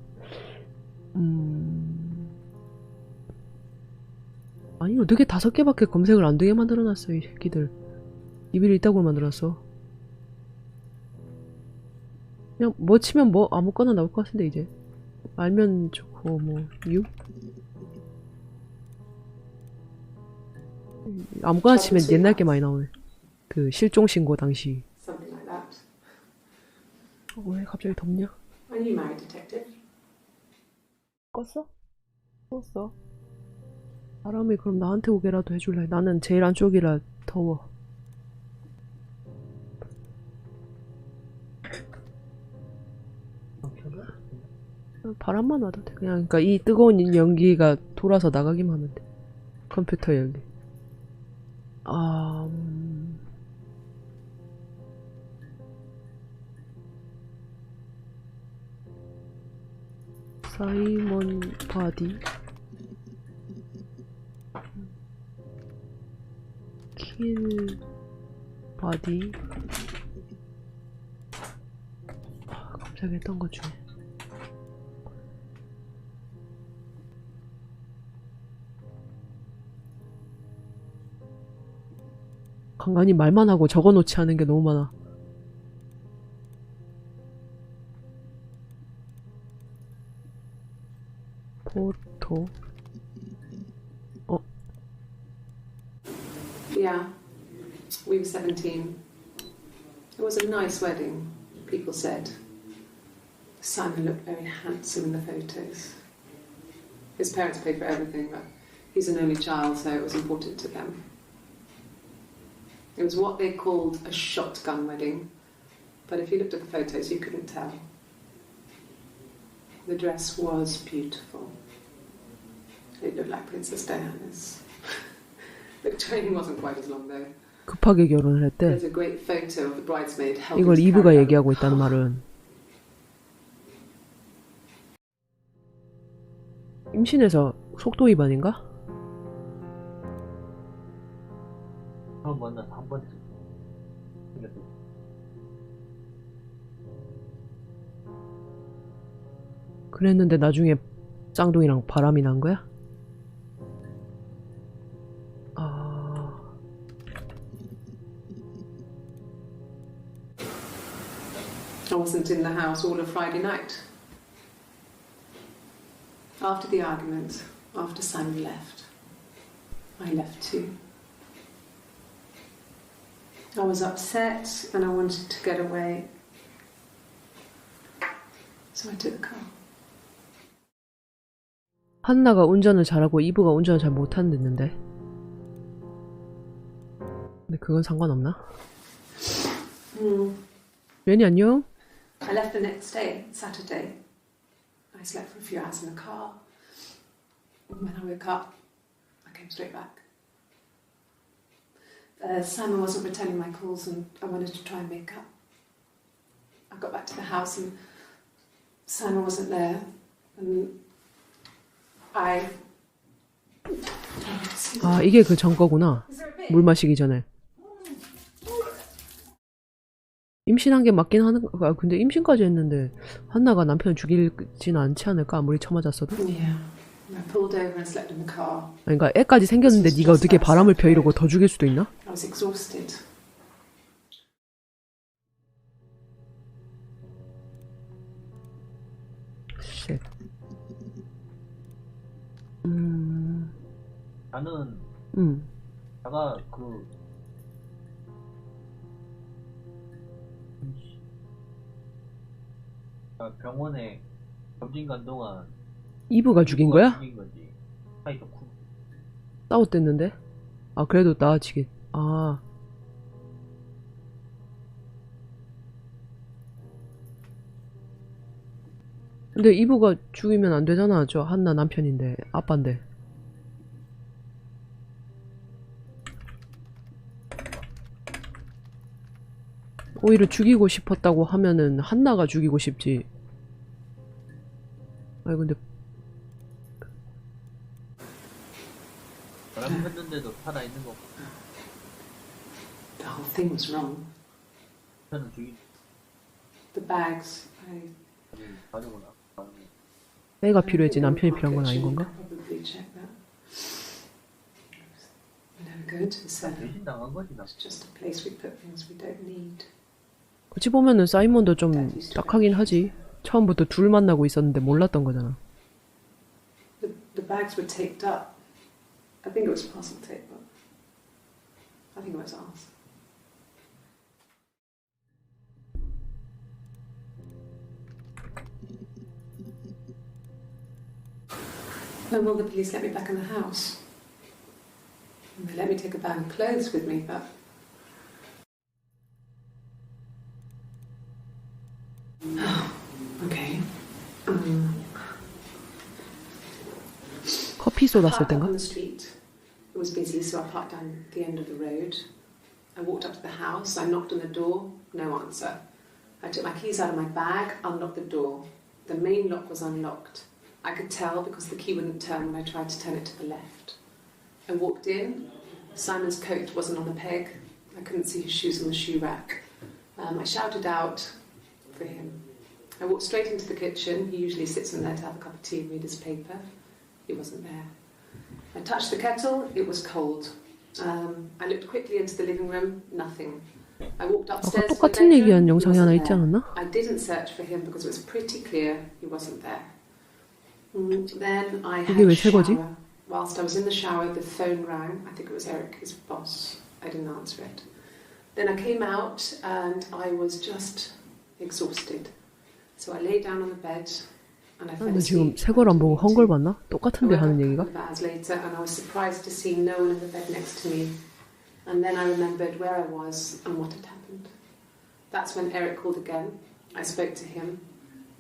아니 어떻게 5개밖에 검색을 안 되게 만들어놨어 이 새끼들. 입을 이따구로 만들어놨어. 그냥 뭐 치면 뭐 아무거나 나올 것 같은데 이제 알면 좋고 뭐 유? 아무거나 치면 옛날 게 많이 나오네. 그 실종 신고 당시. Something like that. 왜 갑자기 덥냐? Are you married, detective? 껐어? 껐어. 사람이 그럼 나한테 오게라도 해줄래? 나는 제일 안쪽이라 더워. 바람만 와도 돼. 그냥 그러니까 이 뜨거운 연기가 돌아서 나가기만 하면 돼. 컴퓨터 연기. 아, 사이먼 바디. 킬 바디. 검색했던 것 중에 간간히 말만 하고 적어놓지 않은 게 너무 많아. 포토. Yeah, we were 17. It was a nice wedding, people said. Simon looked very handsome in the photos. His parents paid for everything, but he's an only child, so it was important to them. It was what they called a shotgun wedding, but if you looked at the photos, you couldn't tell. The dress was beautiful. It looked like Princess Diana's. The training wasn't quite as long though. 급하게 결혼을 했대. There's a great photo of the bridesmaid held 이걸 into 이브가 parallel. 얘기하고 있다는 말은 임신해서 속도 위반인가? 처음 만나서 한 번쯤 생겼어. 그랬는데 나중에 쌍둥이랑 바람이 난 거야? I wasn't in the house all of Friday night. After the argument, after Simon left, I left too. I was upset and I wanted to get away. So I took the car. 한나가 운전을 잘하고 이브가 운전을 잘 못한댔는데. 근데 그건 상관없나? 웬이 안녕? I left the next day, Saturday. I slept for a few hours in the car. When I woke up, I came straight back. Simon wasn't returning my calls and I wanted to try and make up. I got back to the house and Simon wasn't there. And I... 아, 이게 그 전 거구나. 물 마시기 전에. 임신한 게 맞긴 하는 거. 아, 근데 임신까지 했는데 한나가 남편을 죽이진 않지 않을까? 아무리 처맞았어도. Yeah. I pulled over and slept in the car. 그러니까 애까지 생겼는데 네가 어떻게 바람을 펴 이러고 더 죽일 수도 있나? I was exhausted. 쉣. 나는 내가 그 병원에 검진 간 동안 이브가 죽인 거야? 죽인 거지. 사이도 쿵. 싸웠댔는데? 아, 그래도 나아지긴. 아. 근데 이브가 죽이면 안 되잖아. 저 한나 남편인데, 아빠인데. 오히려 죽이고 싶었다고 하면은 한나가 죽이고 싶지. 아니 근데 바람 폈는데도 살아 있는 거. The whole thing was wrong. 저는 죽인 The bags, 가지고 나. 애가 필요했지 남편이 필요한 건 아닌 건가? Probably check that. We never go into the cellar. 대신 당한 거지 나. It's just a place we put things we don't need. 어찌 보면은 사이먼도 좀 딱하긴 하지. 처음부터 둘 만나고 있었는데 몰랐던 거잖아. The bags were taped up. I think it was parcel tape, but I think it was ours. When will the police let me back in the house? They let me take a bag of clothes with me, but okay. 쏟았을 Parked up 땐가? on the street. It was busy, so I parked down the end of the road. I walked up to the house. I knocked on the door. No answer. I took my keys out of my bag, unlocked the door. The main lock was unlocked. I could tell because the key wouldn't turn when I tried to turn it to the left. I walked in. Simon's coat wasn't on the peg. I couldn't see his shoes on the shoe rack. I shouted out for him. I walked straight into the kitchen. He usually sits in there to have a cup of tea and read his paper. He wasn't there. I touched the kettle. It was cold. I looked quickly into the living room. Nothing. I walked 아까 upstairs to the 똑같은 bedroom. 얘기한 He 영상이 하나 wasn't 있지 there. 않았나? I didn't search for him because it was pretty clear he wasn't there. Then I had 이게 왜 a 새 거지? shower. Whilst I was in the shower, the phone rang. I think it was Eric, his boss. I didn't answer it. Then I came out and I was just exhausted. So I lay down on the bed and I fell 너 지금 asleep. 새 걸 안 보고 한 걸 봤나? I 똑같은데 woke up 하는 a 얘기가? couple of hours later and I was surprised to see no one in the bed next to me. And then I remembered where I was and what had happened. That's when Eric called again. I spoke to him.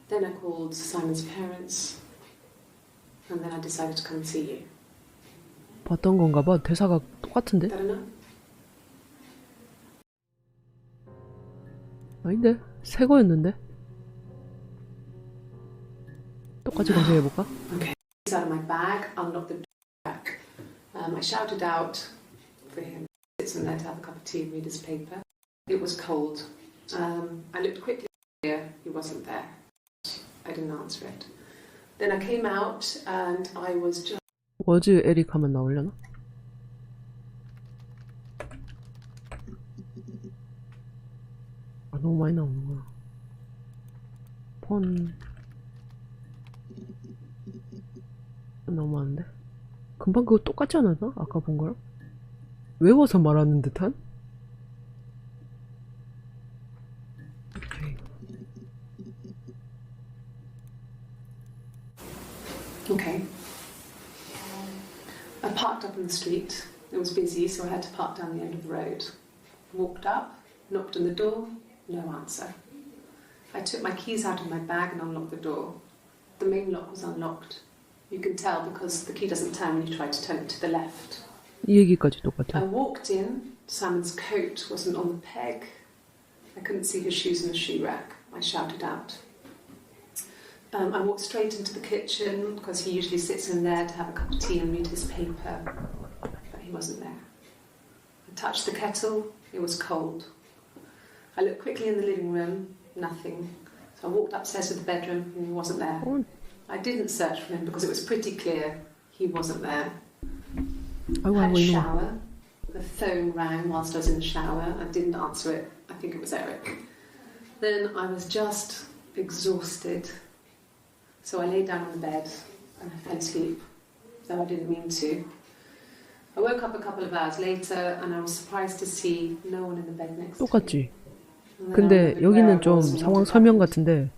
Then I called Simon's parents. And then I decided to come and see you. 봤던 건가 봐. 대사가 똑같은데? That enough? 아닌데? 새 거였는데? 똑같이 검색해볼까? Okay. He's out of my bag, unlocked the back. I shouted out for him. He sits in there to have a cup of tea and read his paper. It was cold. I looked quickly here. He wasn't there. I didn't answer it. Then I came out and I was just 워즈 에릭 하면 나오려나? 아, 너무 많이 나오는구나. 폰 너무 많은데? 금방 그거 똑같지 않았나? 아까 본 거랑? 외워서 말하는 듯한? 오케이. okay. I parked up on the street. It was busy, so I had to park down the end of the road. Walked up, knocked on the door, no answer. I took my keys out of my bag and unlocked the door. The main lock was unlocked. You can tell because the key doesn't turn when you try to turn it to the left. 이 얘기까지 I 똑같아. walked in. Simon's coat wasn't on the peg. I couldn't see his shoes in the shoe rack. I shouted out. I walked straight into the kitchen because he usually sits in there to have a cup of tea and read his paper, but he wasn't there. I touched the kettle. It was cold. I looked quickly in the living room. Nothing. So I walked upstairs to the bedroom and he wasn't there. 어, I didn't search for him because it was pretty clear he wasn't there. 아이고 I had 아이고 a 이놈아. shower. The phone rang whilst I was in the shower. I didn't answer it. I think it was Eric. Then I was just exhausted. So I lay down on the bed and I fell asleep, though I didn't mean to. I woke up a couple of hours later and I was surprised to see no one in the bed next to me. 똑같지. And then I 근데 remembered where I 여기는 좀 was and what 상황 had 설명 happened. 같은데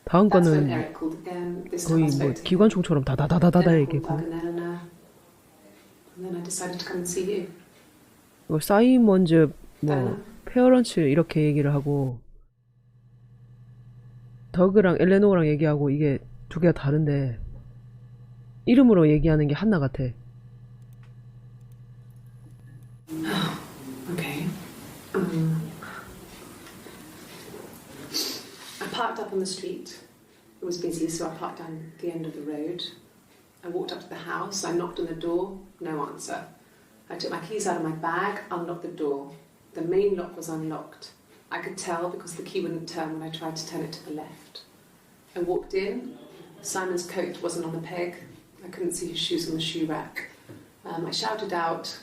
다음 That's when 거는 Eric called again. This time I 거의 뭐 spoke to him. 기관총처럼 다다다다다다 Then I called 얘기했고. back and Eleanor. And then I decided to come and see you. 이거 사이먼즈 뭐 Eleanor. 페어런츠 이렇게 얘기를 하고 더그랑 엘레노랑 얘기하고 이게 두 개가 다른데 이름으로 얘기하는 게 한나 같아. Okay. I parked up on the street. It was busy, so I parked down the end of the road. I walked up to the house. I knocked on the door. No answer. I took my keys out of my bag, unlocked the door. The main lock was unlocked. I could tell because the key wouldn't turn when I tried to turn it to the left. I walked in. Simon's coat wasn't on the peg. I couldn't see his shoes on the shoe rack. I shouted out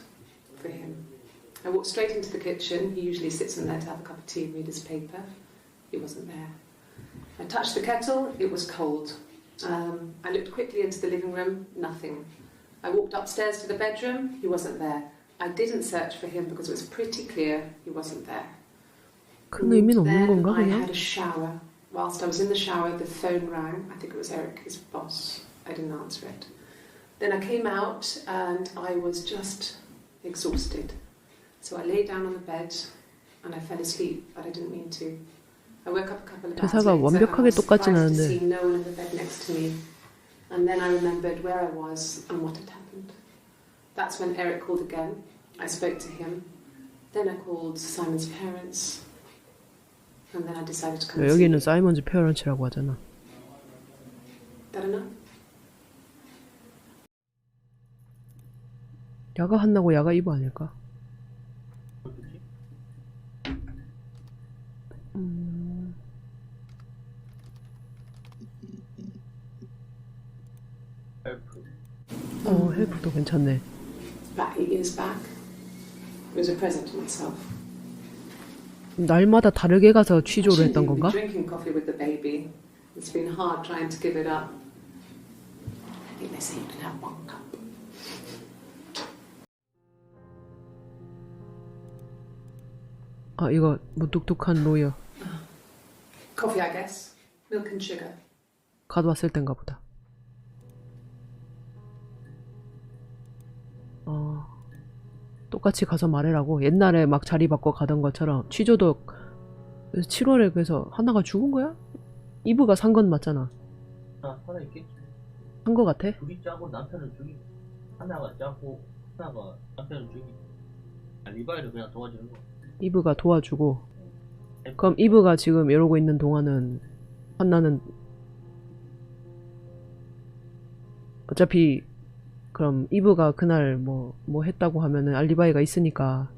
for him. I walked straight into the kitchen. He usually sits in there to have a cup of tea and read his paper. He wasn't there. I touched the kettle. It was cold. I looked quickly into the living room. Nothing. I walked upstairs to the bedroom. He wasn't there. I didn't search for him because it was pretty clear he wasn't there. 큰 의미는 없는 Then 건가 I 그냥? had a shower. Whilst I was in the shower, the phone rang. I think it was Eric, his boss. I didn't answer it. Then I came out and I was just exhausted. So I lay down on the bed and I fell asleep, but I didn't mean to. I woke up a couple of hours 대사가 later and I 완벽하게 was 똑같진 surprised to 않은데 see no one in the bed next to me. And then I remembered where I was and what had happened. That's when Eric called again. I spoke to him. Then I called Simon's parents. And then I decided to come and see 여기는 you. 사이먼즈 페어런츠라고 하잖아. That enough? 야가 한나고 야가 이브 아닐까? 그렇지? 헬프. 헬프도 괜찮네. About 8 years back. It was a present to myself. 날마다 다르게 가서 취조를 I 했던 shouldn't even 건가? be drinking coffee with the baby. It's been hard trying to give it up. I think they say you can have 1 cup. 아 이거 무뚝뚝한 로이어 Coffee, I guess. Milk and sugar. 가져왔을 땐가 보다. 똑같이 가서 말해라고. 옛날에 막 자리 바꿔 가던 것처럼 취조도 7월에 그래서 하나가 죽은 거야? 이브가 산 건 맞잖아. 나 살아있겠지. 산 거 같아? 둘이 짜고 남편을 죽이고 하나가 짜고 하나가 남편을 죽이고 리바이를 그냥 도와주는 거야. 이브가 도와주고. 그럼 이브가 지금 이러고 있는 동안은 한나는 어차피 그럼 이브가 그날 뭐 했다고 하면은 알리바이가 있으니까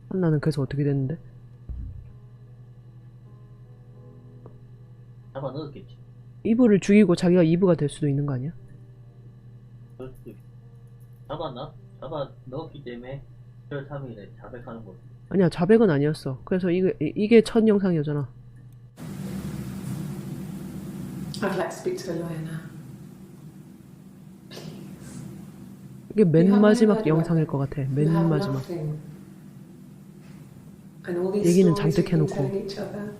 한나는 그래서 어떻게 됐는데? 잡아 넣었겠지. 이브를 죽이고 자기가 이브가 될 수도 있는 거 아니야? 그럴 수도 있어. 잡아 넣었기 때문에 7월 3일에 자백하는 거지. 아니야, 자백은 아니었어. 그래서 이게 첫 영상이었잖아. I'd like to speak to a lawyer now. Please. 이게 맨 You have 마지막 no 영상일 것 같아. You 맨 have 마지막. nothing. And all these 얘기는 stories 잔뜩 we've been 해놓고. telling each other.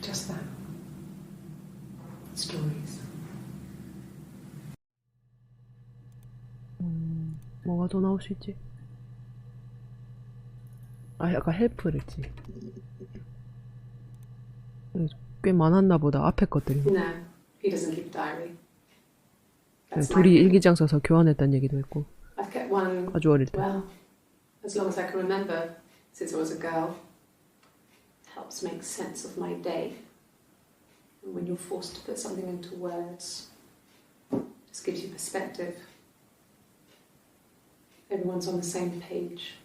Just that. Stories. 뭐가 더 나올 수 있지? 아, 약간 헬프를 했지. 꽤 많았나 보다, 앞에 것들이. No, he doesn't keep diary. That's my 둘이 thing. 일기장 써서 교환했다는 얘기도 했고. I've kept one, 아주 어릴 때. well, as long as I can remember, since I was a girl. It helps make sense of my day. And when you're forced to put something into words, it just gives you perspective. Everyone's on the same page.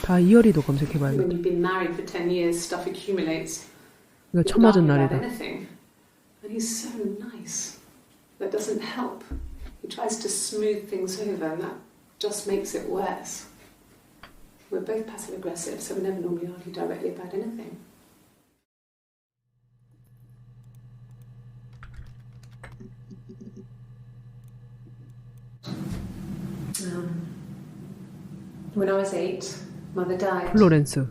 다 이열이도 When 검색해봐야겠다. you've been married for 10 years, stuff accumulates. 이거 You're 처음 맞은 laughing about 날이다. anything. And he's so nice. That doesn't help. He tries to smooth things over, and that just makes it worse. We're both passive aggressive, so we never normally argue directly about anything. When I was 8, Mother died. 플로렌스.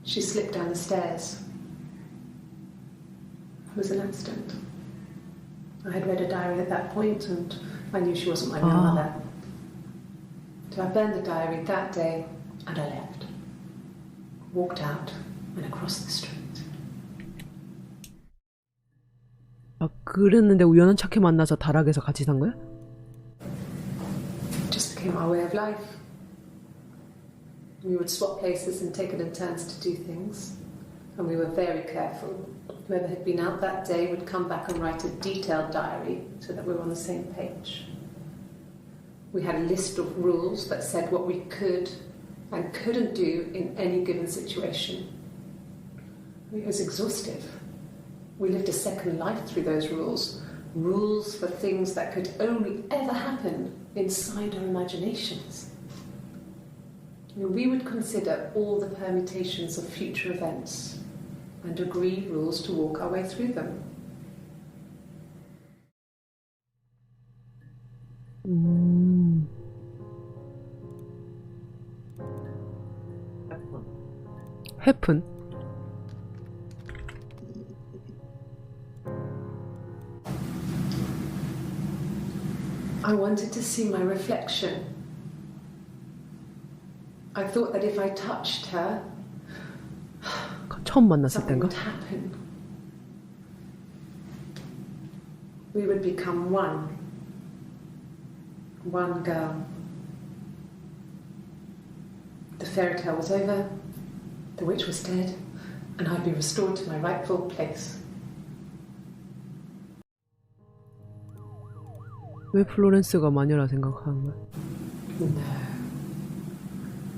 She slipped down the stairs. It was an accident. I had read a diary at that point, and I knew she wasn't my real Ah. mother. So I burned the diary that day, and I left. Walked out and across the street. 아, 그랬는데 우연한 착해 만나서 다락에서 같이 산 거야? It just became our way of life. We would swap places and take it in turns to do things. And we were very careful. Whoever had been out that day would come back and write a detailed diary so that we were on the same page. We had a list of rules that said what we could and couldn't do in any given situation. It was exhaustive. We lived a second life through those rules. Rules for things that could only ever happen inside our imaginations. We would consider all the permutations of future events and agree rules to walk our way through them. 해픈. I wanted to see my reflection. I thought that if I touched her, 처음 만났을 something 땐가? would happen. We would become one. One girl. The fairy tale was over, the witch was dead, and I'd be restored to my rightful place. 왜 플로렌스가 마녀라 생각하는 거야? No.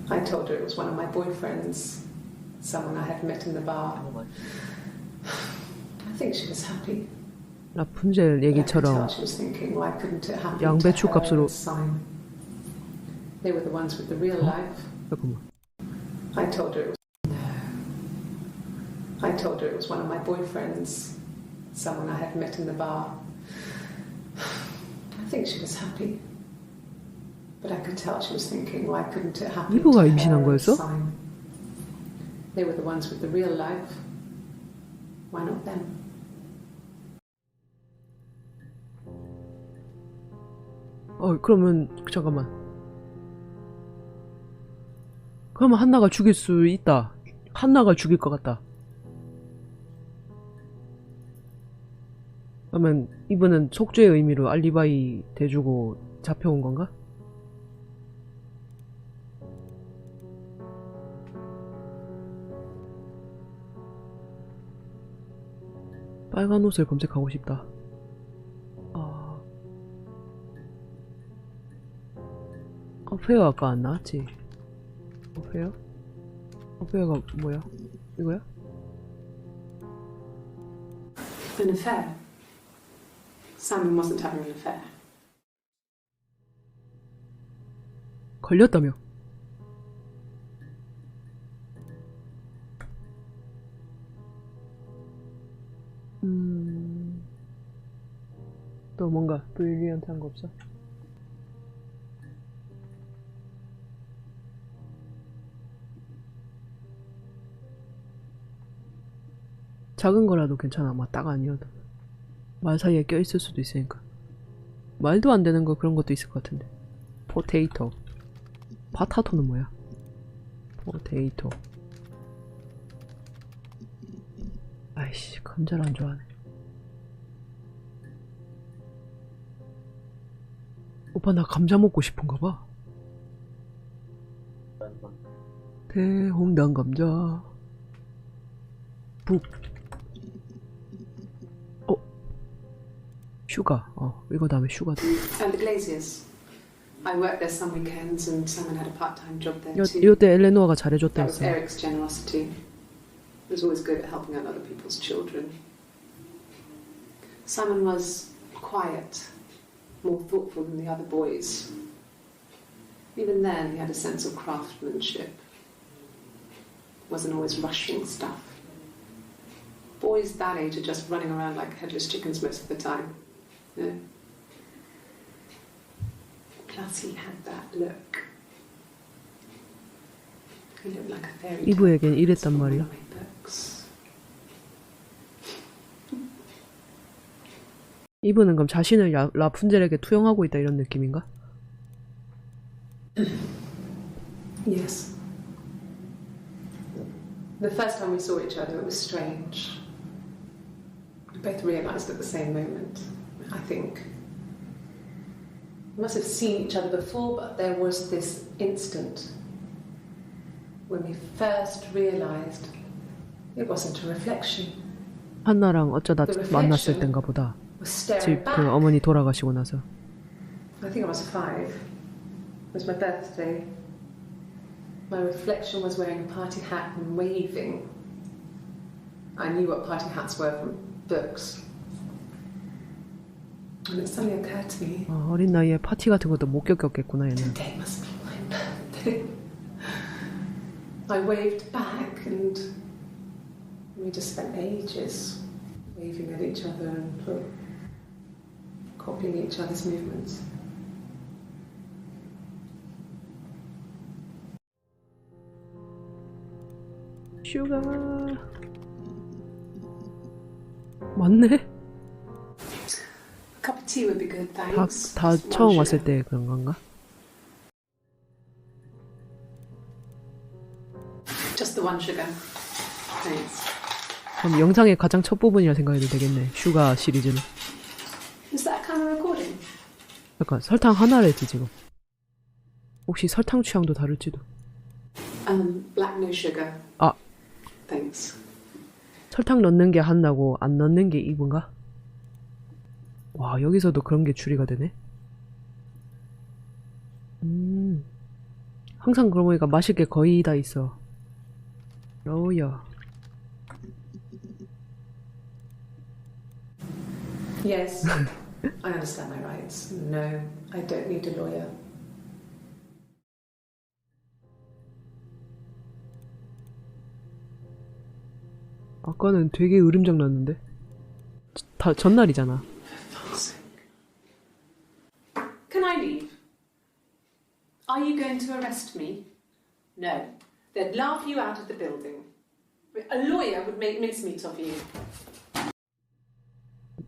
I told her it was one of my boyfriends, someone I had met in the bar. I think she was happy. 라푼젤 But I could 얘기처럼 tell she was thinking, why couldn't it happen 양배추 to her 값으로- and Simon? They were the ones with the real life. 잠깐만. I told her it was no. I told her it was one of my boyfriends, someone I had met in the bar. I think she was happy. But I could tell she was thinking, why couldn't it happen to 이브가 her 임신한 and 거였어? Simon? They were the ones with the real life. Why not them? 그러면 잠깐만. 그러면 한나가 죽일 수 있다. 한나가 죽일 것 같다. 그러면 이분은 속죄의 의미로 알리바이 대주고 잡혀온 건가? 빨간 옷을 검색하고 싶다. 어페어 아까 안 나왔지? 어페어? 어페어가 뭐야? 이거야? An affair. Simon wasn't having an affair. 걸렸다며? 또 뭔가 브릴리언트한 거 없어? 작은 거라도 괜찮아. 막 딱 아니어도 말 사이에 껴있을 수도 있으니까. 말도 안 되는 거 그런 것도 있을 것 같은데. 포테이토. 파타토는 뭐야? 포테이토. 아이씨, 감자를 안 좋아하네. 오빠 나 감자 먹고 싶은가 봐. 대홍당 감자. 북. 슈가. 이거 다음에 슈가다. And the Glaziers. I worked there some weekends and Simon had a part-time job there too. 이때 엘레노아가 잘해줬다 That was 했어. Eric's generosity. He was always good at helping out other people's children. Simon was quiet, more thoughtful than the other boys. Even then, he had a sense of craftsmanship. Wasn't always rushing stuff. Boys that age are just running around like headless chickens most of the time. You know? Plus, he had that look. He looked like a fairy tale. 이브에겐 이랬단 말이야. Books. 이브는 그럼 자신을 라푼젤에게 투영하고 있다 이런 느낌인가? Yes. The first time we saw each other, it was strange. We both realised at the same moment, I think. We must have seen each other before, but there was this instant when we first realised it wasn't a reflection. 한나랑 어쩌다 만났을 땐가 보다. Was staring 집 back. 어머니 돌아가시고 나서. I think I was 5. It was my birthday. My reflection was wearing a party hat and waving. I knew what party hats were from books. And it suddenly occurred to me, 어린 나이에 파티 같은 것도 못 겪었겠구나 얘는. today must be my birthday. I waved back and we just spent ages waving at each other and copying each other's movements. 슈가 맞네? A cup of tea would be good, 다, thanks. 다 Just one 처음 sugar. 왔을 때 그런 건가? Just the one sugar. Thanks. 그럼 영상의 가장 첫 부분이라 생각해도 되겠네. 슈가 시리즈는. time we're recording? 잠깐 설탕 하나래지 지금. 혹시 설탕 취향도 다를지도. Black no sugar. 아, Thanks. 설탕 넣는 게 한나고 안 넣는 게 이분가? 와, 여기서도 그런 게 추리가 되네. 항상 그러고 보니까 마실 게 거의 다 있어. 로우야. Yes, I understand my rights. No, I don't need a lawyer. 아까는 되게 으름장 났는데? 다 전날이잖아. Can I leave? Are you going to arrest me? No. They'd laugh you out of the building. A lawyer would make mincemeat of you.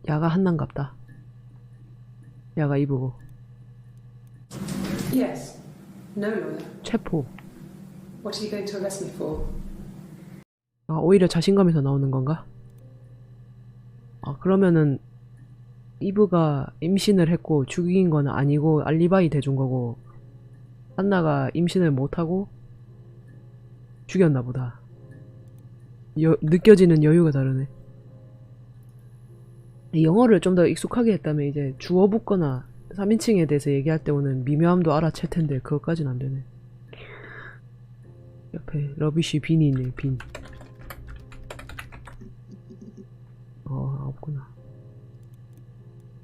야가 한난갑다. 야가 이보고. Yes. No lawyer. 체포. What are you going to arrest me for? 아, 오히려 자신감에서 나오는 건가? 아, 그러면은 이브가 임신을 했고 죽인 건 아니고 알리바이 대준 거고 한나가 임신을 못하고 죽였나 보다. 느껴지는 여유가 다르네. 영어를 좀 더 익숙하게 했다면 이제 주어 붙거나 3인칭에 대해서 얘기할 때 오는 미묘함도 알아챌 텐데 그것까진 안 되네. 옆에 러비쉬 빈이 있네, 빈. 없구나.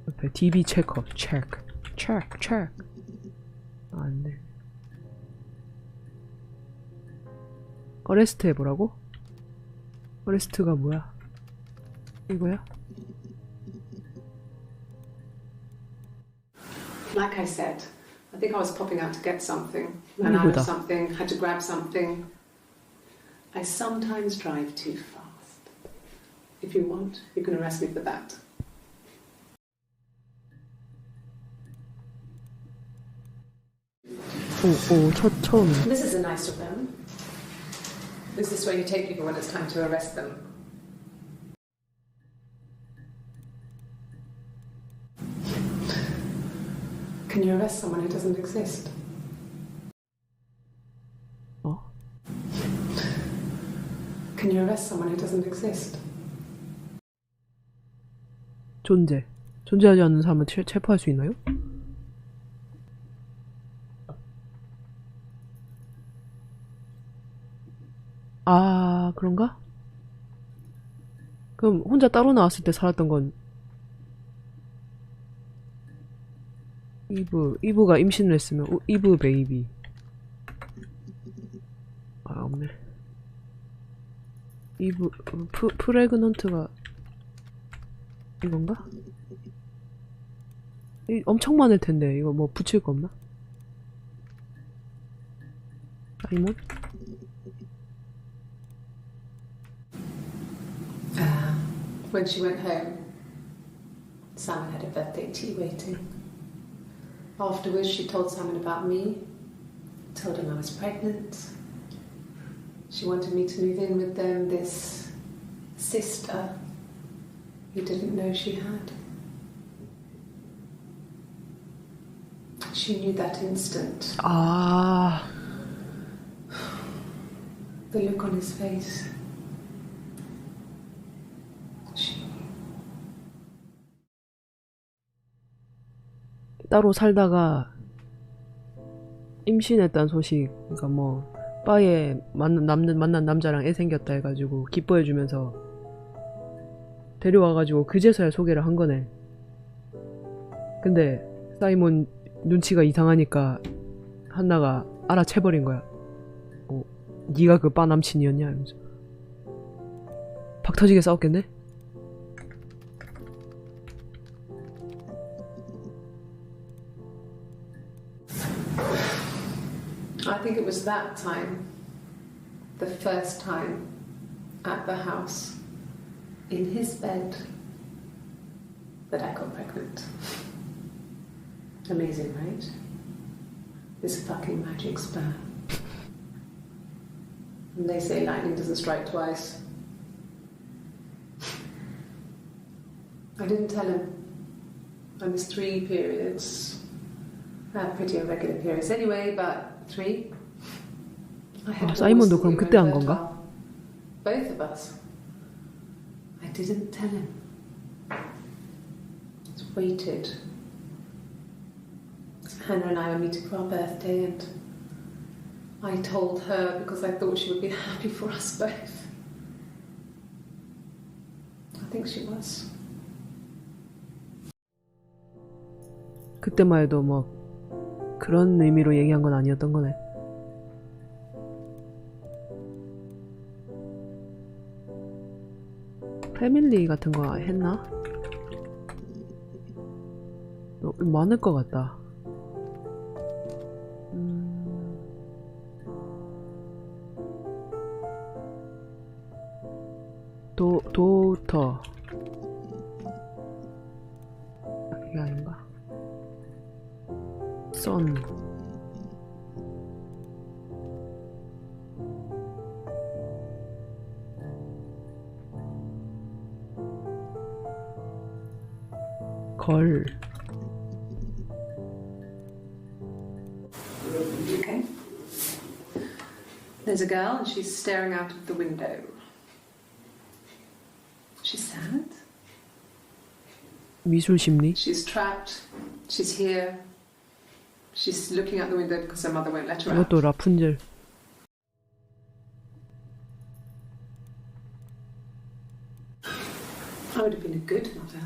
옆에 DB 체크, 체크. 안 돼. 어레스트 해보라고? 어레스트가 뭐야? 이거야? Like I said, I think I was popping out to get something. Ran out of something, had to grab something. I sometimes drive too fast. If you want, you can arrest me for that. 처음. This is a nice of them. Is this where you take people when it's time to arrest them? Can you arrest someone who doesn't exist? Can you arrest someone who doesn't exist? 존재하지 않는 사람을 체포할 수 있나요? 아, 그런가? 그럼 혼자 따로 나왔을 때 살았던 건 이브가 임신을 했으면 이브 베이비. 아, 없네. 프레그넌트가 이건가? 엄청 많을 텐데 이거 뭐 붙일 거 없나? 사이몬? When she went home, Simon had a birthday tea waiting. Afterwards, she told Simon about me, told him I was pregnant. She wanted me to move in with them, this sister he didn't know she had. She knew that instant. 아, The look on his face. 따로 살다가 임신했다는 소식, 그러니까 뭐 바에 만난 남자랑 애 생겼다 해가지고 기뻐해주면서 데려와가지고 그제서야 소개를 한 거네. 근데 사이몬 눈치가 이상하니까 한나가 알아채버린 거야. 네가 그 바 남친이었냐 이러면서 박 터지게 싸웠겠네? I think it was that time, the first time at the house, in his bed, that I got pregnant. Amazing, right? This fucking magic sperm. And they say lightning doesn't strike twice. I didn't tell him. And there's 3 periods. I had pretty irregular periods anyway, but 3. I had 아, 사이먼도 always 그럼 thought 그때 we 한 were 건가? infertile. Both of us. I didn't tell him. Just waited. Hannah and I were meeting for our birthday, and I told her because I thought she would be happy for us both. I think she was. 그때만 해도 뭐 그런 의미로 얘기한 건 아니었던 거네. 패밀리 같은 거 했나? 많을 것 같다. 도터 이게 아닌가? 선 걸 Okay. There's a girl and she's staring out of the window. She's sad. 미술 심리 She's trapped. She's here. She's looking out the window because her mother won't let her out. 이것도 라푼젤 I would have been a good mother.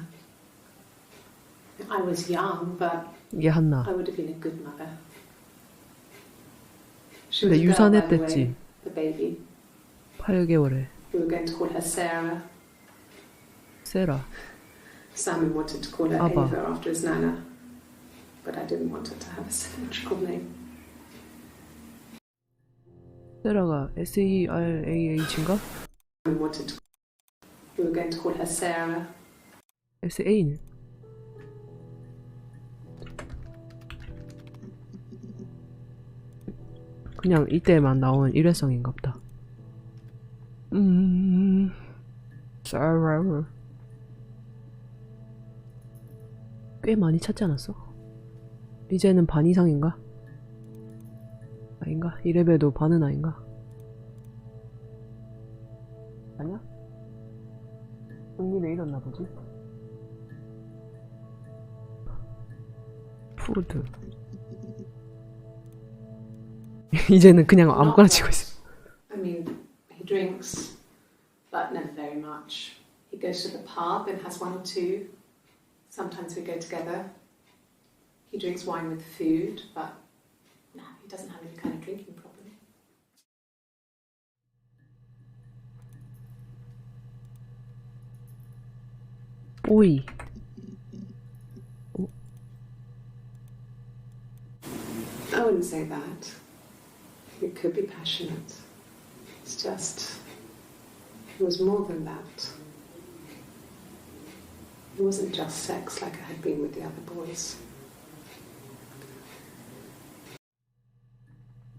I was young, but 이게 한나. I would have been a good mother. She 근데 was a girl, by the way, 유산했댔지. the baby. 8개월에 We were going to call her Sarah. 세라. Simon wanted to call her Abba. Ava after his nana, but I didn't want her to have a symmetrical name. 세라가 SERAH인가? Simon wanted to. We were going to call her Sarah. SA는? 그냥 이때만 나오는 일회성인갑다. 사라. 꽤 많이 찾지 않았어? 이제는 반 이상인가? 아닌가? 2레벨도 반은 아닌가? 아니야? 승리 왜 이랬나 보지? 푸드. 이제는 그냥 아무거나 치고 있어. I mean, he drinks, but never very much. He goes to the pub and has 1 or 2. Sometimes we go together. He drinks wine with food, but no, he doesn't have any kind of drinking problem. 뽀이. I wouldn't say that. It could be passionate. It's just, it was more than that. It wasn't just sex like I had been with the other boys.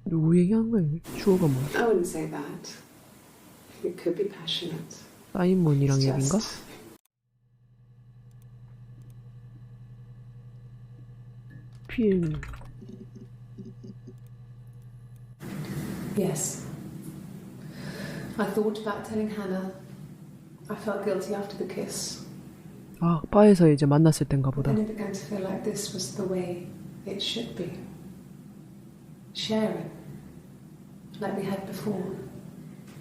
누구 얘기한 거야? 주어가 뭐야? I wouldn't say that. It could be passionate. 사이먼이랑 It's 얘긴가? just, 필. yes. I thought about telling Hannah. I felt guilty after the kiss. 아, 바에서 이제 만났을 땐가 보다. Then it began to feel like this was the way it should be. Sharing. Like we had before.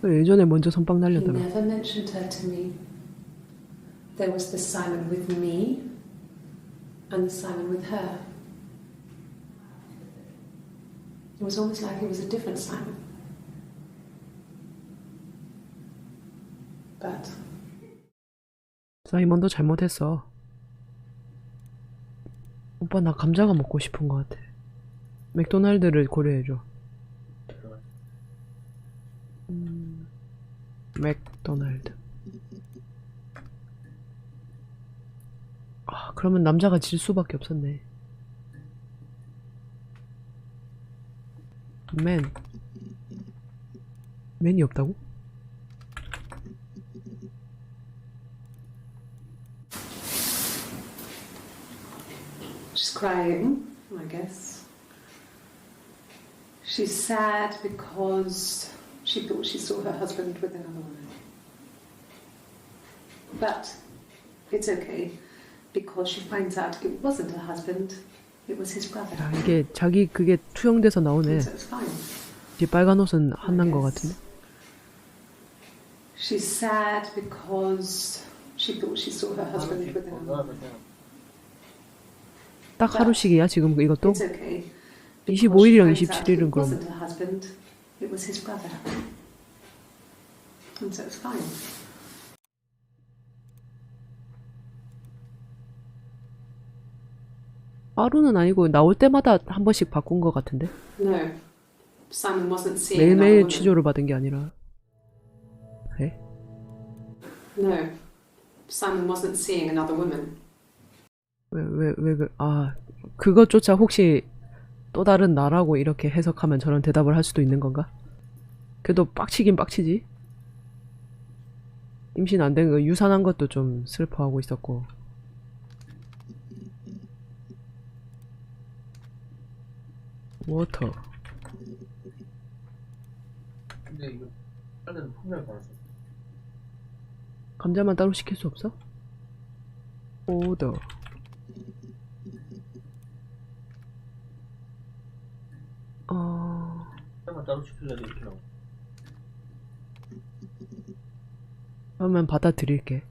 예전에 먼저 선빵 He 날렸더라. never mentioned her to me. There was the Simon with me and the Simon with her. It was almost like it was a different Simon. But 사이먼도 잘못했어. 오빠 나 감자가 먹고 싶은 것 같아. 맥도날드를 고려해줘. 맥도날드. 아, 그러면 남자가 질 수밖에 없었네. 맨이 없다고? She's crying, I guess. She's sad because she thought she saw her husband with another woman. But it's okay because she finds out it wasn't her husband, it was his brother. 야, 이게 자기 그게 투영돼서 나오네. And so it's fine. 이 빨간 옷은 한난 거 같은데. She's sad because she thought she saw her husband with another woman. 딱 하루씩이야 지금 이것도? It's okay. 25일이랑 because she finds out 27일은 it 그럼 wasn't her husband, it was his brother. And so it's fine. 하루는 아니고 나올 때마다 한 번씩 바꾼 거 같은데? No, Simon wasn't seeing another 매일매일 woman. 취조를 받은 게 아니라. 에? No, Simon wasn't seeing another woman. 그것조차 혹시 또 다른 나라고 이렇게 해석하면 저런 대답을 할 수도 있는 건가? 그래도 빡치긴 빡치지. 임신 안 된 거 유산한 것도 좀 슬퍼하고 있었고. 워터. 근데 이거 다른 분명 받았어. 감자만 따로 시킬 수 없어? 오더. 분명만 따로 시키려도 이렇게 나와. 그러면 받아들일게.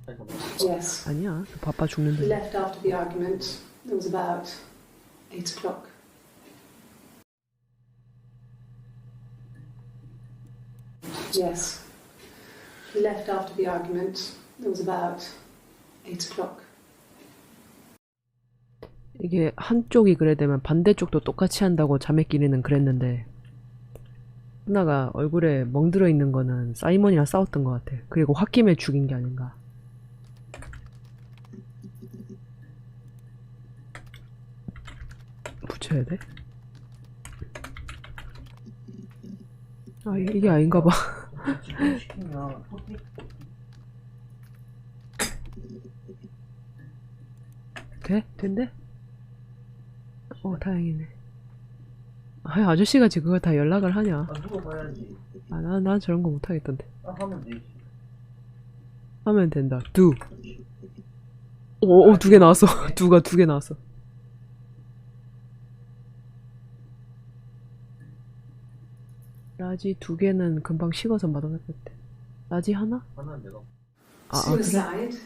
잠깐만. Yes. 아니야, 바빠 He 죽는데. left after the argument. It was about 8 o'clock. Yes. He left after the argument. It was about 8 o'clock. 이게 한쪽이 그래 되면 반대쪽도 똑같이 한다고 자매끼리는 그랬는데 하나가 얼굴에 멍들어 있는 거는 사이먼이랑 싸웠던 것 같아. 그리고 홧김에 죽인 게 아닌가. 붙여야 돼? 아 이게 아닌가 봐. 지금 시키면 돼? 된대? 다행이네. 아 아저씨가 지금 그걸 다 연락을 하냐. 누가 봐야지. 난 저런 거 못하겠던데. 하면 되지. 하면 된다. 오, 2개 나왔어. 두 개 나왔어. 라지 2개는 금방 식어서 맛없겠대. 라지 하나? 하나는 내가. 그래? Suicide?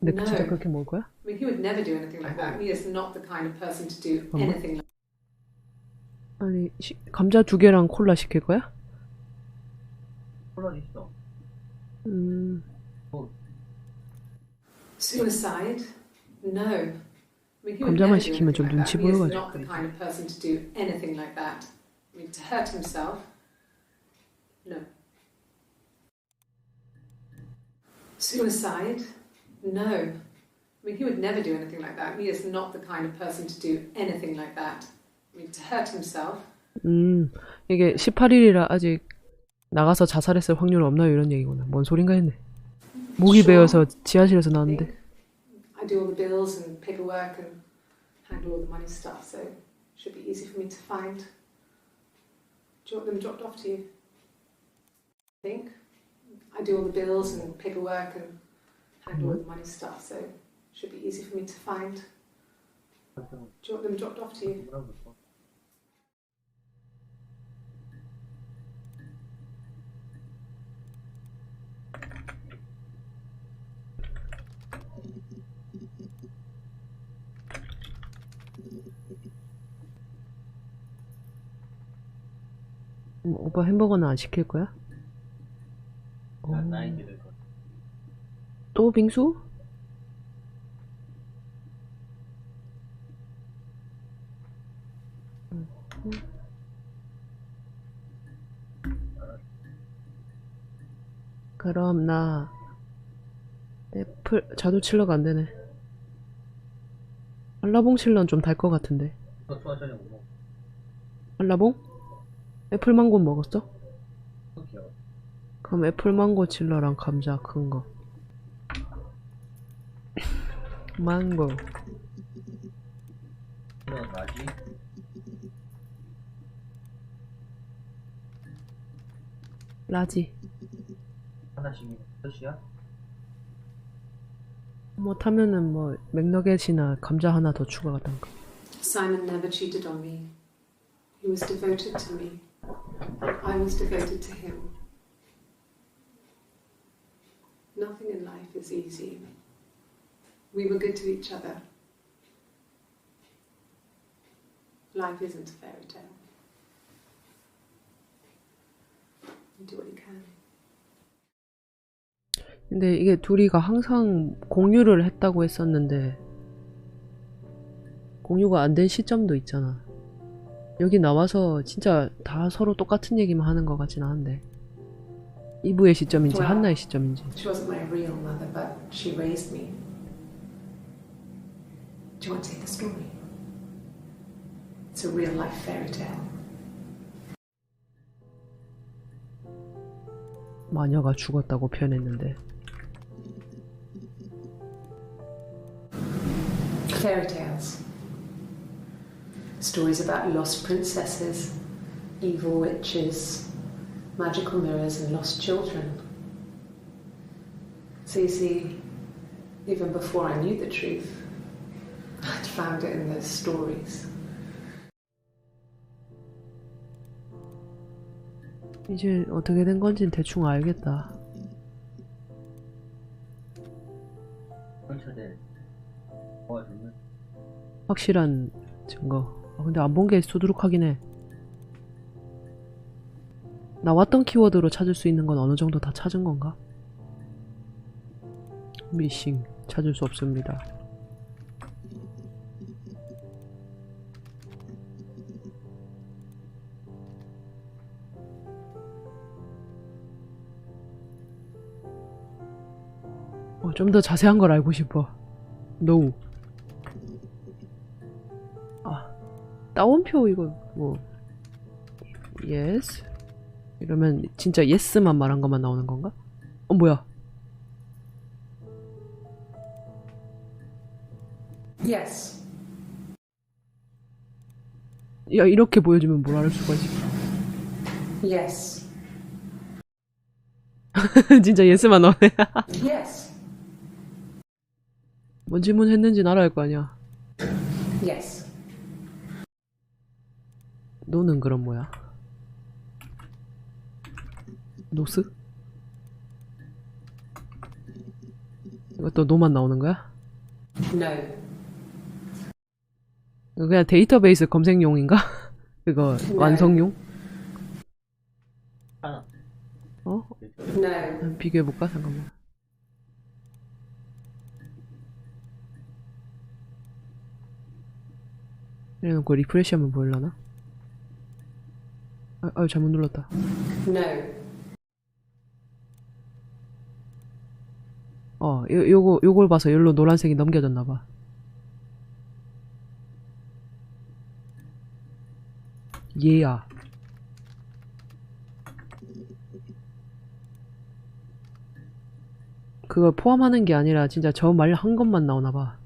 근데 No. 진짜 그렇게 먹을 거야? I mean, he would never do anything like that. He is not the kind of person to do Mama? anything like 아니 감자 2개랑 콜라 시킬 거야? 콜라 있어. Suicide? No. I mean, he would 감자만 never do 시키면 좀 anything like 눈치 that. He is 보여가지고. not the kind of person to do anything like that. I mean, to hurt himself? No. Suicide? No. I mean, he would never do anything like that. He is not the kind of person to do anything like that. I mean, to hurt himself? 이게 18일이라 아직 나가서 자살했을 확률 없나요? 이런 얘기구나. 뭔 소린가 했네. 목이 Sure. 베어서 지하실에서 I 나왔는데. think I do all the bills and paperwork and handle all the money stuff, so it should be easy for me to find. Do you want them dropped off to you? I think I do all the bills and paperwork and handle all the money stuff, so it should be easy for me to find. Do you want them dropped off to you? 오빠 햄버거는 안 시킬 거야? 난 나인게 될 거야. 또 빙수? 그럼 나 애플 자두 칠러가 안 되네. 한라봉 칠러는 좀 달 것 같은데. 너 좋아하잖아, 뭐. 한라봉? 애플망고 먹었어? 귀여워. 그럼 애플망고 칠러랑 감자 큰 거. 망고. 너 나지? 라지. 하나씩 몇이야? 못하면은 뭐 맥너겟이나 감자 하나 더 추가하던가. Simon never cheated on me. He was devoted to me. I was devoted to him. Nothing in life is easy. We were good to each other. Life isn't a fairy tale. You do what you can. 근데 이게 둘이가 항상 공유를 했다고 했었는데 공유가 안 된 시점도 있잖아. 여기 나와서 진짜 다 서로 똑같은 얘기만 하는 것 같진 않은데 이브의 시점인지 Well, 한나의 시점인지. She wasn't my real mother, but she raised me. Do you want to hear the story? It's a real life fairy tale. 마녀가 죽었다고 표현했는데 Fairy tales. Stories about lost princesses, evil witches, magical mirrors, and lost children. So you see, even before I knew the truth, I'd found it in those stories. 이제 어떻게 된 건진 대충 알겠다. 상처들 모아주면 확실한 증거. 근데 안 본 게 수두룩하긴 해. 나왔던 키워드로 찾을 수 있는 건 어느 정도 다 찾은 건가? 미싱 찾을 수 없습니다. 좀 더 자세한 걸 알고 싶어. No. 따옴표 이거 뭐 yes 이러면 진짜 yes만 말한 것만 나오는 건가? 뭐야? Yes. 야 이렇게 보여주면 뭘 알 수가 있지? Yes. 진짜 yes만 나오네. Yes. 뭔 질문 했는지는 알아야 할 거 아니야. Yes. 노는 그럼 뭐야? 노스? 이것도 노만 나오는 거야? No. 이거 그냥 데이터베이스 검색용인가? 그거 완성용? 하나 어? No. 비교해볼까? 잠깐만. 이래놓고 리프레시 하면 보일라나? 아유 잘못 눌렀다. No. 요걸 봐서 여기로 노란색이 넘겨졌나봐. 얘야. 그걸 포함하는 게 아니라 진짜 저 말 한 것만 나오나봐.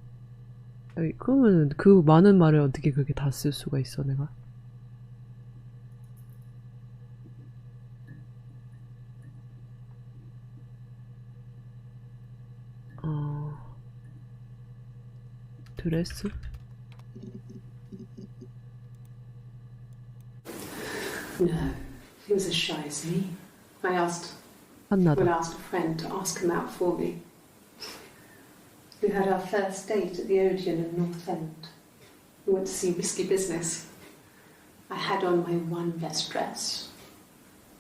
그러면 그 많은 말을 어떻게 그렇게 다 쓸 수가 있어 내가? 드레스? No. He was as shy as me. I asked 한나다. Will asked a friend to ask him out for me. We had our first date at the Odeon in North End. We went to see Risky Business. I had on my one best dress.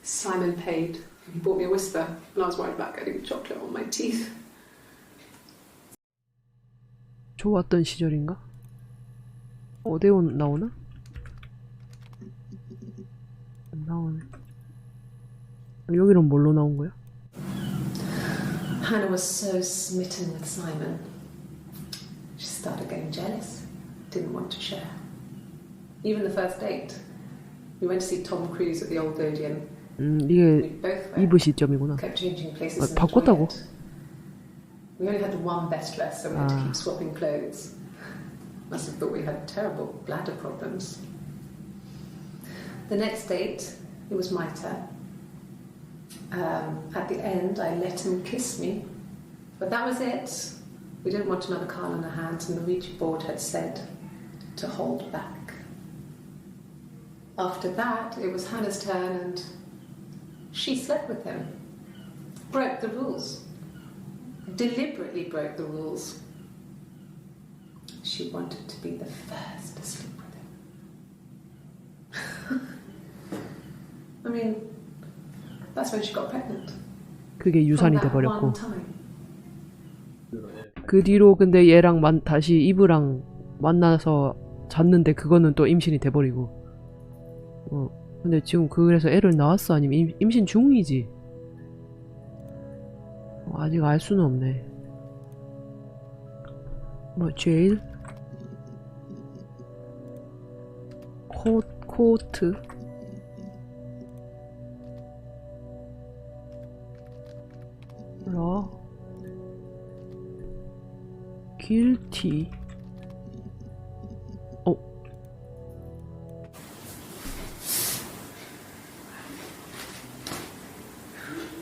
Simon paid. He bought me a whisper, and I was worried about getting chocolate on my teeth. 좋았던 시절인가? 오데온 나오나? 안 나오네. 여기는 뭘로 나온 거야? Hannah was so smitten with Simon. She started getting jealous. Didn't want to share. Even the first date. We went to see Tom Cruise at the old Odeon. 이게 We both went. 이브 시점이구나. Kept changing places in the 바꿨다고? toilet. We only had one best dress, so we had to keep swapping clothes. Must have thought we had terrible bladder problems. The next date, it was my turn. At the end, I let him kiss me, but that was it. We didn't want another Carl on our hands, and the Ouija board had said to hold back. After that, it was Hannah's turn, and she slept with him. Broke the rules. Deliberately broke the rules. She wanted to be the first to sleep with him. I mean, that's when she got pregnant. 그게 유산이 From that 돼버렸고. one time. 그 뒤로 근데 얘랑 다시 이브랑 만나서 잤는데 그거는 또 임신이 돼버리고. 근데 지금 그래서 애를 낳았어? 아니면 임신 중이지? 아직 알 수는 없네. 뭐 제일 코트 라 guilty.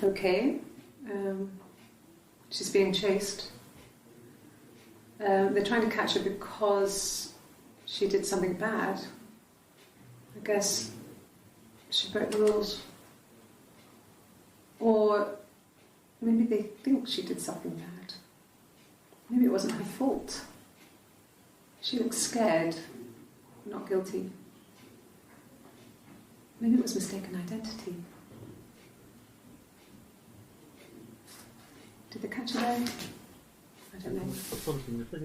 Okay. She's being chased. They're trying to catch her because she did something bad. I guess she broke the rules. Or maybe they think she did something bad. Maybe it wasn't her fault. She looks scared, not guilty. Maybe it was mistaken identity. Did they catch her there? I don't know. 어떤 재밌어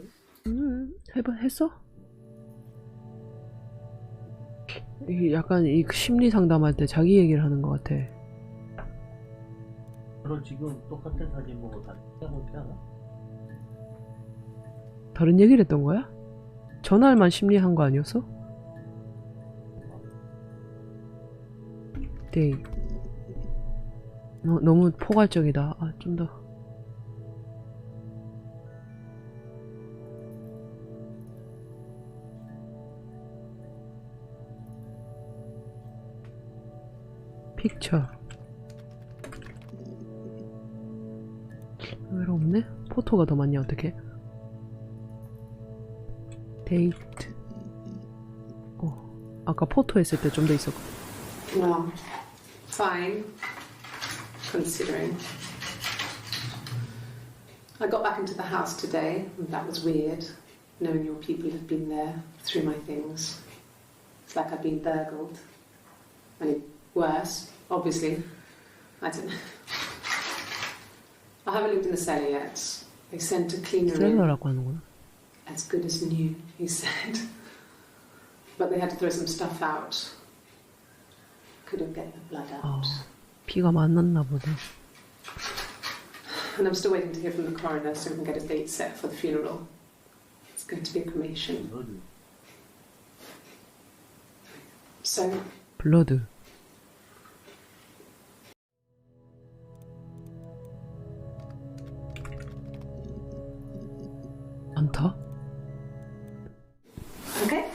지금? 했어? 이게 약간 이 심리 상담할 때 자기 얘기를 하는 것 같아. 그럼 지금 똑같은 사진 보고 다 하고 있지 않아? 다른 얘기를 했던 거야? 전날만 심리한 거 아니었어? 데이. 너무 포괄적이다. 좀 더. 픽처. 의외로 없네? 포토가 더 많냐 어떡해? 데이트. 아까 포토 했을 때 좀 더 있었고. Well, fine, considering. I got back into the house today, and that was weird, knowing your people have been there through my things. It's like I've been burgled. I mean, worse, obviously. I don't know. I haven't looked in the cellar yet. They sent a cleaner in. 셀러라고 하는구나. As good as new, he said. But they had to throw some stuff out. Couldn't get the blood out. 피가 많았나 보네. And I'm still waiting to hear from the coroner so we can get a date set for the funeral. It's going to be a cremation. So, 블러드. 안타? okay.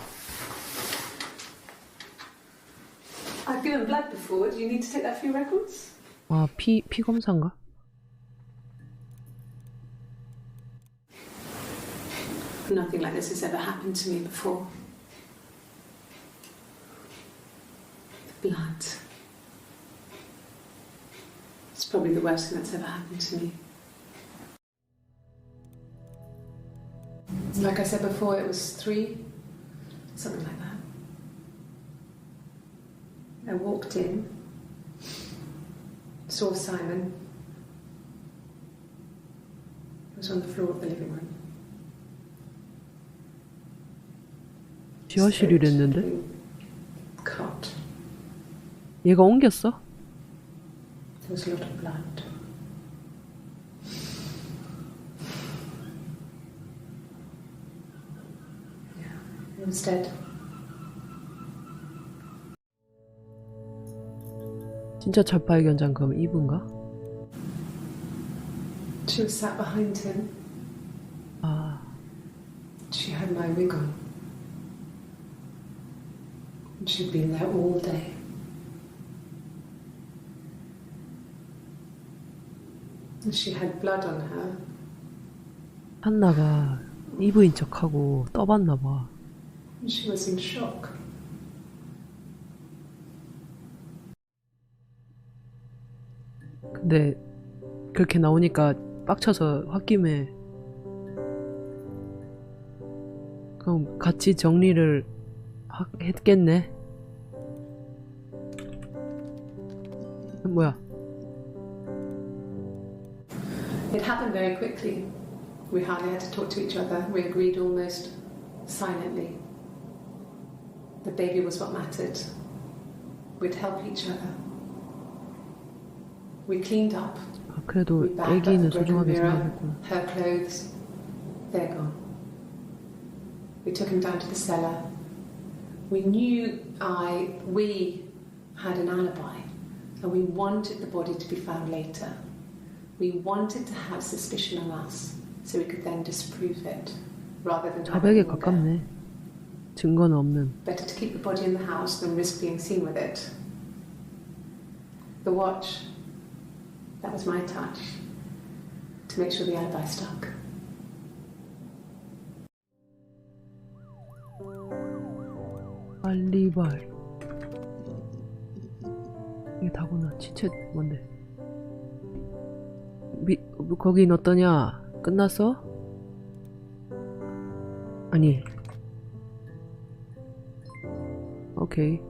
I've given blood before. Do you need to take that for your records? 피 검사인가? Nothing like this has ever happened to me before. The blood. It's probably the worst thing that's ever happened to me. Like I said before, it was 3, something like that. I walked in, saw Simon. He was on the floor of the living room. 지하실이랬는데? Cut. 얘가 옮겼어? There was a lot of blood. Yeah, he was dead. 진짜 재발견장 그럼 이분가? She was sat behind him. 아, She She had my wig on. And she'd been there all day. And she had blood on her. 한나가 이브인 척하고 떠봤나 봐. And she was in shock. 근데 그렇게 나오니까 빡쳐서 홧김에 그럼 같이 정리를 했겠네. 뭐야? It happened very quickly. We hardly had to talk to each other. We agreed almost silently. The baby was what mattered. We'd help each other. We cleaned up. 아, 그래도 We bagged up 애기는 the broken 소중하게 mirror, 생각했구나. her clothes. They're gone. We took him down to the cellar. We knew we had an alibi, and we wanted the body to be found later. We wanted to have suspicion on us, so we could then disprove it, rather than have 자백에 it linger. 가깝네. 증거는 없는. Better to keep the body in the house than risk being seen with it. The watch, that was my touch, to make sure the alibi stuck. 알리바이. 이게 다구나. 치챗 뭔데? 거긴 어떠냐? 끝났어? 아니. 오케이.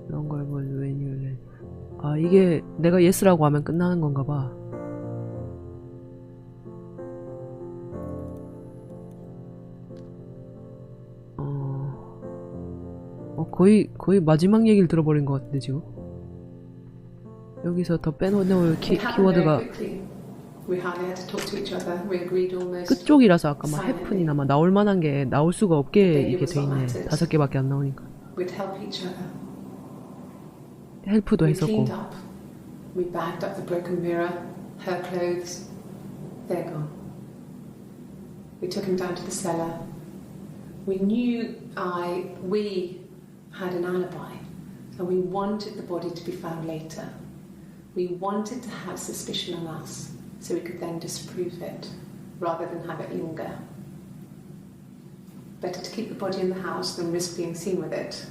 이런 걸 when you're ready. 아, 이게 내가 yes라고 하면 끝나는 건가 봐. 거의 마지막 얘기를 들어버린 것 같은데 지금. 여기서 더 빼놓을 키워드가 We hardly had to talk to each other. We agreed almost. 끝쪽이라서 아까 막 해픈이나 막 나올 만한 게 나올 수가 없게 이게 돼 있네. 5개밖에 안 나오니까. We'd help each other. 헬프도 We 했었고. cleaned up. We bagged up the broken mirror, her clothes. They're gone. We took him down to the cellar. We knew we had an alibi, and we wanted the body to be found later. We wanted to have suspicion on us, so we could then disprove it, rather than have it linger. Better to keep the body in the house than risk being seen with it.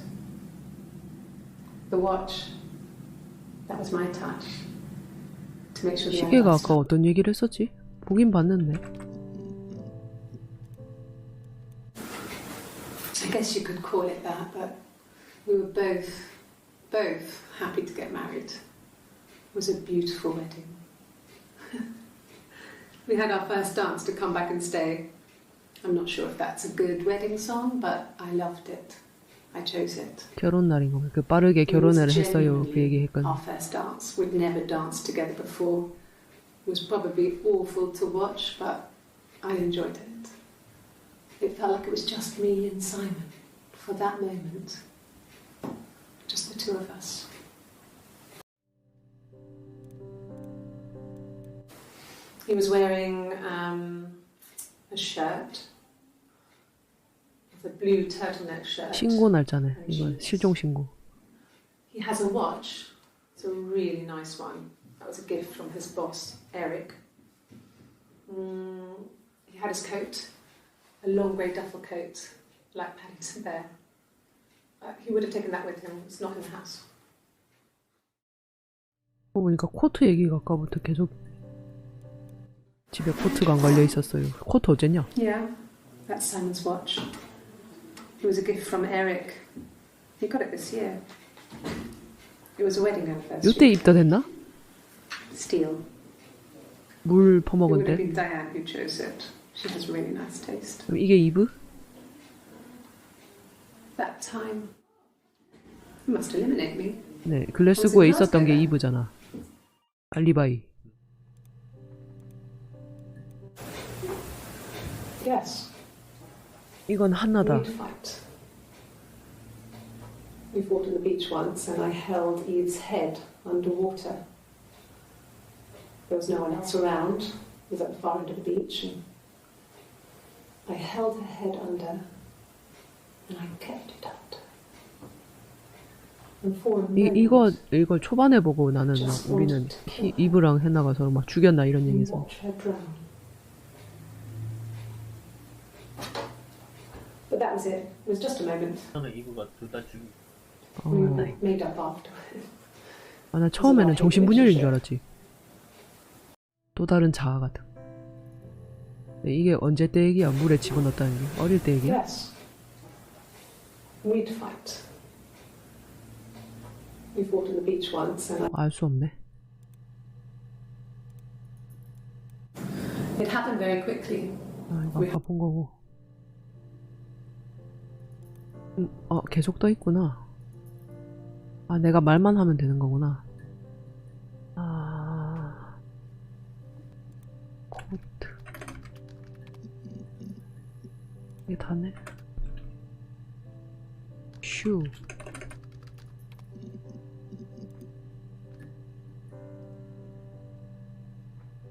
The watch, that was my touch, to make sure the 시계가 alibi 아까 어떤 얘기를 했었지? 보긴 봤는데. I guess you could call it that, but we were both happy to get married. It was a beautiful wedding. We had our first dance to Come Back and Stay. I'm not sure if that's a good wedding song, but I loved it. I chose it. 결혼 날인 거. 그 빠르게 It was 결혼을 했어요. 그 얘기 genuinely 했거든. our first dance. We'd never danced together before. It was probably awful to watch, but I enjoyed it. It felt like it was just me and Simon for that moment. Just the two of us. He was wearing a shirt, with a blue turtleneck shirt. 신고 날짜네. 이건 실종 신고. He has a watch. It's a really nice one. That was a gift from his boss, Eric. He had his coat, a long grey duffel coat, like Paddington Bear. He would have taken that with him. It's not in the house. 보니까 코트 얘기가 아까부터 계속 집에 코트가 안 걸려 있었어요. 코트 어쨌냐? Yeah, that's Simon's watch. It was a gift from Eric. He got it this year. It was a wedding anniversary. 이때 입덧했나? Steel. 물 It would have 퍼먹은데? been Diane who chose it. She has really nice taste. 그럼 이게 이브? That time, you must eliminate me. 네, 글래스고에 있었던 게 이브잖아. 알리바이. Yes. 이건 한나다. We'd fight. We fought on the beach once, and I held Eve's head underwater. There was no one else around. It was at the far end of the beach, and I held her head under and I kept it under. And for a moment, 이걸 초반에 보고 나는 막 우리는 이브랑 해나가 서로 막 죽였나 이런 얘기 했어. watch her drown. But that was it. It was just a moment. 저는 이브가 둘 다 죽이. We made up afterwards. 아, 나 처음에는 정신분열인 줄 알았지. 또 다른 자아 같은. 근데 이게 언제 때 얘기야? 물에 집어넣었다는 게 어릴 때 얘기야? Yes. We'd fight. We fought on the beach once, and 알 수 없네. it happened very quickly. 아, 이거 아까 본 거고. 계속 떠 있구나. 아, 내가 말만 하면 되는 거구나. 아, 코트. 이게 다네. 슈.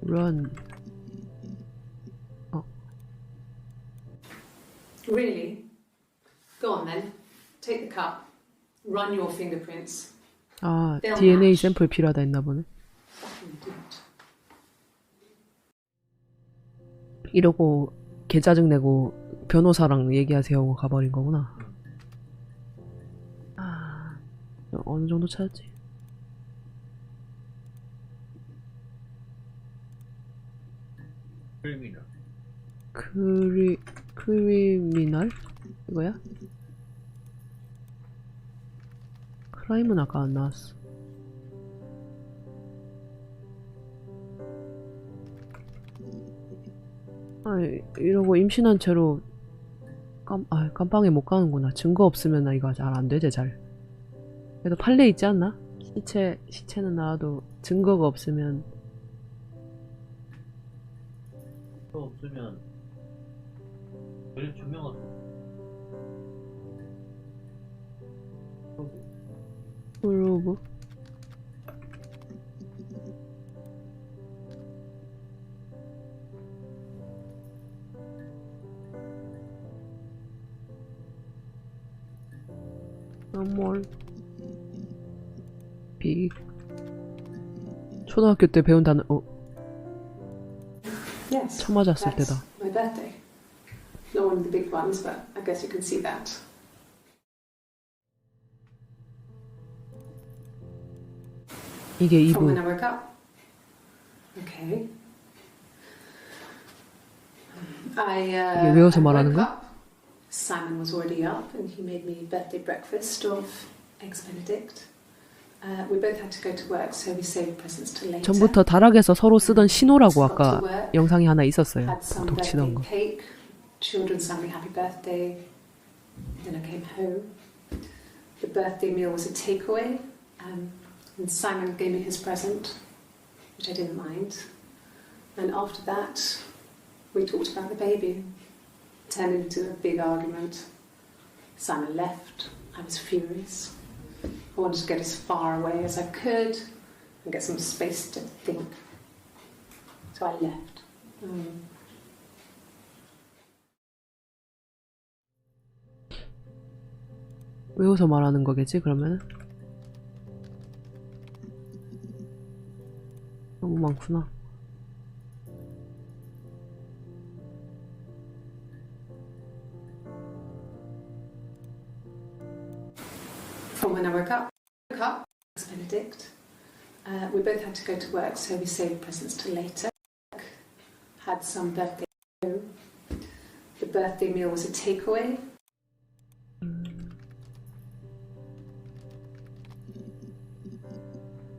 런. Really? Go on then. Take the cup. Run your fingerprints. 아, DNA 샘플 필요하다 했나 보네. Fucking do it. 이러고 개 짜증내고 변호사랑 얘기하세요 하고 가버린 거구나. 아, 어느 정도 찾았지? 크리미널. 크리미널? 이거야? 크라임은 아까 안 나왔어. 아, 이러고 임신한 채로 깜빵에 못 가는구나. 증거 없으면 나 이거 잘 안 되지, 잘. 그래도 판례 있지 않나? 시체는 나와도 증거가 없으면. 또 없으면 왜 조명하고? 프로브? 뭘? 빅. 초등학교 때 배운 단어. Yes. 쳐 맞았을 that's 때다. my birthday. Not one of the big ones, but I guess you can see that. 이게 From when I 이브. woke up. Okay. 이게 외워서 말하는 woke 거야? up. Simon was already up and he made me birthday breakfast of eggs Benedict. We both had to go to work, so we saved presents till later. 전부터 다락에서 서로 쓰던 신호라고 아까 Got to work, 영상이 하나 있었어요. had some 보통 치던 birthday 거. cake, children sang me happy birthday. Then I came home. The birthday meal was a takeaway, and Simon gave me his present, which I didn't mind. And after that, we talked about the baby. It turned into a big argument. Simon left. I was furious. I wanted to get as far away as I could and get some space to think. So I left. 외워서 말하는 거겠지, 그러면은? 너무 많구나. From when I woke up, eggs Benedict. We both had to go to work, so we saved presents till later. Had some birthday. The birthday meal was a takeaway.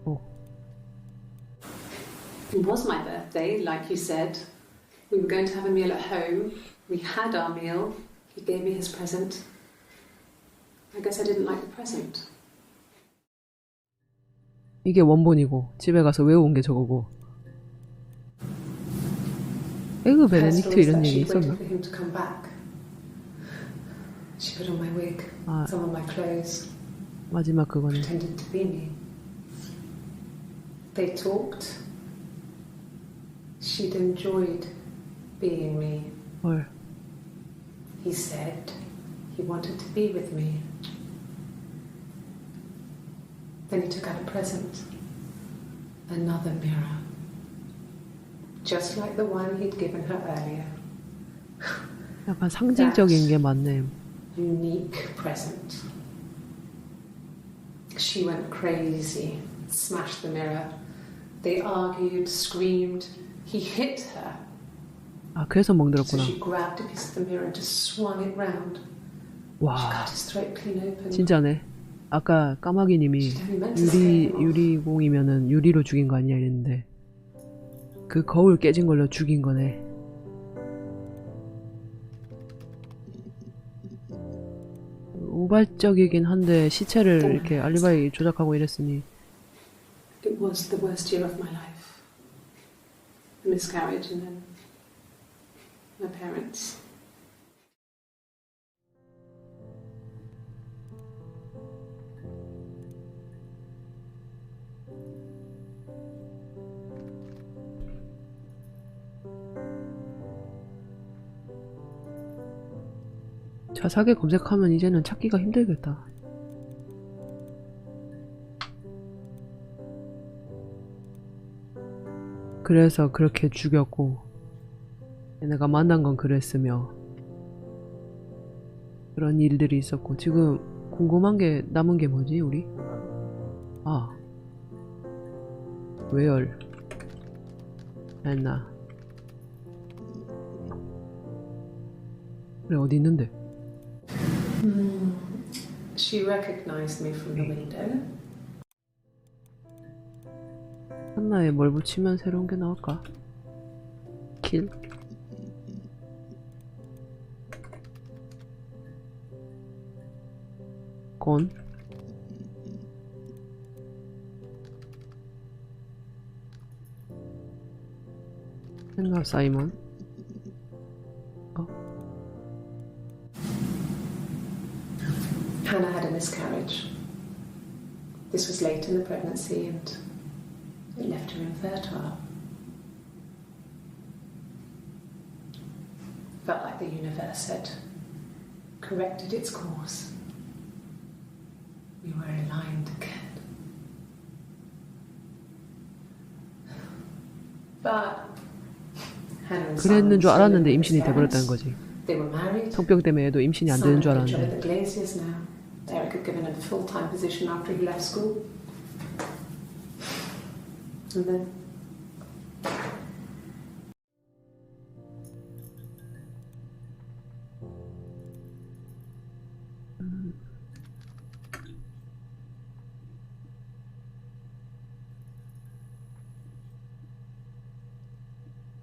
Oh. It was my birthday, like you said. We were going to have a meal at home. We had our meal. He gave me his present. I guess I didn't like the present. 이게 원본이고 집에 가서 외워온 게 저거고. 에그 베네딕트 이런 얘기 She waited 있었나? for him to come back. She put on my wig, 아, some of my clothes, 마지막 그거는. pretended to be me. They talked. She'd enjoyed being me. 헐. He said he wanted to be with me. Then he took out a present. Another mirror. Just like the one he'd given her earlier. 약간 상징적인 게 많네. Unique present. She went crazy, smashed the mirror. They argued, screamed. He hit her. 아, 그래서 So 멍들었구나. she grabbed a piece of the mirror and just swung it round. She 와, cut his throat clean open. 진짜네. 아까 까마귀님이 유리공이면은 유리로 죽인 거 아니냐 이랬는데 그 거울 깨진 걸로 죽인 거네. 우발적이긴 한데 시체를 이렇게 알리바이 조작하고 이랬으니 It was the worst year of my life. A miscarriage and then my parents. 자사계 검색하면 이제는 찾기가 힘들겠다. 그래서 그렇게 죽였고 내가 만난 건 그랬으며 그런 일들이 있었고 지금 궁금한 게 남은 게 뭐지 우리? 아 웨얼 했나 그래 어디 있는데? She recognized me from the window. 한나에 뭘 붙이면 새로운 게 나올까? 킬? 건? 한나 사이먼? Hannah had a miscarriage. This was late in the pregnancy and it left her infertile. Felt like the universe had corrected its course. We were aligned again. But Hannah and 그랬는 줄 Simon 알았는데 still 임신이 lived with 돼버렸다는 his 거지. parents. They were married. 성병 때문에 애도 임신이 안 되는 줄 Simon got a job at 알았는데 the Glaziers now. Eric had given him a full-time position after he left school. And then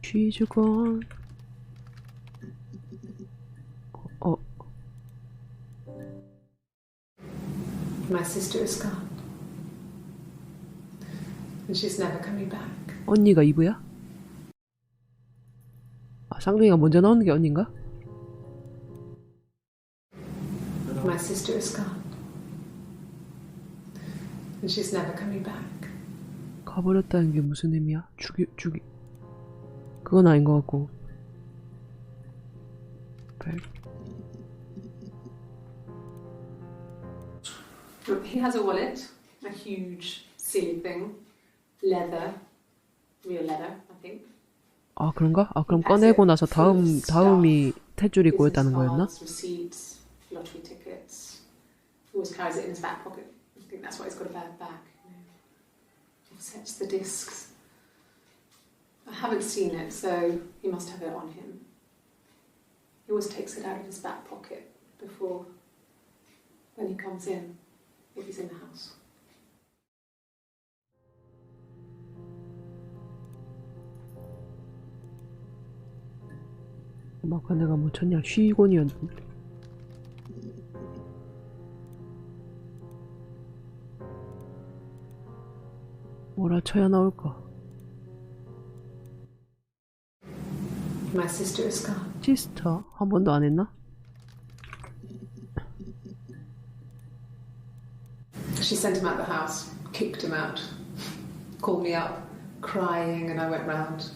취주건 my sister is gone. And she's never coming back. 언니가 이브야? 아, 쌍둥이가 먼저 나오는 게 언니인가? My sister is gone. And she's never coming back. 가버렸다는 게 무슨 의미야? 죽이 그건 아닌 것 같고 He has a wallet, a huge silly thing, leather, real leather, I think. 아 그런가? 아 그럼 꺼내고 나서 다음이 탯줄이 꼬였다는 거였나? Cards, receipts, lottery tickets. He always carries it in his back pocket. I think that's why he's got a bad back. Offsets the discs. I haven't seen it, so he must have it on him. He always takes it out of his back pocket before when he comes in, if he's in the house. 아까 내가 뭐 쳤냐? 쉬곤이었는데 뭐라 쳐야 나올까? My sister is gone. 시스터 한 번도 안 했나? She sent him out the house, kicked him out, called me up, crying, and I went round.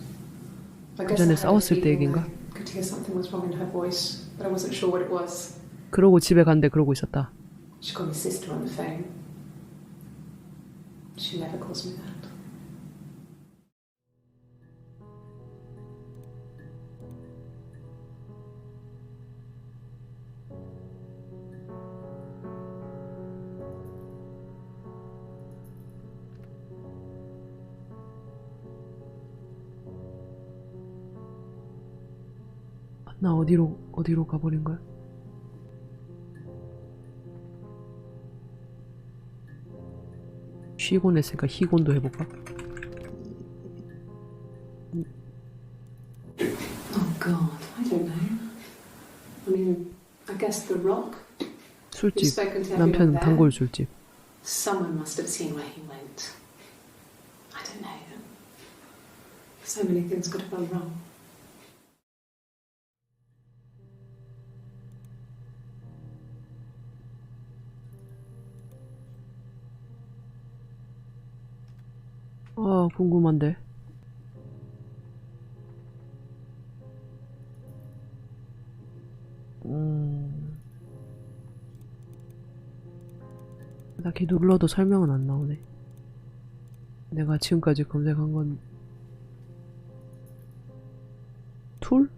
I guess I 전에 had a 싸웠을 때 feeling 얘긴가? I could hear something was wrong in her voice. but I wasn't sure what it was. 그러고 집에 간대 그러고 있었다. She called me sister on the phone. She never calls me that. 나 어디로 가버린 거야? 쉬곤 했으니까 희곤도 해볼까? Oh God, I don't know. I mean, I guess the Rock. You've 술집. spoken to 남편 everyone there. 단골 술집. Someone must have seen where he went. I don't know. So many things could have gone wrong. 아, 궁금한데. 딱히 눌러도 설명은 안 나오네. 내가 지금까지 검색한 건 툴?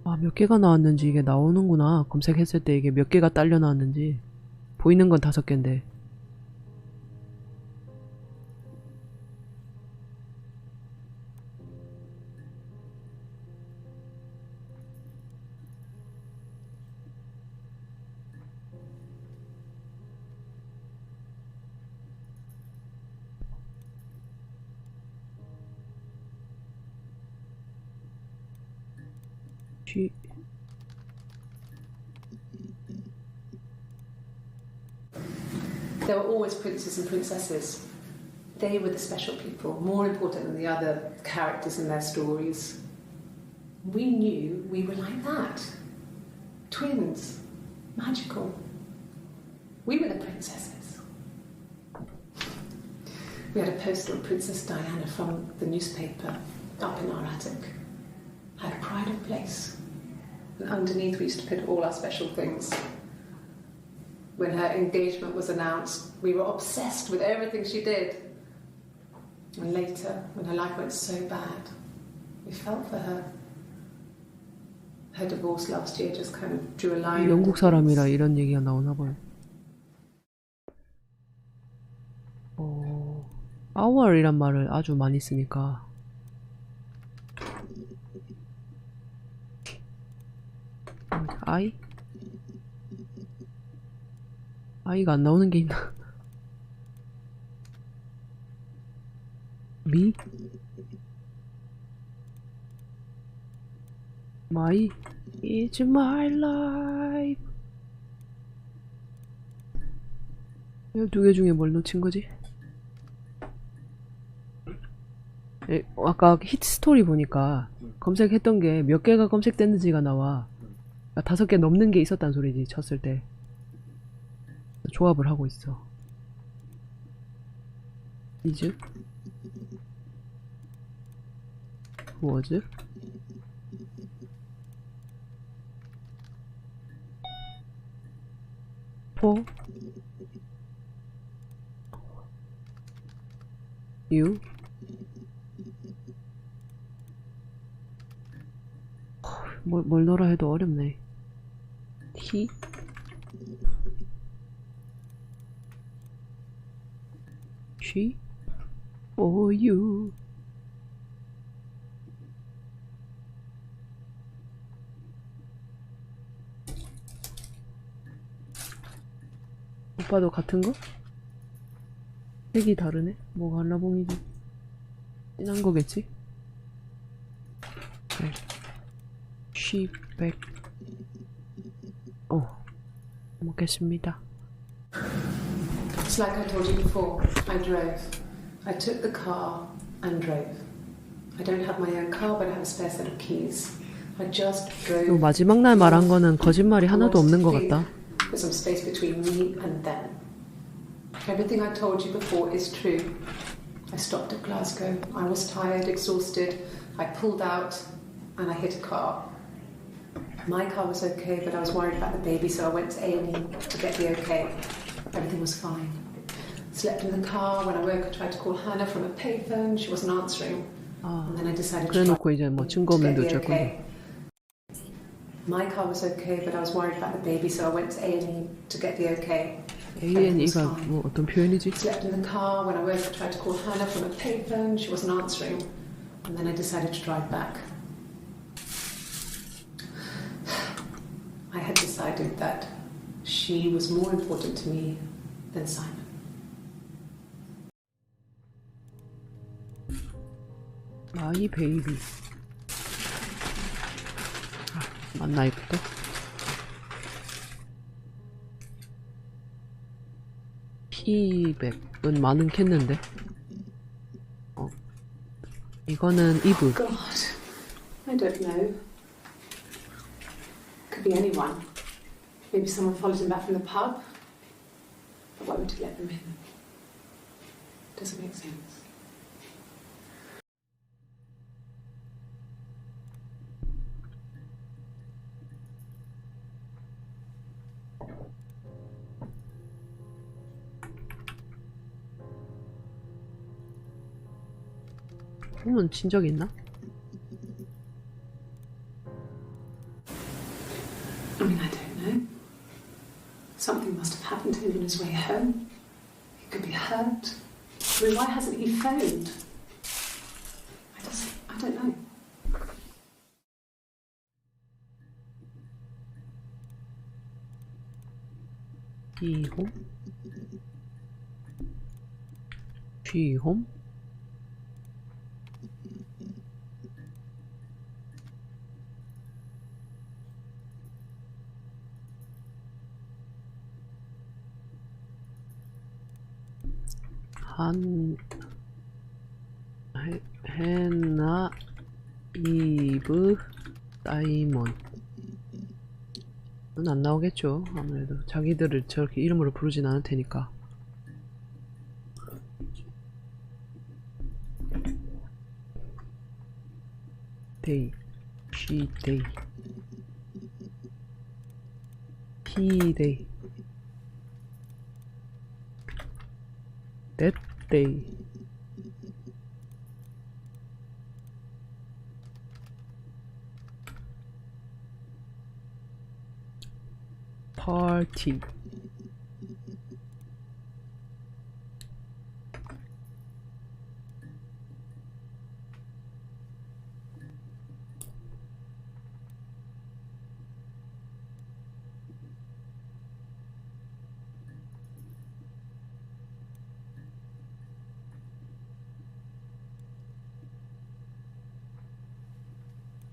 아, 몇 개가 나왔는지 이게 나오는구나. 검색했을 때 이게 몇 개가 딸려 나왔는지. 보이는 건 5개인데. G There were always princes and princesses. They were the special people, more important than the other characters in their stories. We knew we were like that. Twins. Magical. We were the princesses. We had a poster of Princess Diana from the newspaper up in our attic. Had a pride of place. And underneath we used to put all our special things. When her engagement was announced, we were obsessed with everything she did. And later, when her life went so bad, we felt for her. Her divorce last year just kind of drew a line. 영국 사람이라 이런 얘기가 나오나 봐요. hour이란 말을 아주 많이 쓰니까 아이가 안 나오는 게 있나? Me? My? It's my life. 12개 중에 뭘 놓친 거지? 아까 히트 스토리 보니까 검색했던 게 몇 개가 검색됐는지가 나와. 5개 넘는 게 있었단 소리지, 쳤을 때. 조합을 하고 있어. is was for you 뭘 넣으라 해도 어렵네. he she for you 오빠도 같은 거? 색이 다르네? 뭐가 한라봉이지? 진한 거겠지? 네. she back 먹겠습니다. It's like I told you before, I drove. I took the car and drove. I don't have my own car, but I have a spare set of keys. I just 또 drove 마지막 날 말한 거는 거짓말이 하나도 없는 것 같다. Put some space between me and them. Everything I told you before is true. I stopped at Glasgow. I was tired, exhausted. I pulled out and I hit a car. My car was okay, but I was worried about the baby, so I went to A&E to get the okay. Everything was fine. Slept in the car. When I woke, I tried to call Hannah from a payphone. She wasn't answering. 아, And then I decided to 그래놓고 이제 뭐 증거 to 없는데 get the 어쩔 건데. okay. My car was okay, but I was worried about the baby, so I went to A&E to get the okay. A&E가 뭐 어떤 표현이지? Slept in the car. When I woke, I tried to call Hannah from a payphone. She wasn't answering. And then I decided to drive back. I had decided that she was more important to me than Simon. 마이 베이비. 맞나 이것도? 피백은 많은 캤는데. 이거는 이브. God, I don't know. Could be anyone. Maybe someone followed him back from the pub. But why would he let them in? Doesn't make sense. 홈은 친 적 있나? I mean, I don't know. Something must have happened to him on his way home. He could be hurt. I mean, why hasn't he phoned? I don't know. G홈? G홈? 헤나, 이브, 사이먼. 은 안 나오겠죠. 아무래도 자기들을 저렇게 이름으로 부르진 않을 테니까. 데이, she day, he day, that day. party.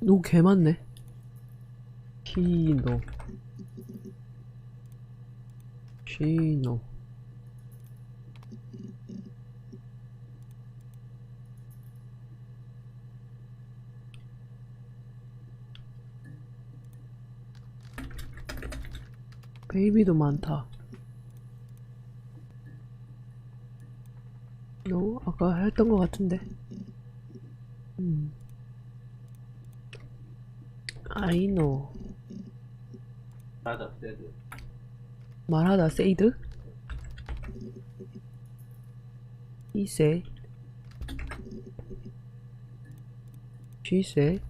오, 개 많네. 피노, 시노. 베이비도 많다. 너 아까 했던 것 같은데. I know. 나다 세드. 말하다 세이드? He said. She said.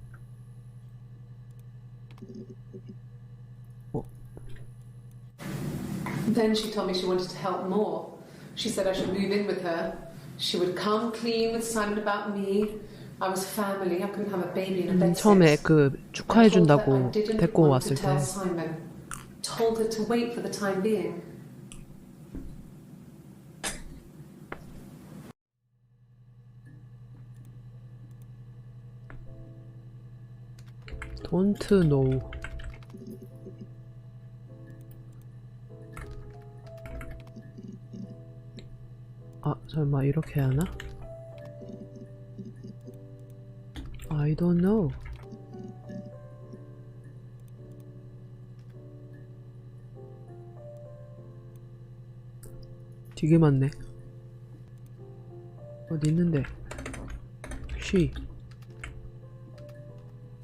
Then she told me she wanted to help more. She said I should move in with her. She would come clean with Simon about me. I was family. I couldn't have a baby in a bed. 처음에 그 축하해준다고 데리고 왔을 때. Simon. Told her to wait for the time being. Don't know. 아, 설마 이렇게 하나? I don't know. 되게 많네. 어디 있는데? 쉬.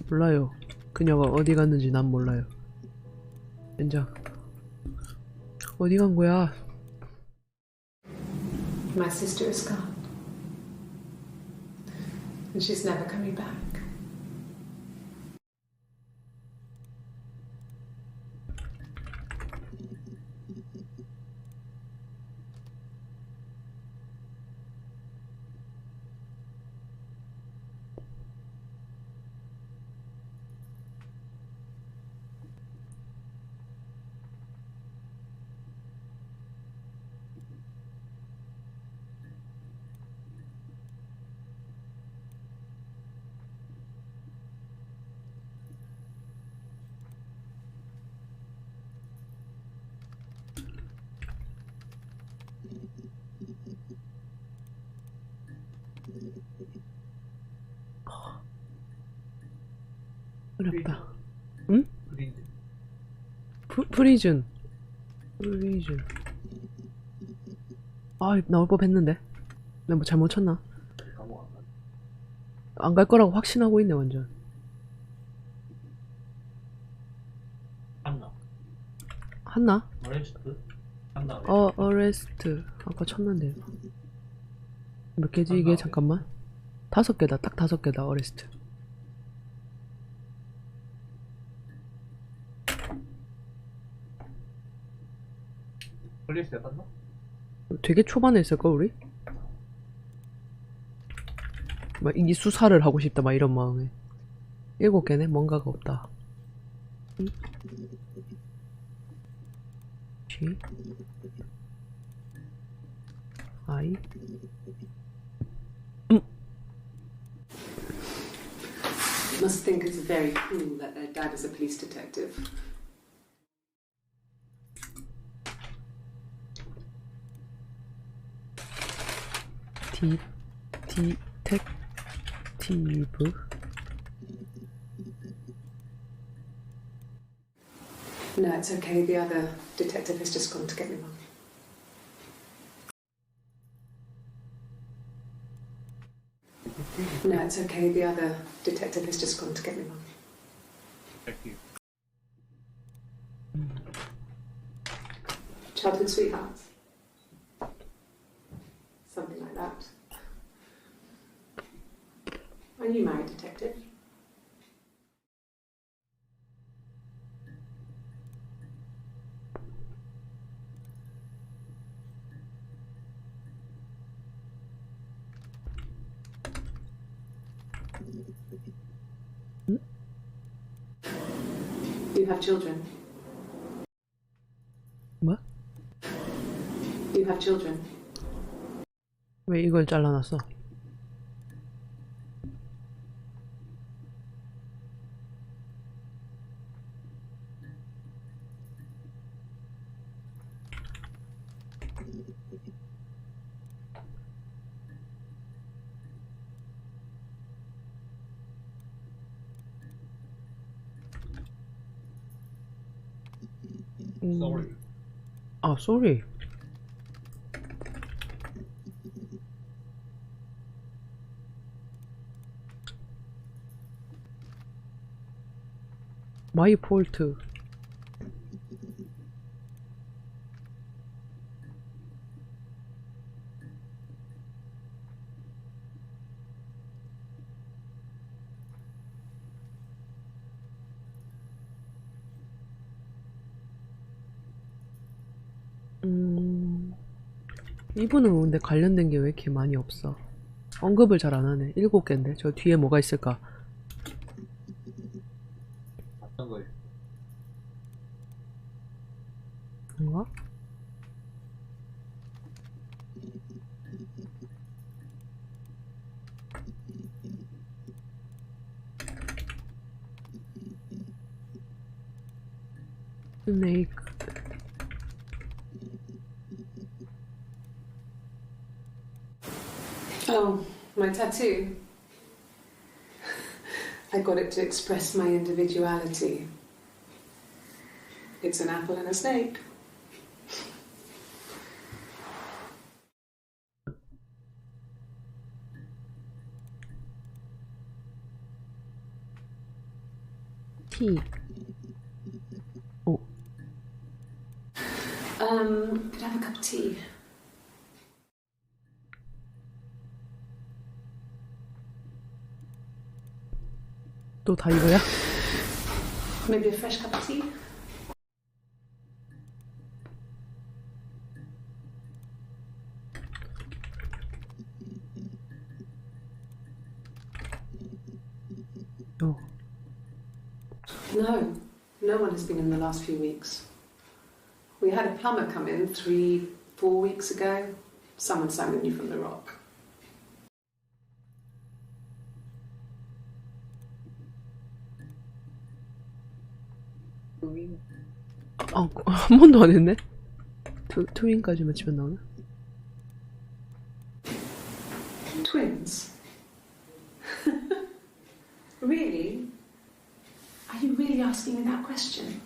몰라요. 그녀가 어디 갔는지 난 몰라요. 연장. 어디 간 거야? My sister is gone. And she's never coming back. 어렵다. 그린드. 프리즌. 프리즌. 아, 나올 법 했는데. 내가 뭐 잘못 쳤나? 까먹어 안 가. 안 갈 거라고 확신하고 있네, 완전. 한나. 한나? 어레스트. 한나. 어레스트. 아까 쳤는데. 몇 개지, 이게? 한나. 잠깐만. 5개다. 딱 5개다, 어레스트. 폴리스 해봤나? 되게 초반에 했을걸, 우리? 막, 이 수사를 하고 싶다, 막 이런 마음에. 7개네? 뭔가가 없다. G I You must think it's very cool that their dad is a police detective. 디텍티브. No, it's okay. The other detective has just gone to get me one. No, it's okay. The other detective has just gone to get me one. Childhood sweethearts. Something like that. Are you married, detective? Do you have children? 뭐? Do you have children? 왜 이걸 잘라놨어? Sorry. 아, sorry. 마이 폴트. 이분은 근데 관련된 게 왜 이렇게 많이 없어? 언급을 잘 안 하네. 7개인데 저 뒤에 뭐가 있을까? 어떤 걸? 뭔가? 스네이크. Oh, my tattoo. I got it to express my individuality. It's an apple and a snake. 티. 오, Could I have a cup of tea? 또 다 이거야? Maybe a fresh cup of tea? 어. No, no one has been in the last few weeks. We had a plumber come in 3-4 weeks ago. Someone knew from the rock. 한 번도 안 했네? 트윈까지만 치면 나오나? Twins? Really? Are you really asking me that question?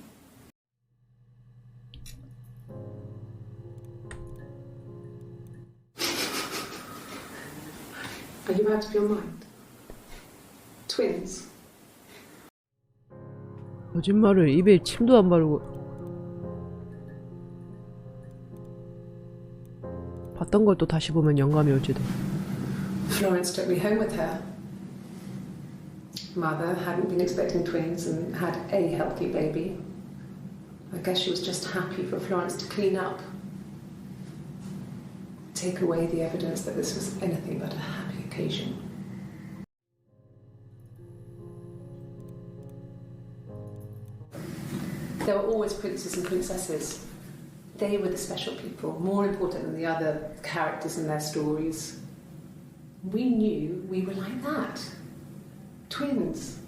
Are you out of your mind? Twins? 거짓말을 입에 침도 안 바르고 봤던 걸 또 다시 보면 영감이 올지도. Florence took me home with her. Mother hadn't been expecting twins and had a healthy baby. I guess she was just happy for Florence to clean up. Take away the evidence that this was anything but a happy occasion. There were always princes and princesses. They were the special people, more important than the other characters in their stories. We knew we were like that. Twins.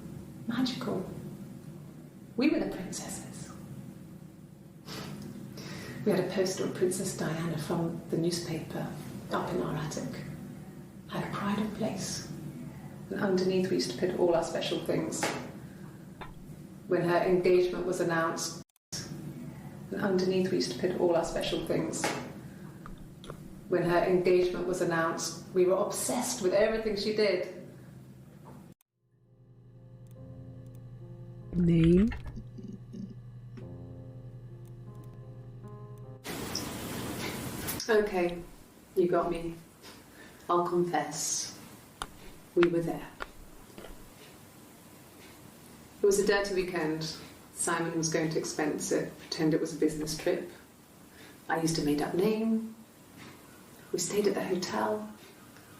Magical. We were the princesses. We had a poster of Princess Diana from the newspaper up in our attic. Had a pride of place. And underneath we used to put all our special things. When her engagement was announced, and underneath we used to put all our special things. When her engagement was announced, we were obsessed with everything she did. Name? Okay, you got me. I'll confess. We were there. It was a dirty weekend. Simon was going to expense it, pretend it was a business trip. I used a made-up name. We stayed at the hotel,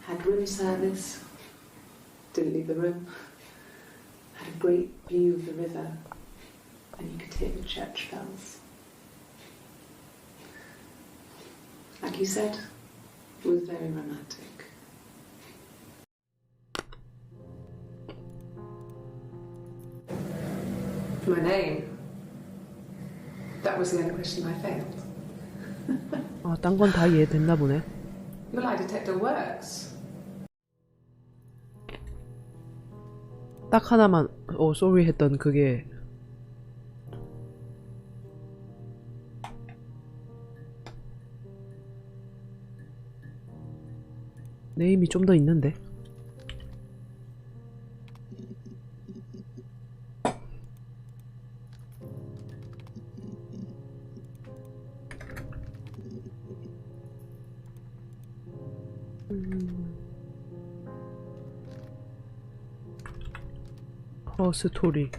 had room service, didn't leave the room, had a great view of the river, and you could hear the church bells. Like you said, it was very romantic. My name. That was the only question I failed. 아, 딴 건 다 이해됐나 보네. Your lie detector works. 딱 하나만 쏘리 했던 그게 네임이 좀 더 있는데. 스토리.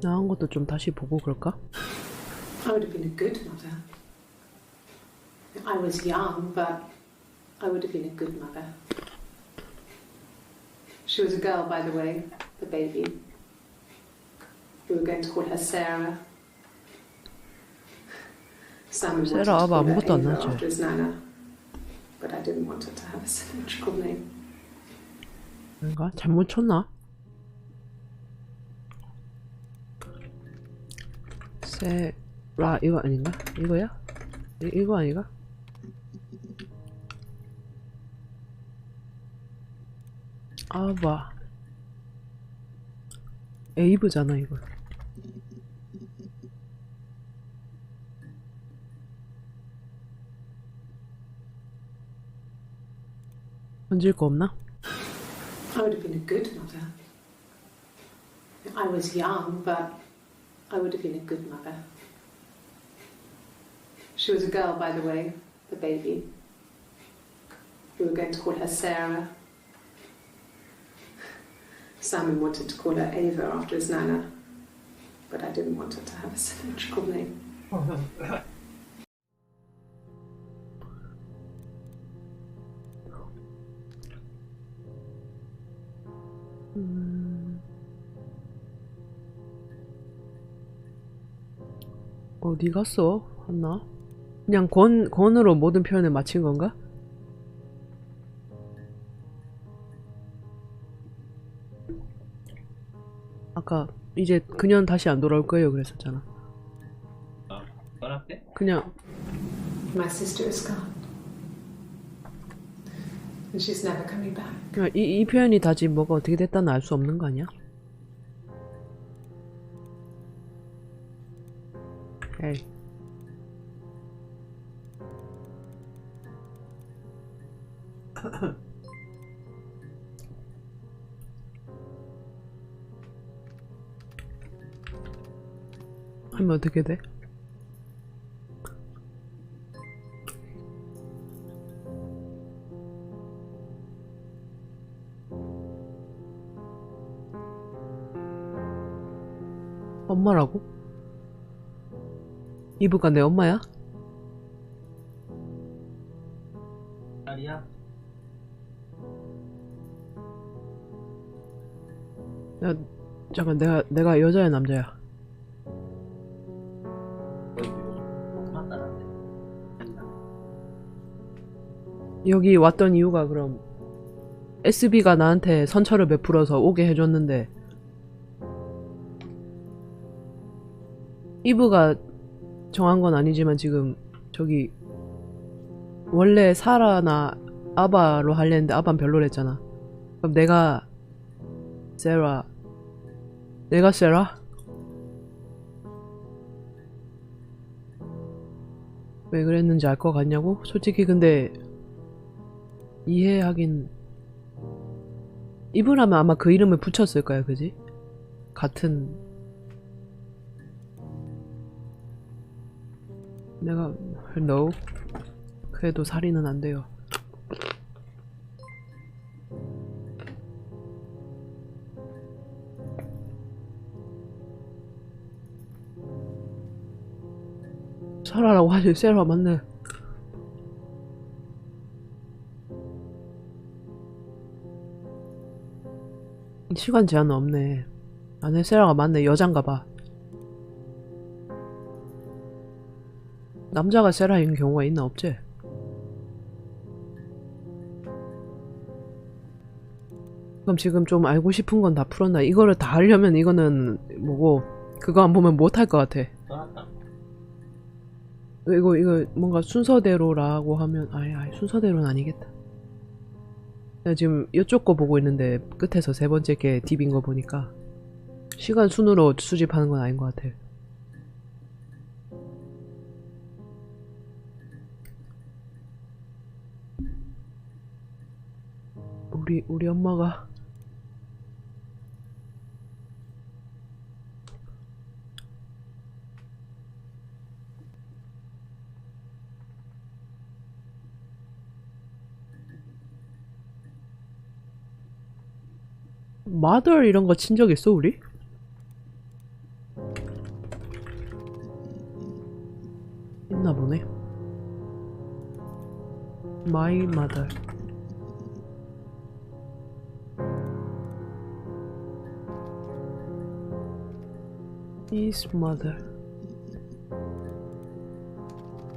나온 것도 좀 다시 보고 그럴까? I would have been a good mother. I was young, but I would have been a good mother. She was a girl, by the way, the baby. We were going to call her Sarah. Simon wanted to Sarah, call her 아무것도 안 Ava 나왔지. after his nana, but I didn't want her to have a symmetrical name. 뭔가 잘못 쳤나? 세라 이거 아닌가? 이거야? 이거 아니가? 아바 에이브잖아 이거. 던질 거 없나? I would have been a good mother. I was young, but I would have been a good mother. She was a girl, by the way, the baby. We were going to call her Sarah. Simon wanted to call her Ava after his nana, but I didn't want her to have a symmetrical name. 어디 갔어? 한나? 그냥 권으로 모든 표현을 마친 건가? 아까 이제 그녀는 다시 안 돌아올 거예요 그랬었잖아. 떠났대? 그냥 My sister is gone. And she's never coming back. 그냥 이 표현이 다지 뭐가 어떻게 됐다는 알 수 없는 거 아니야? 에이. 하면 어떻게 돼? 엄마라고? 이브가 내 엄마야? 딸이야? 야, 잠깐 내가 여자야 남자야? 거의 엄마 딸한테. 여기 왔던 이유가 그럼 SB가 나한테 선처를 베풀어서 오게 해줬는데 이브가 정한 건 아니지만 지금 저기 원래 사라나 아바로 하려는데 아바는 별로랬잖아. 그럼 내가 세라 왜 그랬는지 알 것 같냐고? 솔직히 근데 이해하긴 이브라면 아마 그 이름을 붙였을 거야 그지? 같은 내가 no 그래도 살인은 안 돼요. 설아라고 하지 세라 맞네. 시간 제한은 없네. 안에 세라가 맞네. 여잔가봐. 남자가 세라인 경우가 있나 없지? 그럼 지금 좀 알고 싶은 건 다 풀었나? 이거를 다 하려면 이거는 뭐고 그거 안 보면 못 할 것 같아. 떠났다. 이거 뭔가 순서대로라고 하면 아예 순서대로는 아니겠다. 내가 지금 이쪽 거 보고 있는데 끝에서 세 번째 게 딥인 거 보니까 시간 순으로 수집하는 건 아닌 것 같아. 우리 엄마가 마더 이런 거 친 적 있어 우리? 있나 보네. My mother. His mother.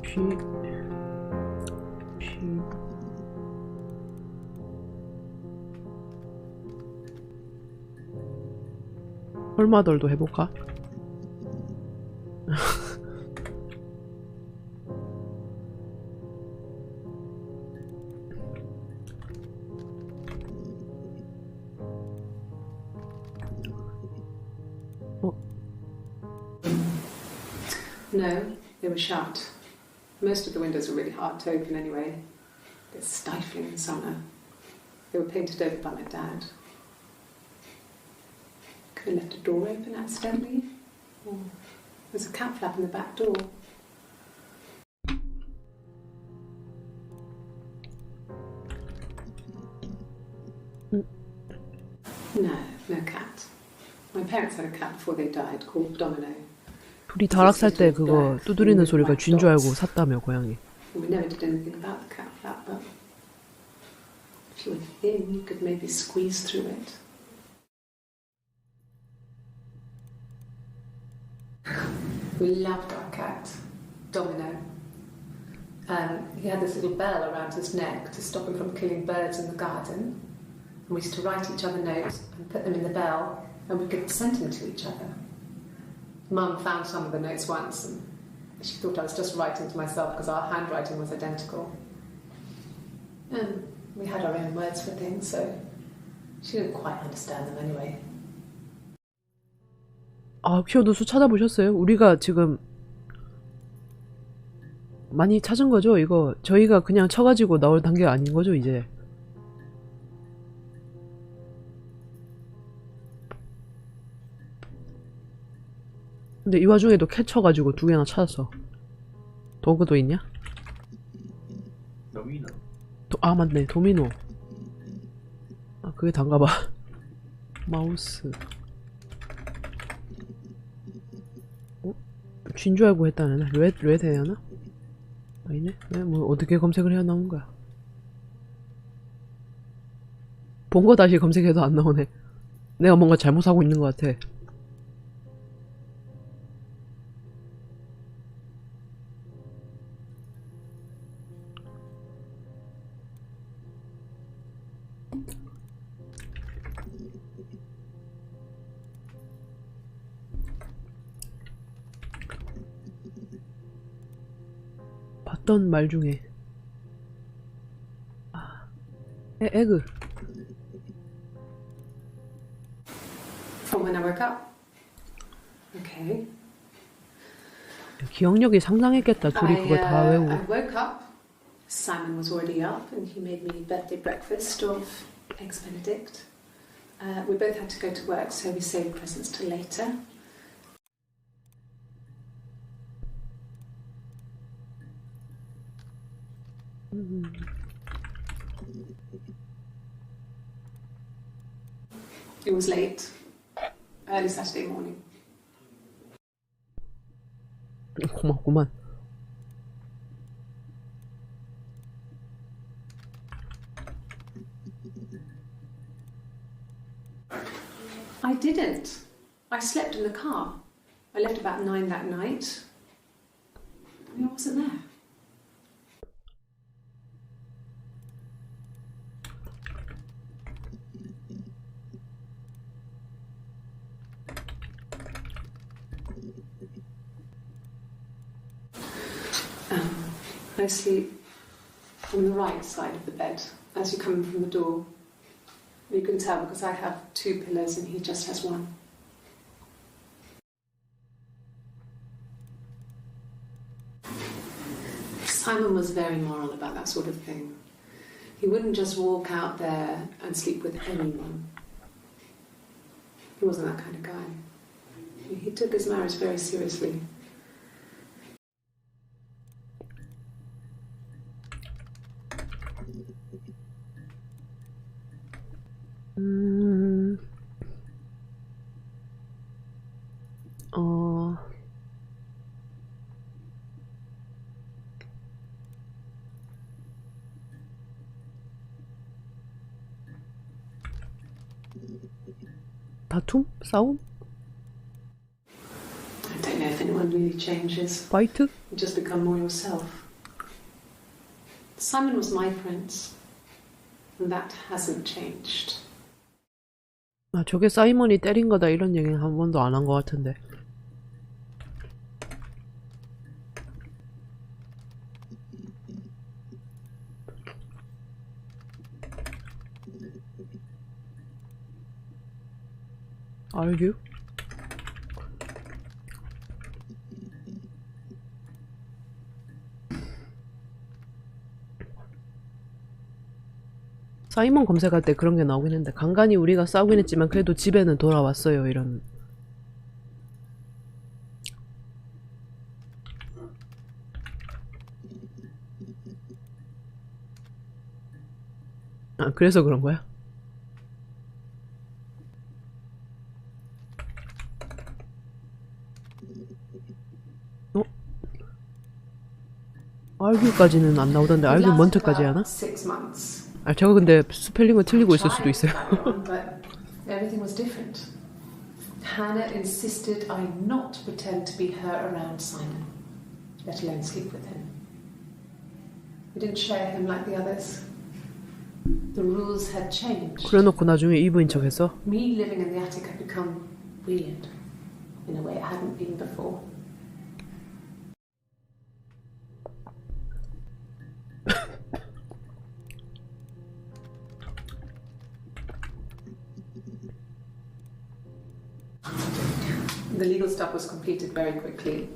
She. 헐마덜도 해볼까? No, they were shut. Most of the windows are really hard to open anyway. It's stifling in summer. They were painted over by my dad. Could have left a door open accidentally. Or there's a cat flap in the back door. No cat. My parents had a cat before they died called Domino. 둘이 다락 살 때 그거 두드리는 소리가 쥔 줄 알고 샀다며 고양이. We never did anything about the cat flap, but if you were thin, you could maybe squeeze through it. We loved our cat, Domino. He had this little bell around his neck to stop him from killing birds in the garden. And we used to write each other notes and put them in the bell, and we could send them to each other. Mum found some of the notes once, and she thought I was just writing to myself because our handwriting was identical. And we had our own words for things, so she didn't quite understand them anyway. 아, 키워드 수 찾아보셨어요? 우리가 지금 많이 찾은 거죠? 이거 저희가 그냥 쳐가지고 나올 단계가 아닌 거죠, 이제? 근데 이 와중에도 캣 쳐가지고 2개나 찾았어. 도그도 있냐? 도미노. 아, 맞네. 도미노. 아, 그게 단가봐. 마우스. 어? 쥔 줄 알고 했다네. 레드 해야 하나? 아니네? 왜? 뭐 어떻게 검색을 해야 나오는 거야? 본 거 다시 검색해도 안 나오네. 내가 뭔가 잘못하고 있는 것 같아. 봤던 말 중에 에그. From when I woke up. Okay. 기억력이 상당했겠다. 둘이 그거 다 외우고. I woke up. Simon was already up, and he made me birthday breakfast of eggs Benedict. We both had to go to work, so we saved presents till later. It was late, early Saturday morning. 고맙구만. I didn't. I slept in the car. I left about 9 that night. I wasn't there. I sleep on the right side of the bed as you come in from the door. You can tell because I have 2 pillows and he just has 1. Simon was very moral about that sort of thing. He wouldn't just walk out there and sleep with anyone. He wasn't that kind of guy. He took his marriage very seriously. 다툼? 싸움? I don't know if anyone really changes. 파이트? You just become more yourself. Simon was my prince, and that hasn't changed. 아, 저게 사이먼이 때린 거다 이런 얘기는 한 번도 안 한 것 같은데. Are you? 사이먼 검색할 때 그런 게 나오긴 했는데 간간히 우리가 싸우긴 했지만 그래도 집에는 돌아왔어요 이런. 아 그래서 그런 거야? 어? 알규까지는 안 나오던데 It 알규 lasted 먼저까지 about 하나? 6 months. 아 제가 근데 스펠링을 틀리고 있을 수도 있어요. But everything was different. Hannah insisted I not pretend to be her around Simon, let alone sleep with him. We didn't share him like the others. The rules had changed. 그래놓고 나중에 이브인 척해서 Me living in the attic had become weird in a way it hadn't been before. The legal stuff was completed very quickly.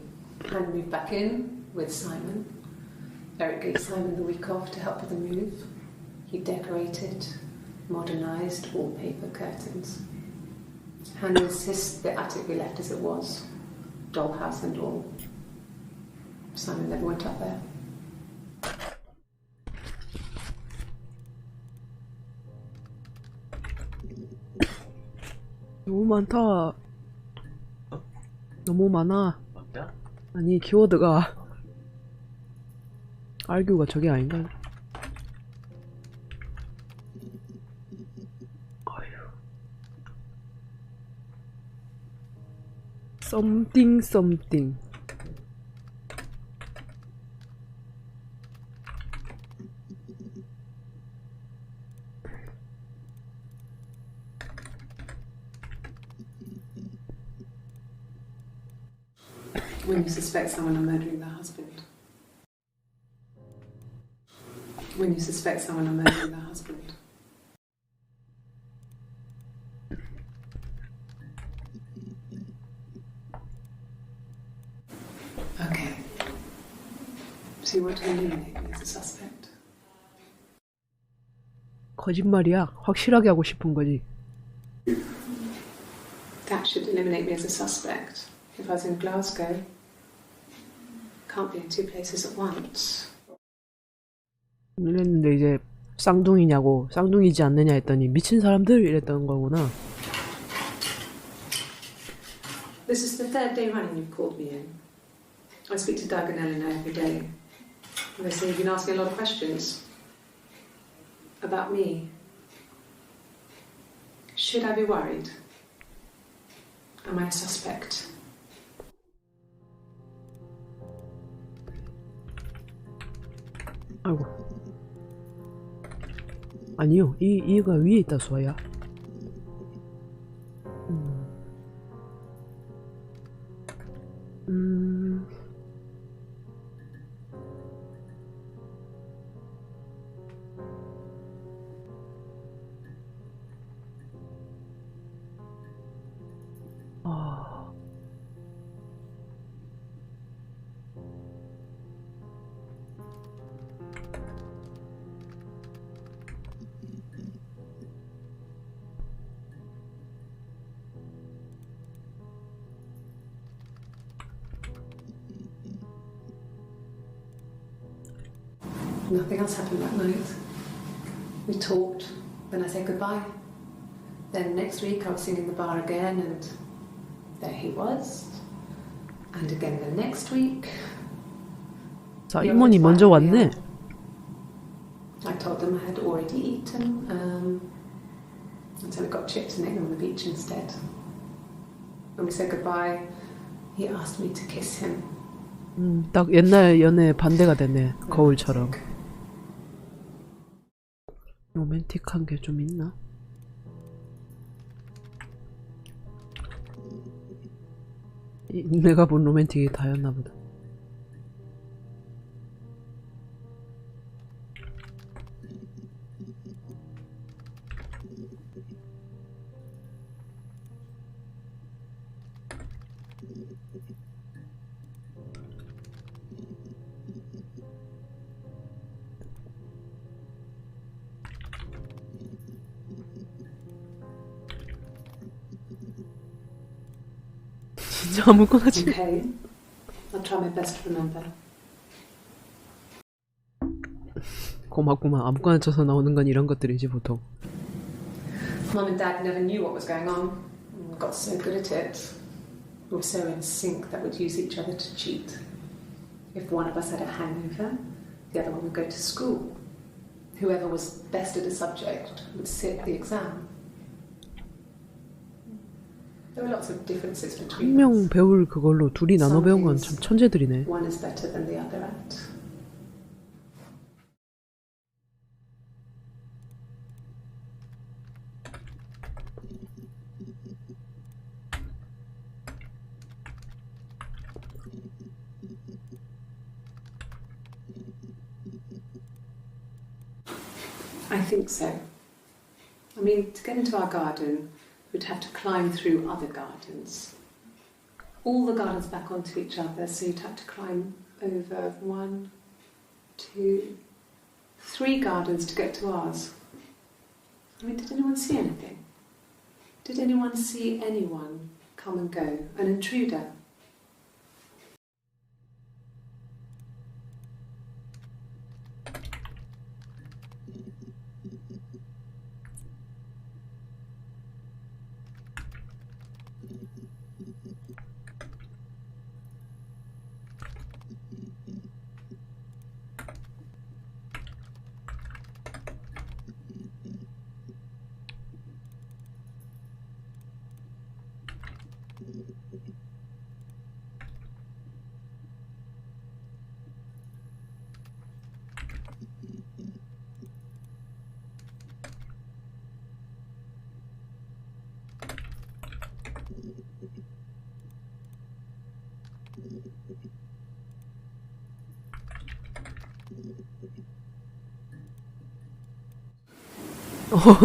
Hannah moved back in with Simon. Eric gave Simon the week off to help with the move. He decorated, modernised wallpaper curtains. Hannah insists the attic be left as it was, dollhouse and all. Simon never went up there. 너무 많다. 너무 많아. 맞냐? 아니 키워드가 알규가 저게 아닌가? 아휴. something something. When you suspect someone of murdering their husband. When you suspect someone of murdering their husband. Okay. So you want to eliminate me as a suspect? 거짓말이야. 확실하게 하고 싶은 거지. That should eliminate me as a suspect. If I was in Glasgow, can't be in two places at once. 이랬는데 이제 쌍둥이냐고 쌍둥이지 않느냐 했더니 미친 사람들 이랬던 거구나. This is the third day running you've called me in. I speak to Doug and Eleanor every day. And they say you've been asking a lot of questions. About me. Should I be worried? Am I a suspect? 아이고. 아니요. 이가 위에 있다 수아야. Nothing else happened that night. We talked, then I said goodbye. Then next week I was singing in the bar again, and there he was. And again the next week. 사이먼이 먼저 왔네. I told them I had already eaten, and so we got chips and egg on the beach instead. When we said goodbye, he asked me to kiss him. 딱 옛날 연애 반대가 됐네. 거울처럼. 로맨틱한 게 좀 있나? 내가 본 로맨틱이 다였나 보다. 진짜 아무거나 지. Okay. I'll try my best to remember. 고맙구만. 아무거나 쳐서 나오는 건 이런 것들이지 보통. Mum and Dad never knew what was going on. Got so good at it. We were so in sync that we'd use each other to cheat. If one of us had a hangover, the other one would go to school. Whoever was best at a subject would sit the exam. There were lots of differences 한 between 명 us. 배울 그걸로 둘이 나눠 배운 건 참 천재들이네. One is better than the other at. I think so. I mean, to get into our garden, we'd have to climb through other gardens. All the gardens back onto each other, so you'd have to climb over 1, 2, 3 gardens to get to ours. I mean, did anyone see anything? Did anyone see anyone come and go? An intruder?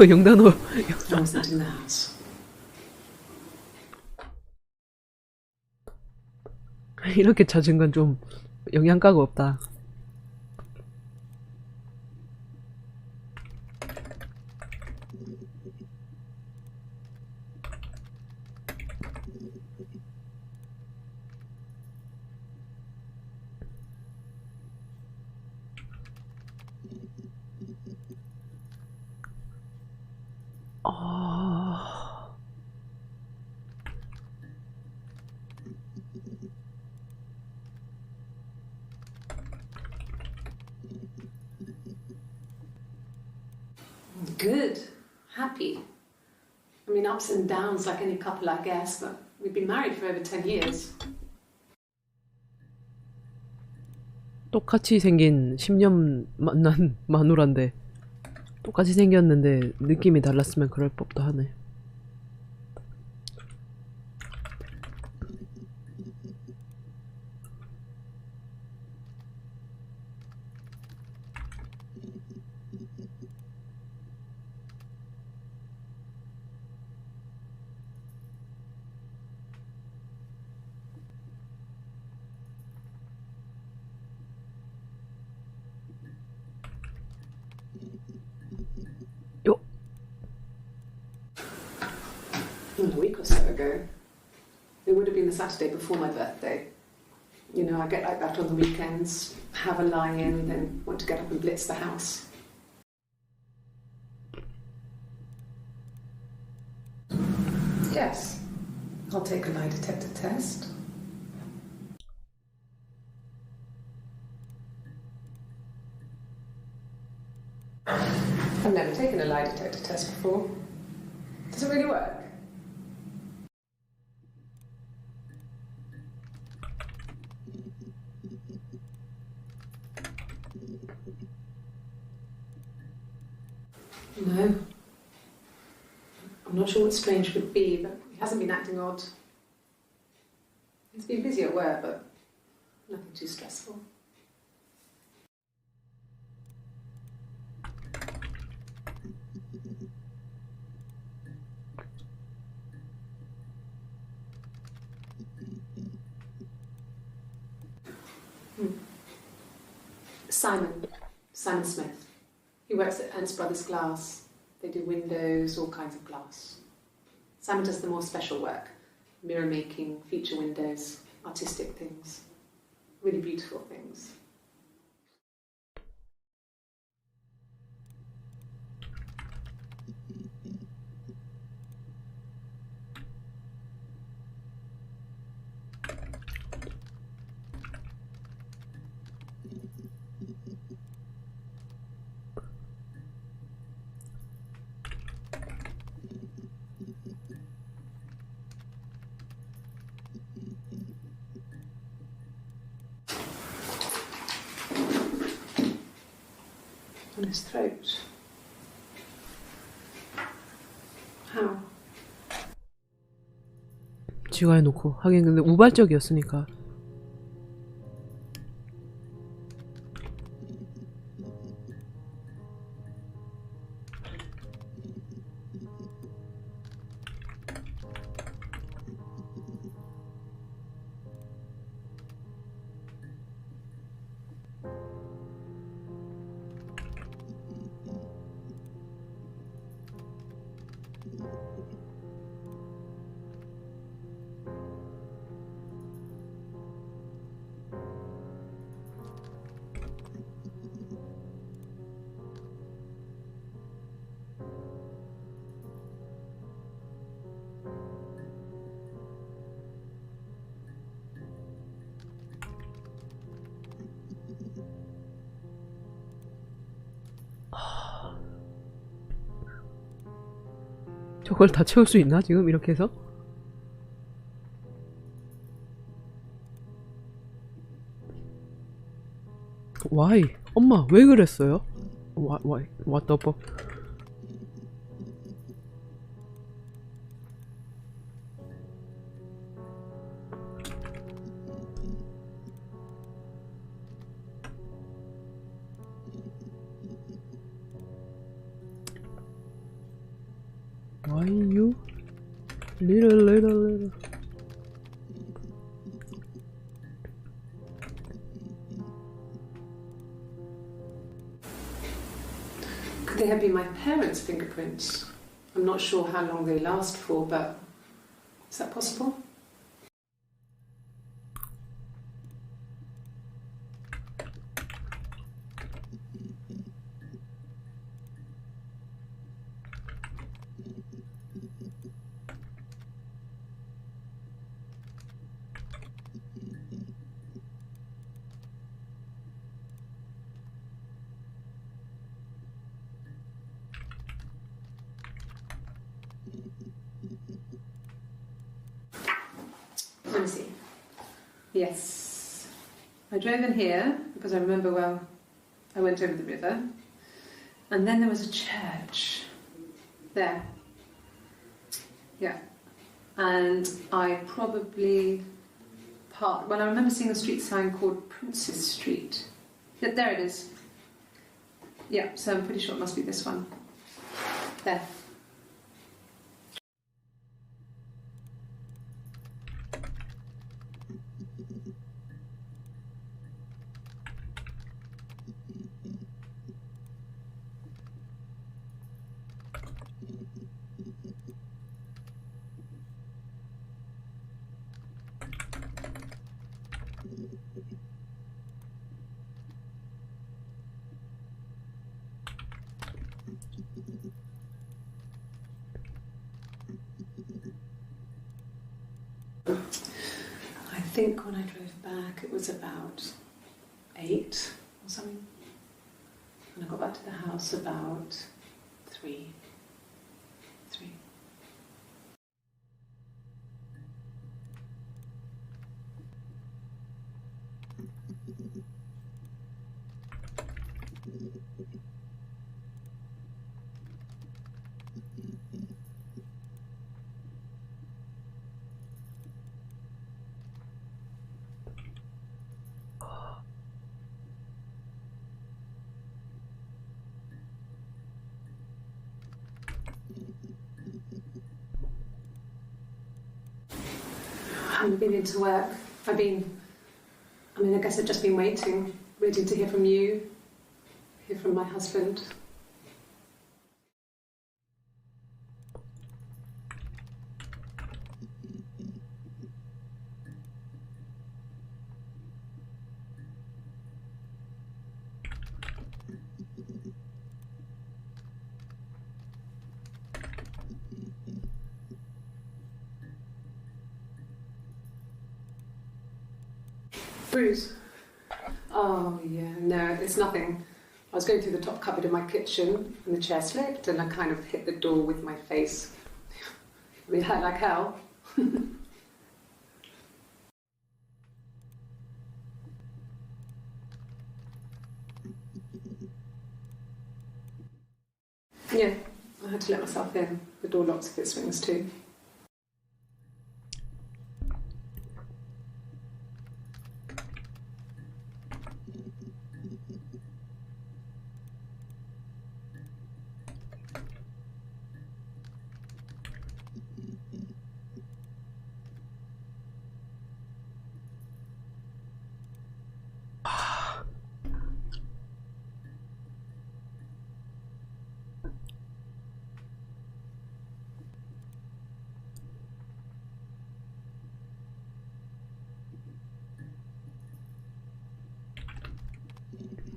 영단어. I wasn't in the house. 이렇게 찾은 건 좀 영양가가 없다. Good. Happy. I mean, ups and downs like any couple, I guess, but we've been married for over 10 years. 똑같이 생긴 10년 만난 마누라인데 똑같이 생겼는데 느낌이 달랐으면 그럴 법도 하네. 요. A week or so ago. It would have been the Saturday before my birthday. You know, I get like that on the weekends, have a lie-in, then want to get up and blitz the house. Yes, I'll take a lie detector test. I've never taken a lie detector test before. Does it really work? No. I'm not sure what strange would be, but he hasn't been acting odd. He's been busy at work, but nothing too stressful. Simon Smith. He works at Ernst Brothers Glass. They do windows, all kinds of glass. Simon does the more special work, mirror making, feature windows, artistic things, really beautiful things. On his throat. How? 지가 해놓고 하긴 근데 우발적이었으니까. 저걸 다 채울 수 있나 지금 이렇게 해서? Why? 엄마 왜 그랬어요? Why? What the fuck? Why you little Could they have been my parents' fingerprints? I'm not sure how long they last for, but is that possible? Let me see. Yes. I drove in here because I remember well I went over the river. And then there was a church. There. Yeah. And I probably parked. Well, I remember seeing a street sign called Princess Street. Yeah, there it is. Yeah, so I'm pretty sure it must be this one. There. I think when I drove back it was about 8 or something. And I got back to the house about 3. I haven't been into work. I guess I've just been waiting to hear from you, hear from my husband. Bruise? Oh, yeah, no, it's nothing. I was going through the top cupboard in my kitchen and the chair slipped and I kind of hit the door with my face. I mean, it hurt like hell. Yeah, I had to let myself in. The door locks if it swings too.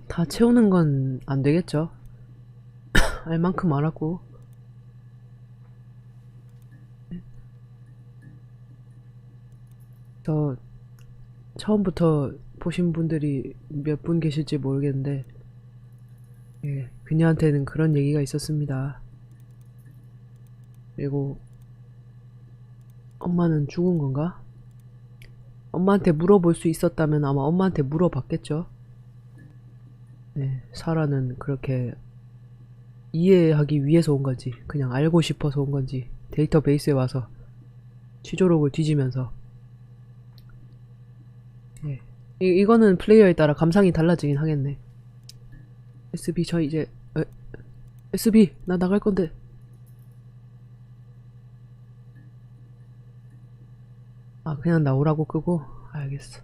다 채우는 건 안 되겠죠? 알 만큼 알았고. 저 처음부터 보신 분들이 몇 분 계실지 모르겠는데, 예, 그녀한테는 그런 얘기가 있었습니다. 그리고 엄마는 죽은 건가? 엄마한테 물어볼 수 있었다면 아마 엄마한테 물어봤겠죠? 네, 사라는 그렇게 이해하기 위해서 온 건지, 그냥 알고 싶어서 온 건지, 데이터베이스에 와서 취조록을 뒤지면서. 예. 이거는 플레이어에 따라 감상이 달라지긴 하겠네. SB, 저 이제, SB, 나 나갈 건데. 아, 그냥 나오라고 끄고? 알겠어.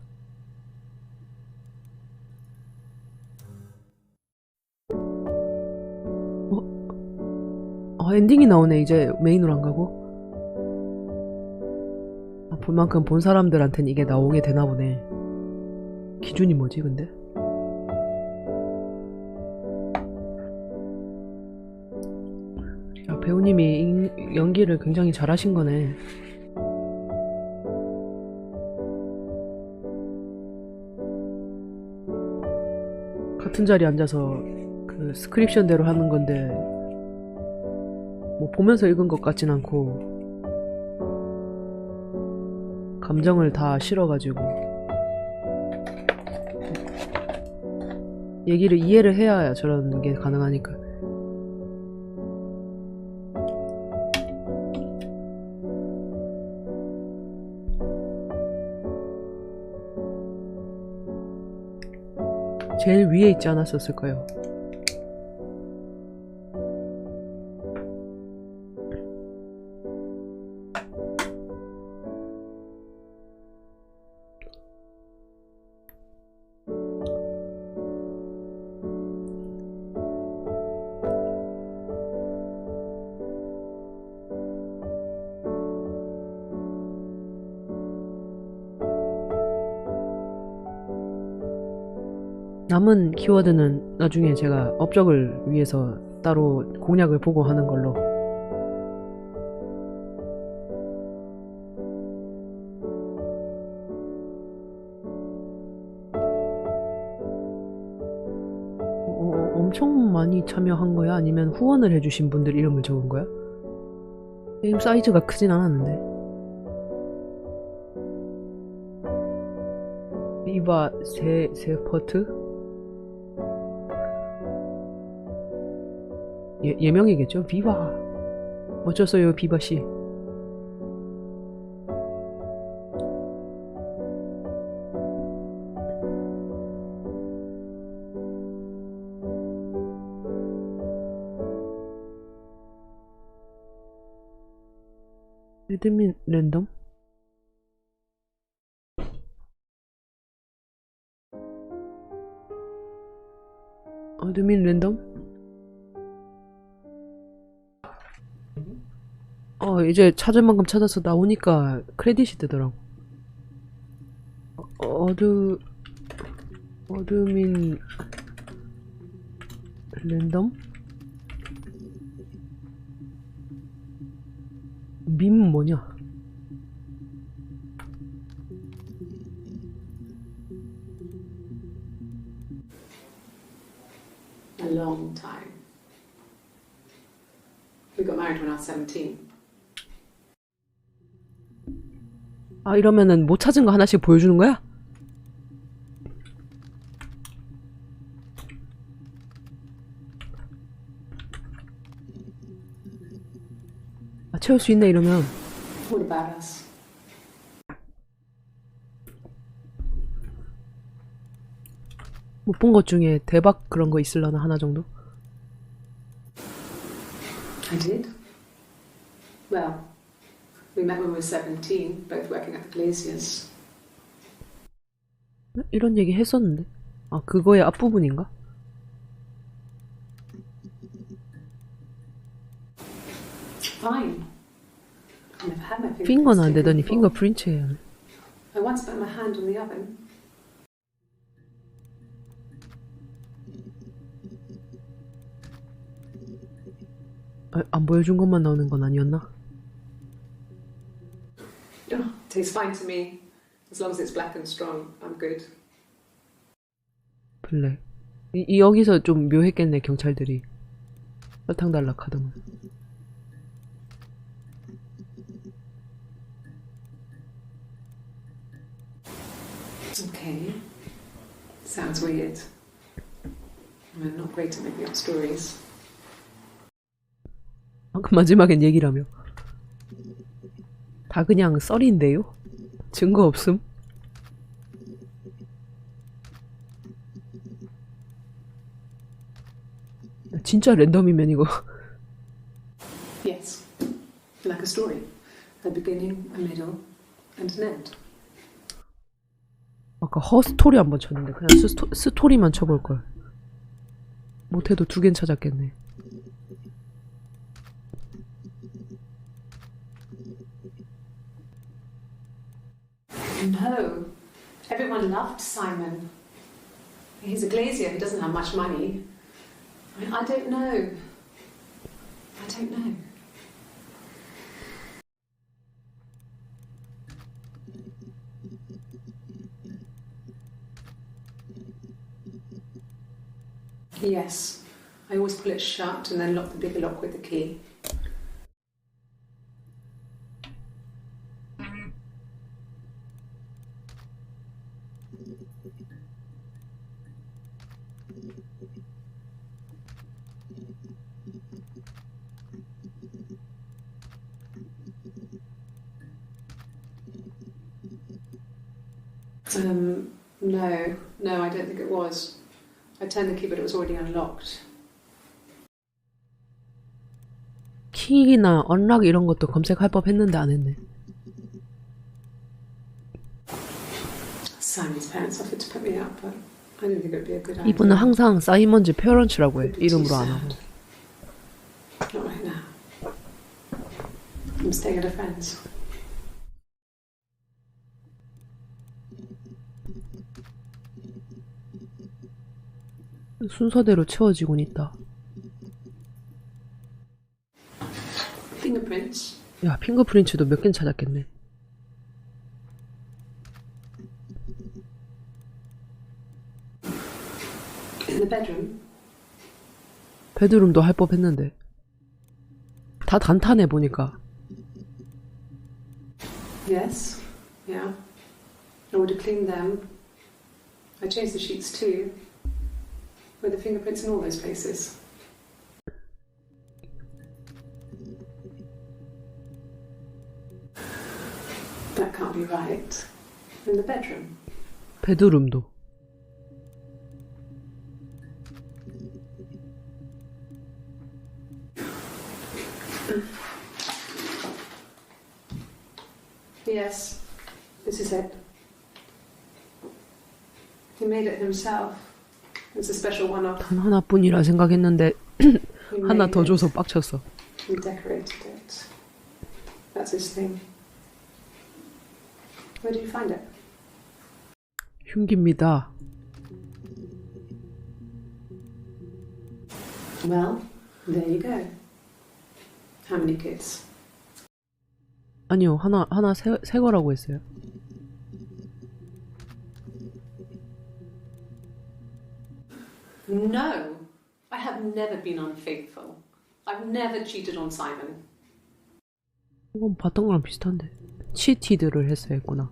엔딩이 나오네. 이제 메인으로 안 가고. 아, 볼 만큼 본 사람들한텐 이게 나오게 되나 보네. 기준이 뭐지 근데? 야, 배우님이 연기를 굉장히 잘하신 거네. 같은 자리에 앉아서 그 스크립션대로 하는 건데 뭐 보면서 읽은 것 같진 않고 감정을 다 실어가지고 얘기를 이해를 해야 저런 게 가능하니까. 제일 위에 있지 않았었을까요? 남은 키워드는 나중에 제가 업적을 위해서 따로 공략을 보고 하는 걸로. 엄청 많이 참여한 거야? 아니면 후원을 해주신 분들 이름을 적은 거야? 게임 사이즈가 크진 않았는데. 비바 세퍼트? 예명이겠죠? 비바. 어쩌어요 비바씨. 에드민 랜덤? 어드민 랜덤? 이제 찾을 만큼 찾아서 나오니까 크레딧이 뜨더라고. 어드민 랜덤? 밈 뭐냐? long time. We got married when I was 17. 아, 이러면은 못 찾은 거 하나씩 보여주는 거야? 아, 채울 수 있네 이러면. What about us? 못 본 것 중에 대박 그런 거 있을라나 하나 정도? I did. Well, we met when we were 17, both working at the Glaciers. 이런 얘기 했었는데. 아, 그거의 앞부분인가? Fine. I've never had my 핑거는 안 fingerprints 되더니 taken before. 핑거프린트 해야 하네. I once put my hand on the oven. 아, 안 보여준 것만 나오는 건 아니었나? Oh, tastes fine to me. As long as it's black and strong, I'm good. 블랙. 여기서 좀 묘했겠네 경찰들이. 설탕 달라 카드만. Okay. Sounds weird. I'm not great at making up stories. 그 마지막엔 얘기라며. 다 그냥 썰인데요? 증거 없음? 진짜 랜덤이면 이거. Yes. Like a story. A beginning, a middle, and an end. 아까 허스토리 한번 쳤는데 그냥 스토리만 쳐볼걸. 못해도 두 개는 찾았겠네. No. Everyone loved Simon. He's a glazier who doesn't have much money. I don't know. I don't know. Yes. I always pull it shut and then lock the bigger lock with the key. No, I don't think it was. I turned the key, but it was already unlocked. 킥이나 언락 이런 것도 검색할 법 했는데 안 했네. Simon's parents offered to put me up, but I didn't think it would be a good idea. 이분은 항상 사이먼즈 페어런츠라고 해. 이름으로 안 하고. Not right now. I'm staying at a friend's. 순서대로 채워지곤 있다. Fingerprints. 야, 핑거프린츠도 몇 개는 찾았겠네. In the bedroom. 베드룸도 할 법 했는데. 다 단탄해 보니까. Yes. Yeah. I would have cleaned them. I changed the sheets too. With the fingerprints in all those places. That can't be right. In the bedroom. 베드룸도. Yes. This is it. He made it himself. It's a special one-off. 단 하나뿐이라 생각했는데 He 하나 made 더 it. 줘서 빡쳤어. He decorated it. That's his thing. Where did you find it? 흉기입니다. Well, there you go. How many kids? 아니요, 하나 새 거라고 했어요. No, I I have never been unfaithful. I've never cheated on Simon. 이건 봤던 거랑 비슷한데. 치티드를 했어야 했구나.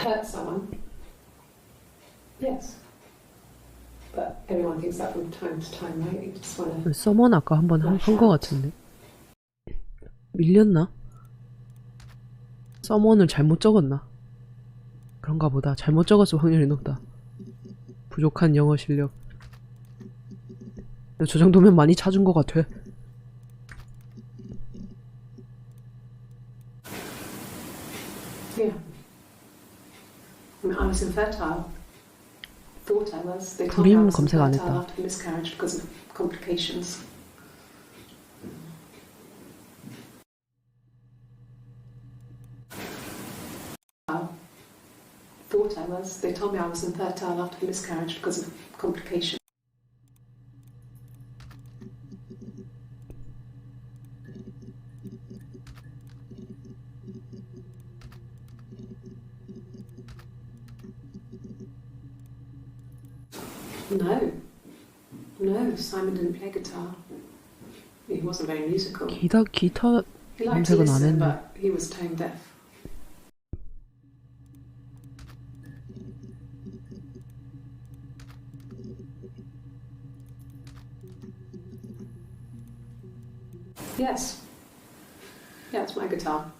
Hurt someone? Yes. But everyone thinks that from time to time, right? You just wanna... 서먼 아까 한번 한 거 같은데. 밀렸나? 서먼을 잘못 적었나? 그런가 보다. 잘못 적었을 확률이 높다. 부족한 영어 실력. 저 정도면 많이 찾은 거 같아. Yeah. I mean, I was infertile. Thought I was. They told me I 불임 was 검색 안 infertile 했다. after miscarriage because of complications. Thought I was. They told me I was infertile after miscarriage because of complications. No. No, Simon didn't play guitar. He wasn't very musical. 기타 He liked to 검색은 안 listen, 했네. but he was tone deaf. Yes. Yeah, it's my guitar.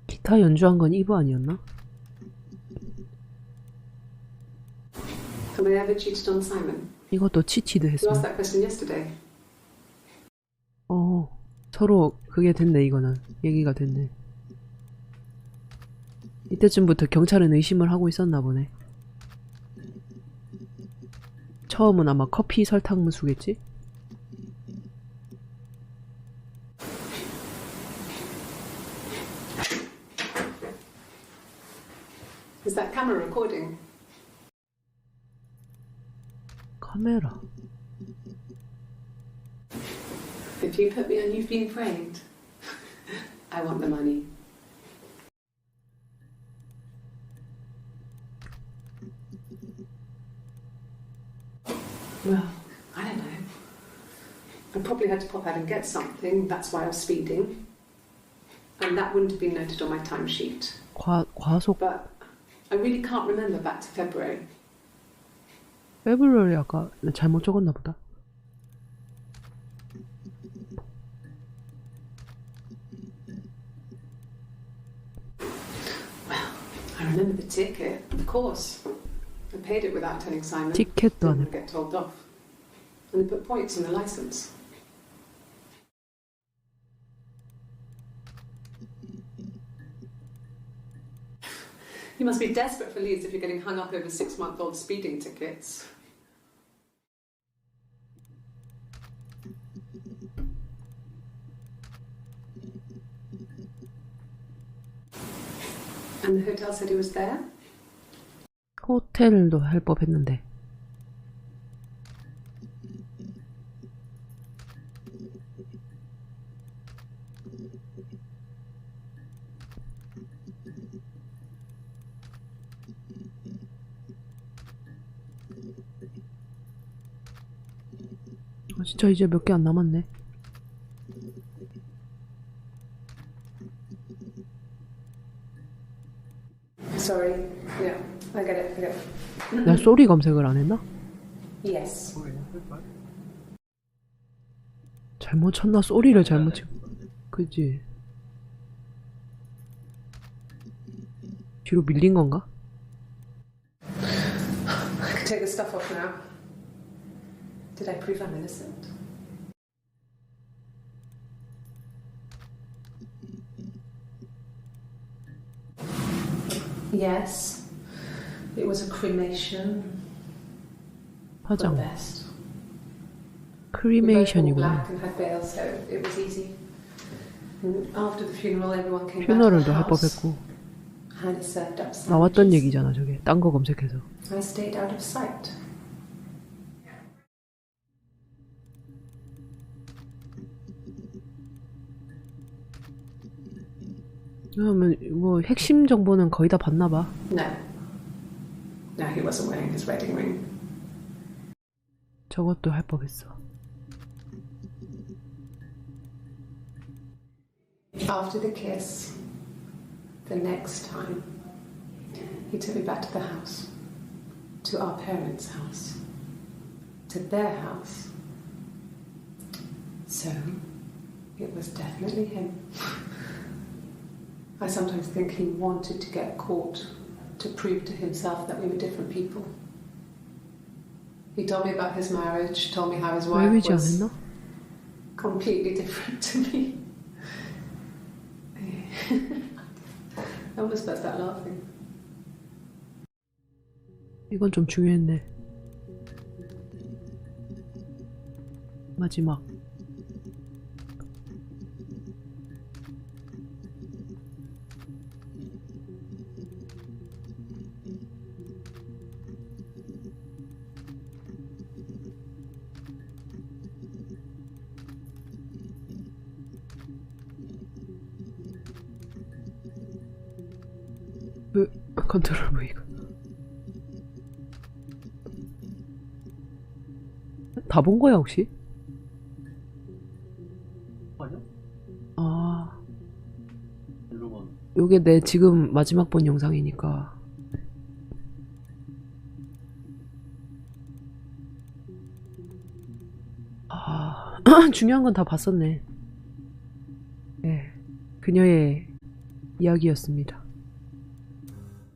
기타 연주한 건 이브 아니었나? Have I ever cheated on Simon? 이것도 치티드 You asked 했으면. that question yesterday. 서로 그게 됐네. 이거는 얘기가 됐네. 이때쯤부터 경찰은 의심을 하고 있었나 보네. 처음은 아마 커피 설탕무수겠지? Is that camera recording? 카메라. If you put me on, you've been framed. I want the money. Well, I don't know. I probably had to pop out and get something. That's why I was speeding. And that wouldn't have been noted on my timesheet. 과속. But I really can't remember back to February. 페브루아리 아까 잘못 적었나 보다. I remember the ticket, of course. I paid it without telling Simon. 티켓도 안 Didn't 해. get told off. And they put points on the license. You must be desperate for leads if you're getting hung up over 6-month-old speeding tickets. And the hotel said he was there? 호텔도 할 법했는데. 진짜 이제 몇 개 안 남았네. Sorry. Yeah, I get it. I get it. 내가 소리 검색을 안 했나? Yes. 잘못 쳤나? 소리를 잘못 쳤. 그지? 뒤로 밀린 건가? I can take the stuff off now. Did I prove I'm innocent? Yes. It was a cremation. For the 화장. best. We both wore 크리메이션이구나. black and had veils, so it was easy. And after the funeral, everyone came back to 퓨너럴도 the 할 house. 법했고. and served up 나왔던 sandwiches. 얘기잖아 저게. 딴 거 검색해서. I stayed out of sight. 그러면 뭐 핵심 정보는 거의 다 봤나 봐. No. No, he wasn't wearing his wedding ring. 저것도 할 법했어. After the kiss, the next time, he took me back to the house, to our parents' house, to their house. So, it was definitely him. I sometimes think he wanted to get caught to prove to himself that we were different people. He told me about his marriage, told me how his wife 외위지 was 않았나? completely different to me. I almost burst out laughing. 이건 좀 중요했네. 마지막. 컨트롤 V가 다 본 거야 혹시? 아니요? 아, 일로만. 요게 내 지금 마지막 본 영상이니까. 아, 중요한 건 다 봤었네. 네, 그녀의 이야기였습니다.